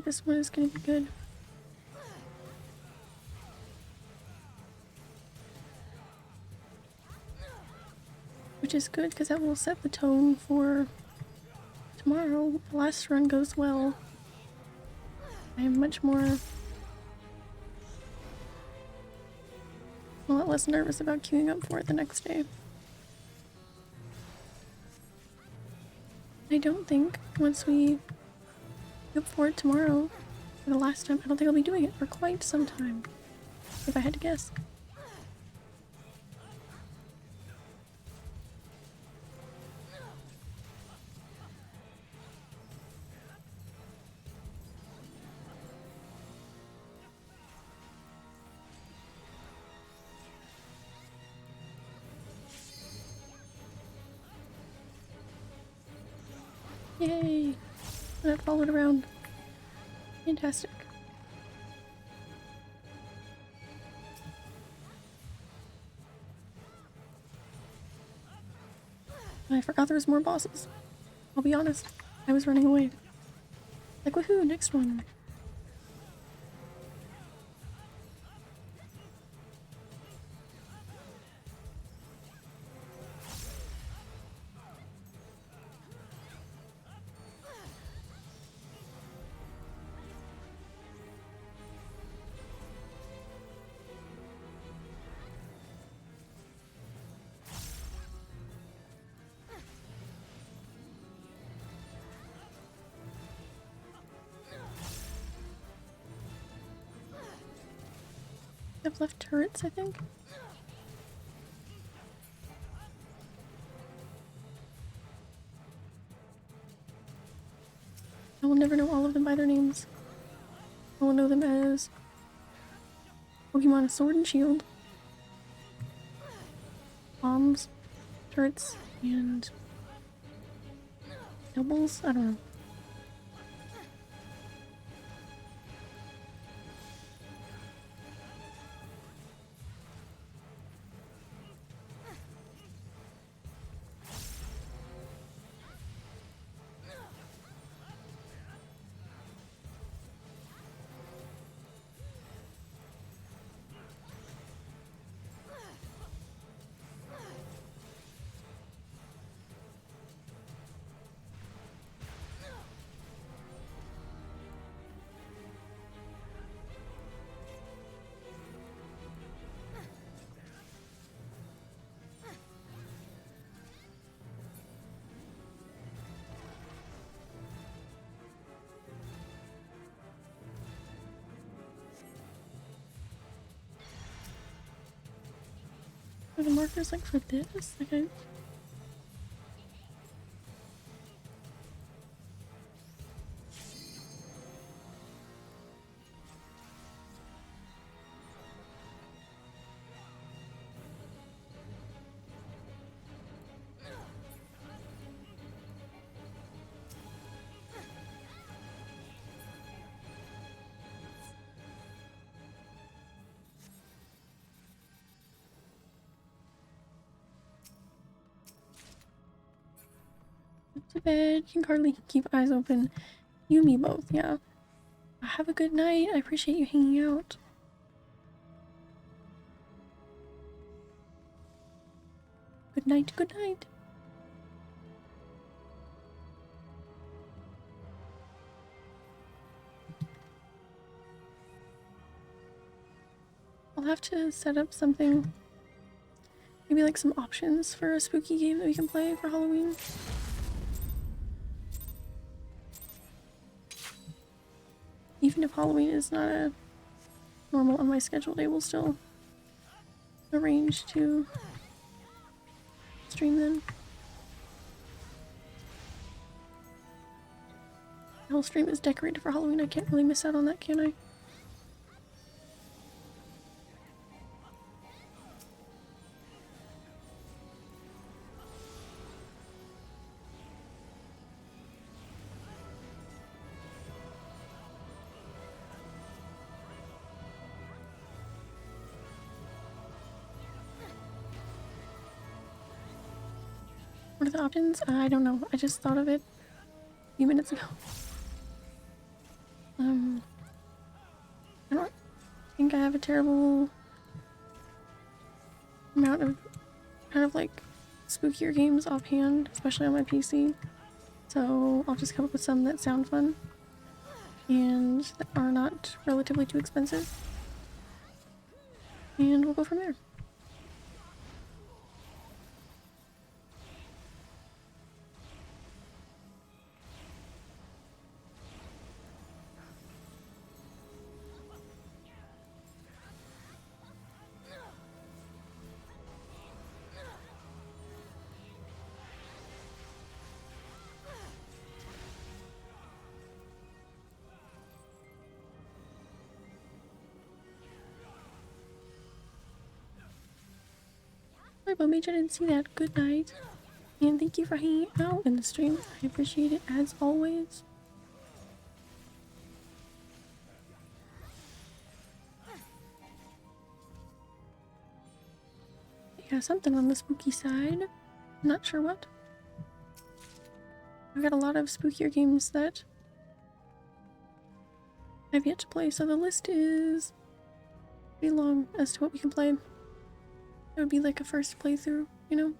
This one is gonna be good. which is good because that will set the tone for tomorrow. If the last run goes well, I am much more, a lot less nervous about queuing up for it the next day. I don't think once we queue up for it tomorrow, for the last time, I don't think I'll be doing it for quite some time, if I had to guess. Yay! That followed around. Fantastic. I forgot there was more bosses. I'll be honest. I was running away. Like, woohoo, next one. I've left turrets, I think. I will never know all of them by their names. I will know them as Pokemon Sword and Shield, bombs, turrets, and nobles? I don't know. Are the markers like for this? Like to bed. You can hardly keep eyes open. You and me both, yeah. Have a good night. I appreciate you hanging out. Good night, good night. I'll have to set up something. Maybe like some options for a spooky game that we can play for Halloween. Even if Halloween is not a normal on my schedule day, we'll still arrange to stream then. The whole stream is decorated for Halloween. I can't really miss out on that, can I? What are the options? I don't know. I just thought of it a few minutes ago. I don't think I have a terrible amount of kind of like spookier games offhand, especially on my PC. So I'll just come up with some that sound fun and that are not relatively too expensive. And we'll go from there. Hi, Bumage, I didn't see that. Good night. And thank you for hanging out in the stream. I appreciate it as always. Yeah, something on the spooky side. Not sure what. I've got a lot of spookier games that I've yet to play, so the list is pretty long as to what we can play. It would be like a first playthrough, you know?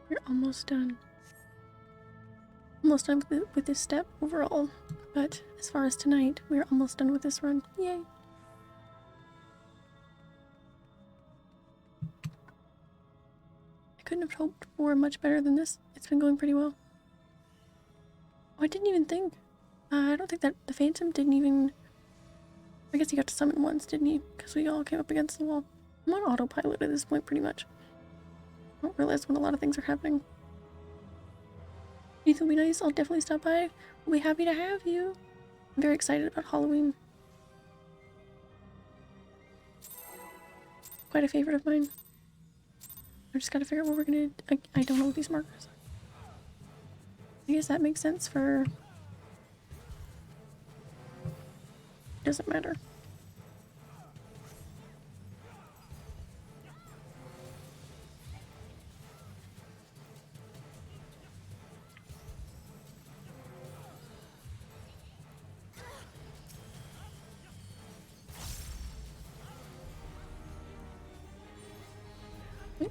We're almost done. Almost done with this step overall, but as far as tonight, we're almost done with this run. Yay! I couldn't have hoped for much better than this. It's been going pretty well. Oh, I didn't even think. I don't think that the Phantom didn't even... I guess he got to summon once, didn't he? Because we all came up against the wall. I'm on autopilot at this point, pretty much. I don't realize when a lot of things are happening. Anything will be nice, I'll definitely stop by. We'll be happy to have you. I'm very excited about Halloween. Quite a favorite of mine. I just gotta figure out what we're gonna... I don't know what these markers are. I guess that makes sense for... Doesn't matter.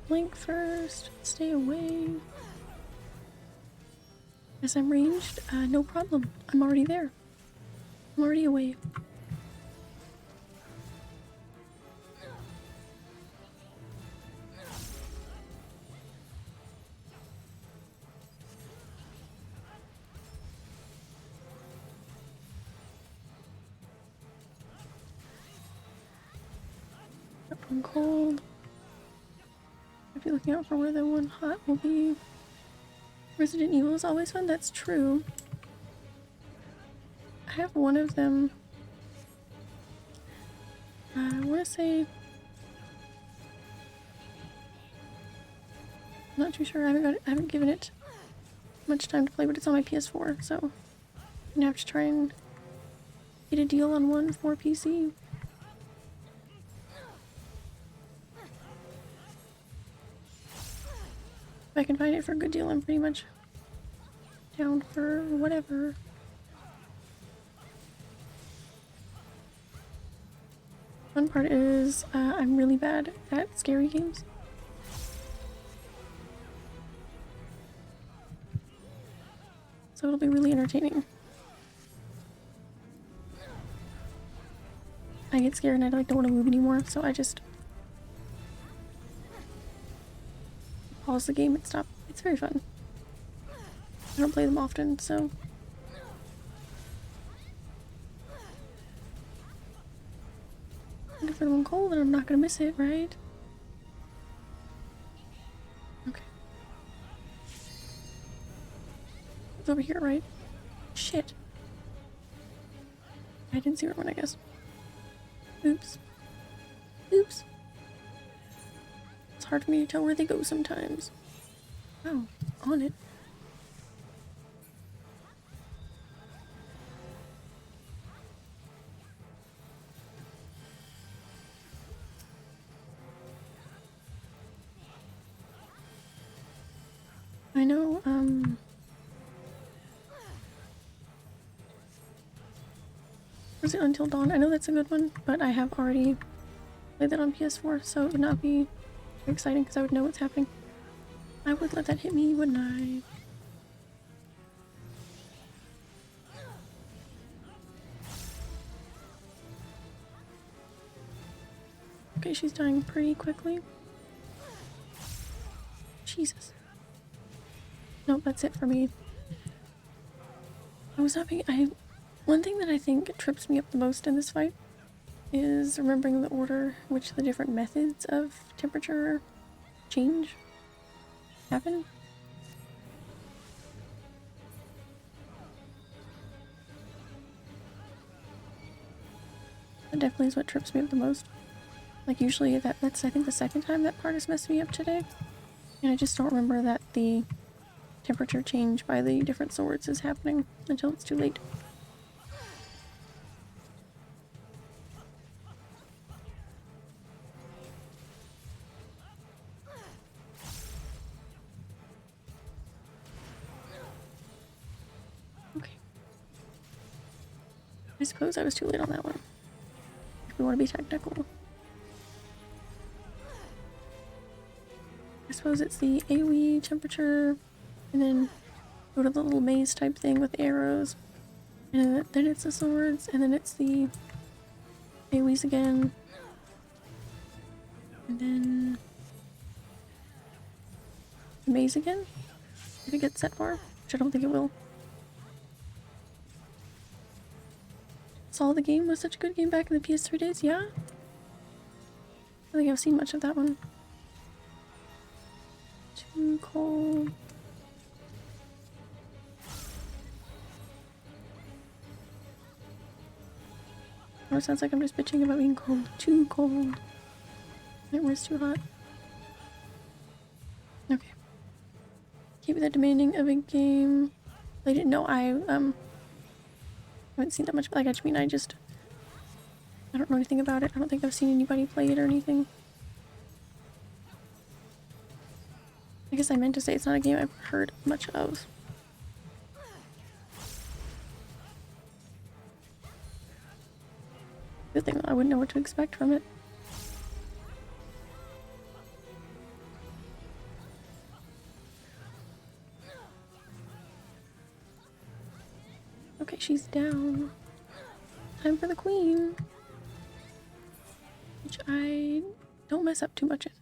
Blink first. Stay away. As I'm ranged, no problem. I'm already there. I'm already away. Up on cold. Be looking out for where the one hot will be. Resident Evil is always fun, that's true. I have one of them. I want to say... I'm not too sure, I haven't given it much time to play, but it's on my PS4, so I'm gonna have to try and get a deal on one for PC. If I can find it for a good deal, I'm pretty much down for whatever. Fun part is I'm really bad at scary games. So it'll be really entertaining. I get scared and I don't want to move anymore, so I just pause the game and stop. It's very fun. I don't play them often, so... If I'm cold, then I'm not gonna miss it, right? Okay. It's over here, right? Shit. I didn't see where it went, I guess. Oops. Oops. It's hard for me to tell where they go sometimes. Oh, on it. Was it Until Dawn? I know that's a good one, but I have already played that on PS4, so it would not be very exciting because I would know what's happening. I would let that hit me, wouldn't I? Okay, she's dying pretty quickly. Jesus. Nope, that's it for me. I was having one thing that I think trips me up the most in this fight is remembering the order which the different methods of temperature change happen. That definitely is what trips me up the most. Like usually that's I think the second time that part has messed me up today. And I just don't remember that the temperature change by the different swords is happening until it's too late. Okay. I suppose I was too late on that one. If we want to be technical. I suppose it's the AoE temperature, and then go to the little maze type thing with arrows, and then it's the swords, and then it's the AoEs again, and then the maze again, if it gets set far, which I don't think it will. Saw the game was such a good game back in the PS3 days, yeah? I don't think I've seen much of that one. Too cold. Or it sounds like I'm just bitching about being cold. Too cold. It was too hot. Okay. Keep that demanding of a game. I didn't know I haven't seen that much. Like, I mean, I don't know anything about it. I don't think I've seen anybody play it or anything. I guess I meant to say it's not a game I've heard much of. Good thing I wouldn't know what to expect from it. Okay, she's down. Time for the queen. Which I don't mess up too much in.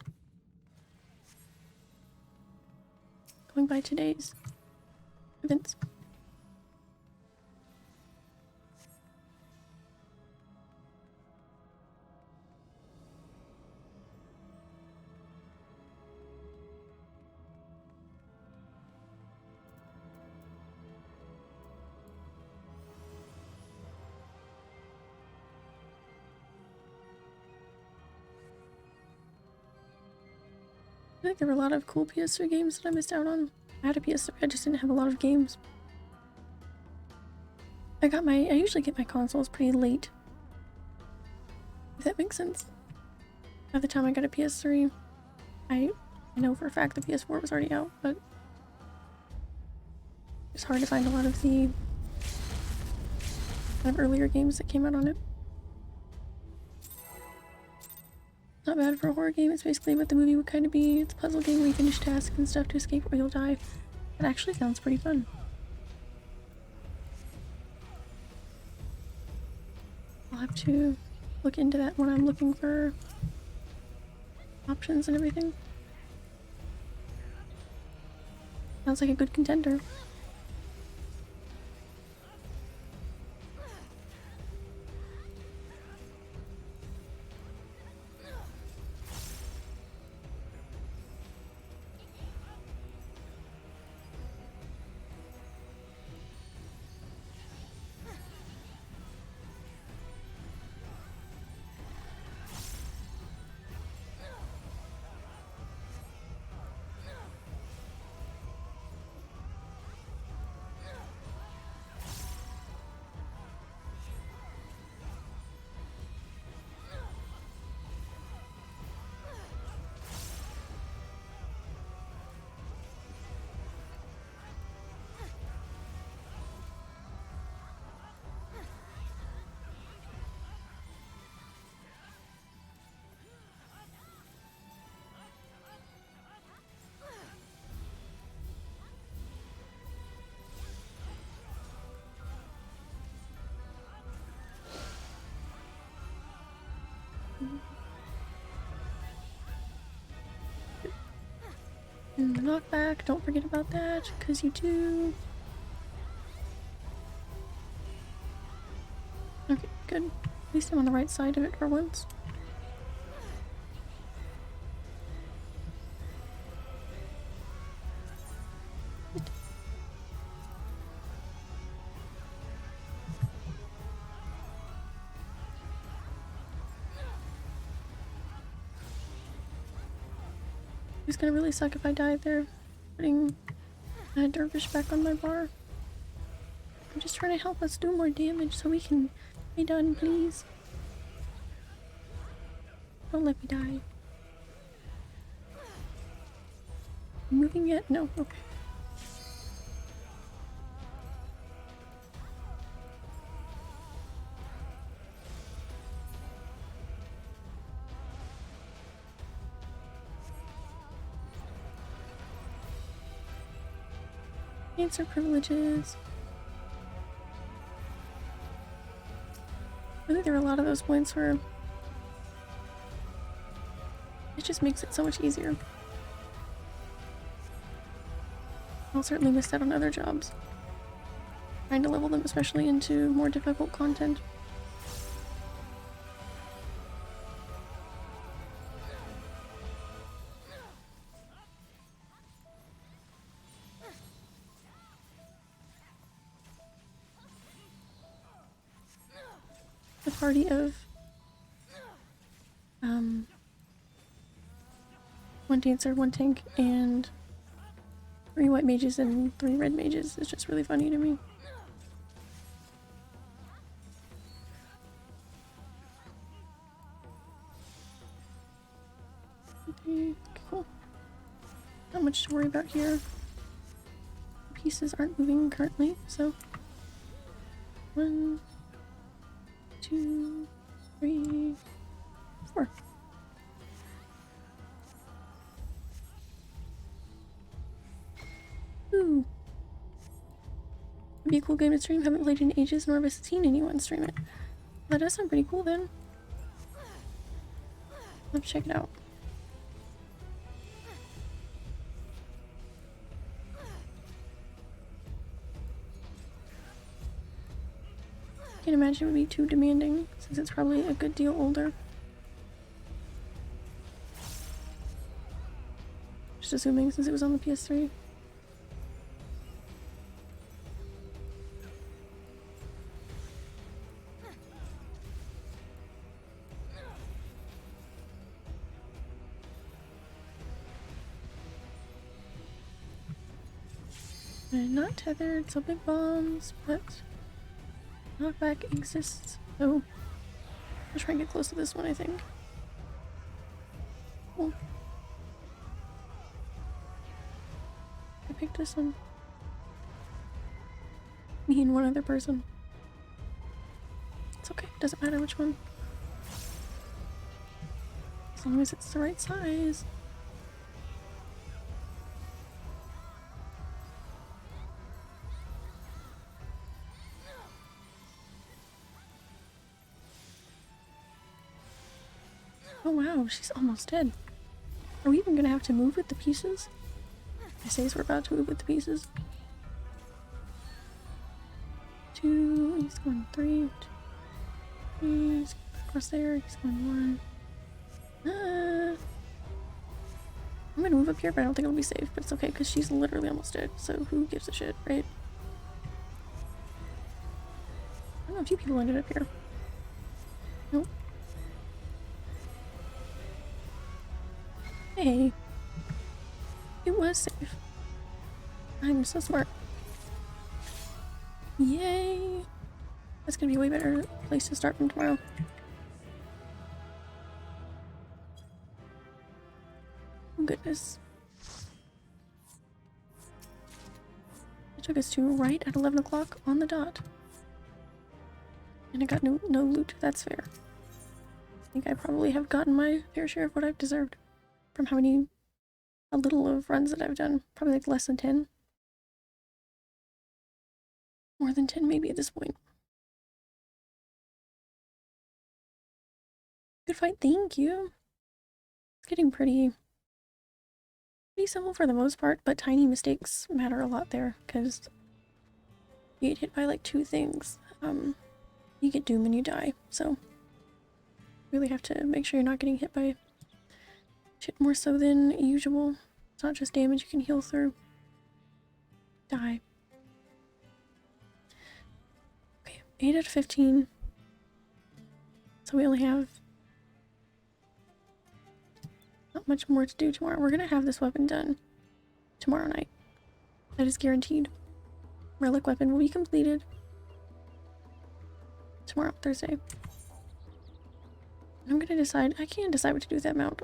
Going by today's events. I think there were a lot of cool PS3 games that I missed out on. I had a PS3, I just didn't have a lot of games. I usually get my consoles pretty late. If that makes sense. By the time I got a PS3, I know for a fact the PS4 was already out, but it's hard to find a lot of the kind of earlier games that came out on it. Not bad for a horror game. It's basically what the movie would kind of be. It's a puzzle game where you finish tasks and stuff to escape or you'll die. It actually sounds pretty fun. I'll have to look into that when I'm looking for options and everything. Sounds like a good contender. And the knockback, don't forget about that, because you do. Okay, good. At least I'm on the right side of it for once. It's gonna really suck if I die there. Putting a dervish back on my bar. I'm just trying to help us do more damage so we can be done, please. Don't let me die. Moving yet? No, okay. Answer privileges. I think there are a lot of those points where it just makes it so much easier. I'll certainly miss out on other jobs. Trying to level them especially into more difficult content. The party of one dancer, one tank, and 3 white mages and 3 red mages is just really funny to me. Okay, cool. Not much to worry about here. Pieces aren't moving currently, so 1, 2, 3, 4. Ooh. It'd be a cool game to stream. Haven't played in ages, nor have I seen anyone stream it. That does sound pretty cool then. Let's check it out. Can't imagine it would be too demanding, since it's probably a good deal older. Just assuming since it was on the PS3. And not tethered, so big bombs, but knockback exists. So I'll try and get close to this one, I think. Cool. I picked this one. Me and one other person. It's okay, doesn't matter which one. As long as it's the right size. Oh wow, she's almost dead. Are we even gonna have to move with the pieces? It says we're about to move with the pieces. 2, he's going 3, 2, he's across there, he's going 1. I'm gonna move up here, but I don't think it'll be safe, but it's okay because she's literally almost dead, so who gives a shit, right? I don't know, a few people ended up here. Nope. Hey. It was safe. I'm so smart. Yay! That's gonna be a way better place to start from tomorrow. Oh goodness. It took us to right at 11 o'clock on the dot. And I got no loot, that's fair. I think I probably have gotten my fair share of what I've deserved. From how many, a little of runs that I've done. Probably like less than 10. More than 10 maybe at this point. Good fight, thank you. It's getting pretty pretty simple for the most part, but tiny mistakes matter a lot there, because you get hit by like 2 things. You get doom and you die, so really have to make sure you're not getting hit by shit more so than usual. It's not just damage you can heal through. Die. Okay, 8 out of 15. So we only have not much more to do tomorrow. We're gonna have this weapon done tomorrow night. That is guaranteed. Relic weapon will be completed tomorrow, Thursday. I'm gonna decide. I can't decide what to do with that mount.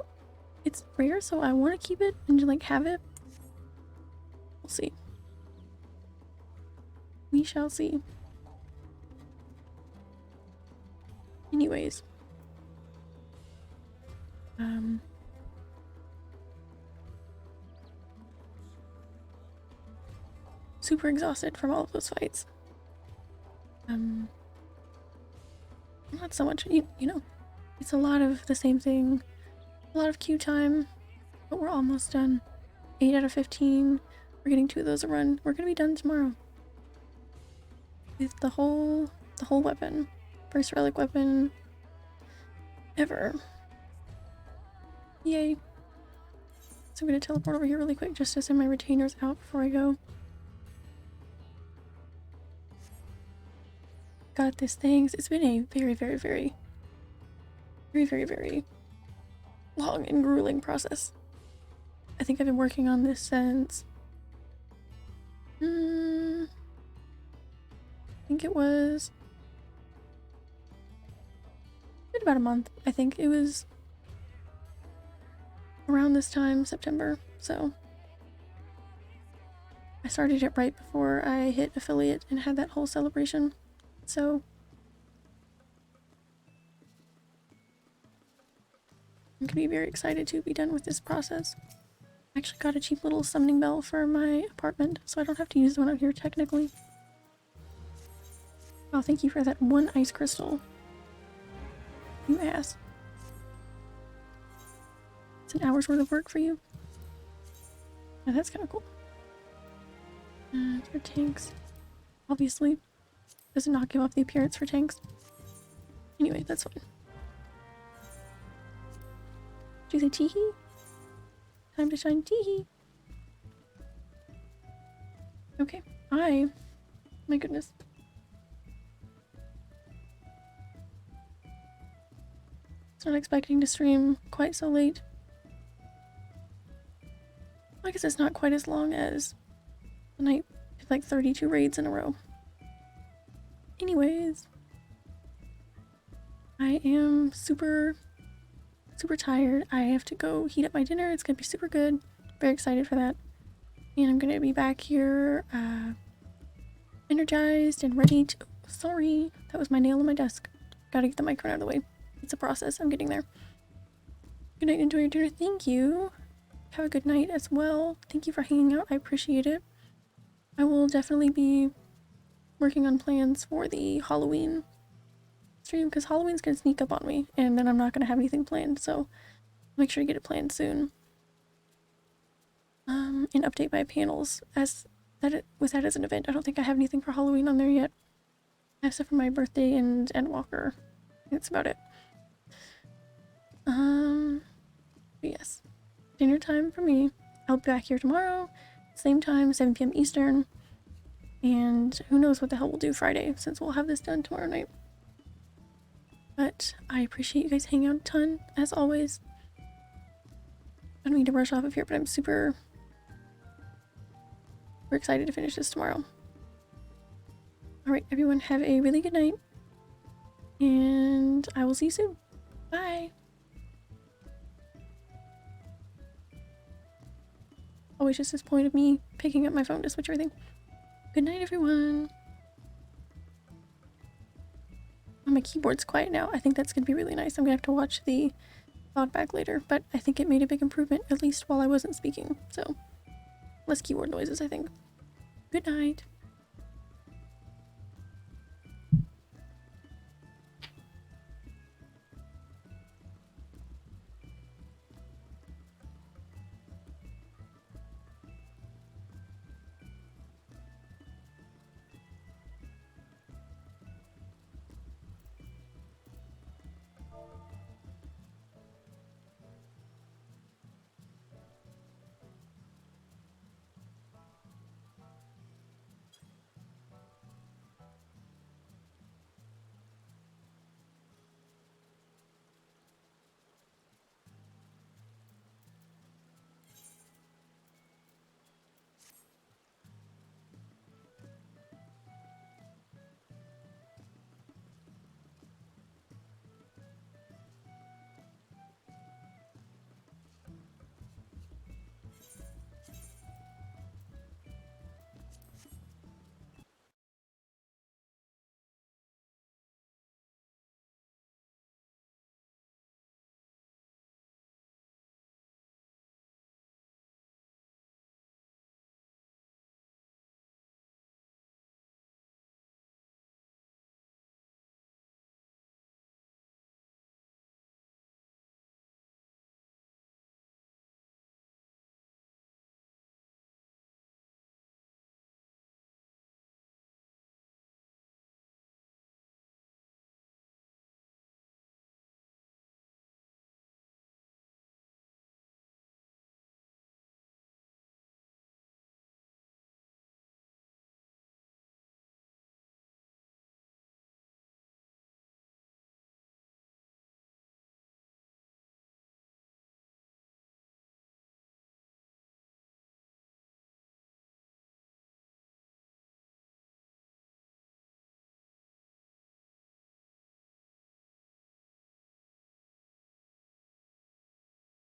It's rare, so I want to keep it and like have it. We'll see. We shall see. Anyways. Super exhausted from all of those fights. Not so much, you know, it's a lot of the same thing. A lot of queue time, but we're almost done. 8 out of 15. We're getting 2 of those a run. We're gonna be done tomorrow. With the whole weapon. First relic weapon ever. Yay. So I'm gonna teleport over here really quick just to send my retainers out before I go. Got this thing. It's been a very long and grueling process. I think I've been working on this since I think it was about a month. I think it was around this time, September, so I started it right before I hit affiliate and had that whole celebration. So I'm gonna be very excited to be done with this process. I actually got a cheap little summoning bell for my apartment, so I don't have to use the one out here technically. Oh, thank you for that 1 ice crystal. You ass. It's an hour's worth of work for you. Oh, that's kind of cool. For tanks. Obviously. Does it not give off the appearance for tanks? Anyway, that's fine. Did you say teehee? Time to shine teehee. Okay, my goodness. I was not expecting to stream quite so late. I guess it's not quite as long as the night did like 32 raids in a row. Anyways, I am super tired. I have to go heat up my dinner. It's gonna be super good. Very excited for that. And I'm gonna be back here energized and ready to— sorry, that was my nail on my desk. Gotta get the microphone out of the way. It's a process. I'm getting there. Good night. Enjoy your dinner. Thank you. Have a good night as well. Thank you for hanging out. I appreciate it. I will definitely be working on plans for the Halloween stream, because Halloween's gonna sneak up on me and then I'm not gonna have anything planned, so make sure you get it planned soon. And update my panels with that as an event. I don't think I have anything for Halloween on there yet. I have stuff for my birthday and Walker. That's about it. But yes, dinner time for me. I'll be back here tomorrow, same time, 7 p.m. Eastern. And who knows what the hell we'll do Friday, since we'll have this done tomorrow night. But I appreciate you guys hanging out a ton, as always. I don't need to rush off of here, but I'm super excited to finish this tomorrow. Alright, everyone, have a really good night. And I will see you soon. Bye! Always just this point of me picking up my phone to switch everything. Good night, everyone. Oh, my keyboard's quiet now. I think that's going to be really nice. I'm going to have to watch the thought back later, but I think it made a big improvement, at least while I wasn't speaking. So, less keyboard noises, I think. Good night.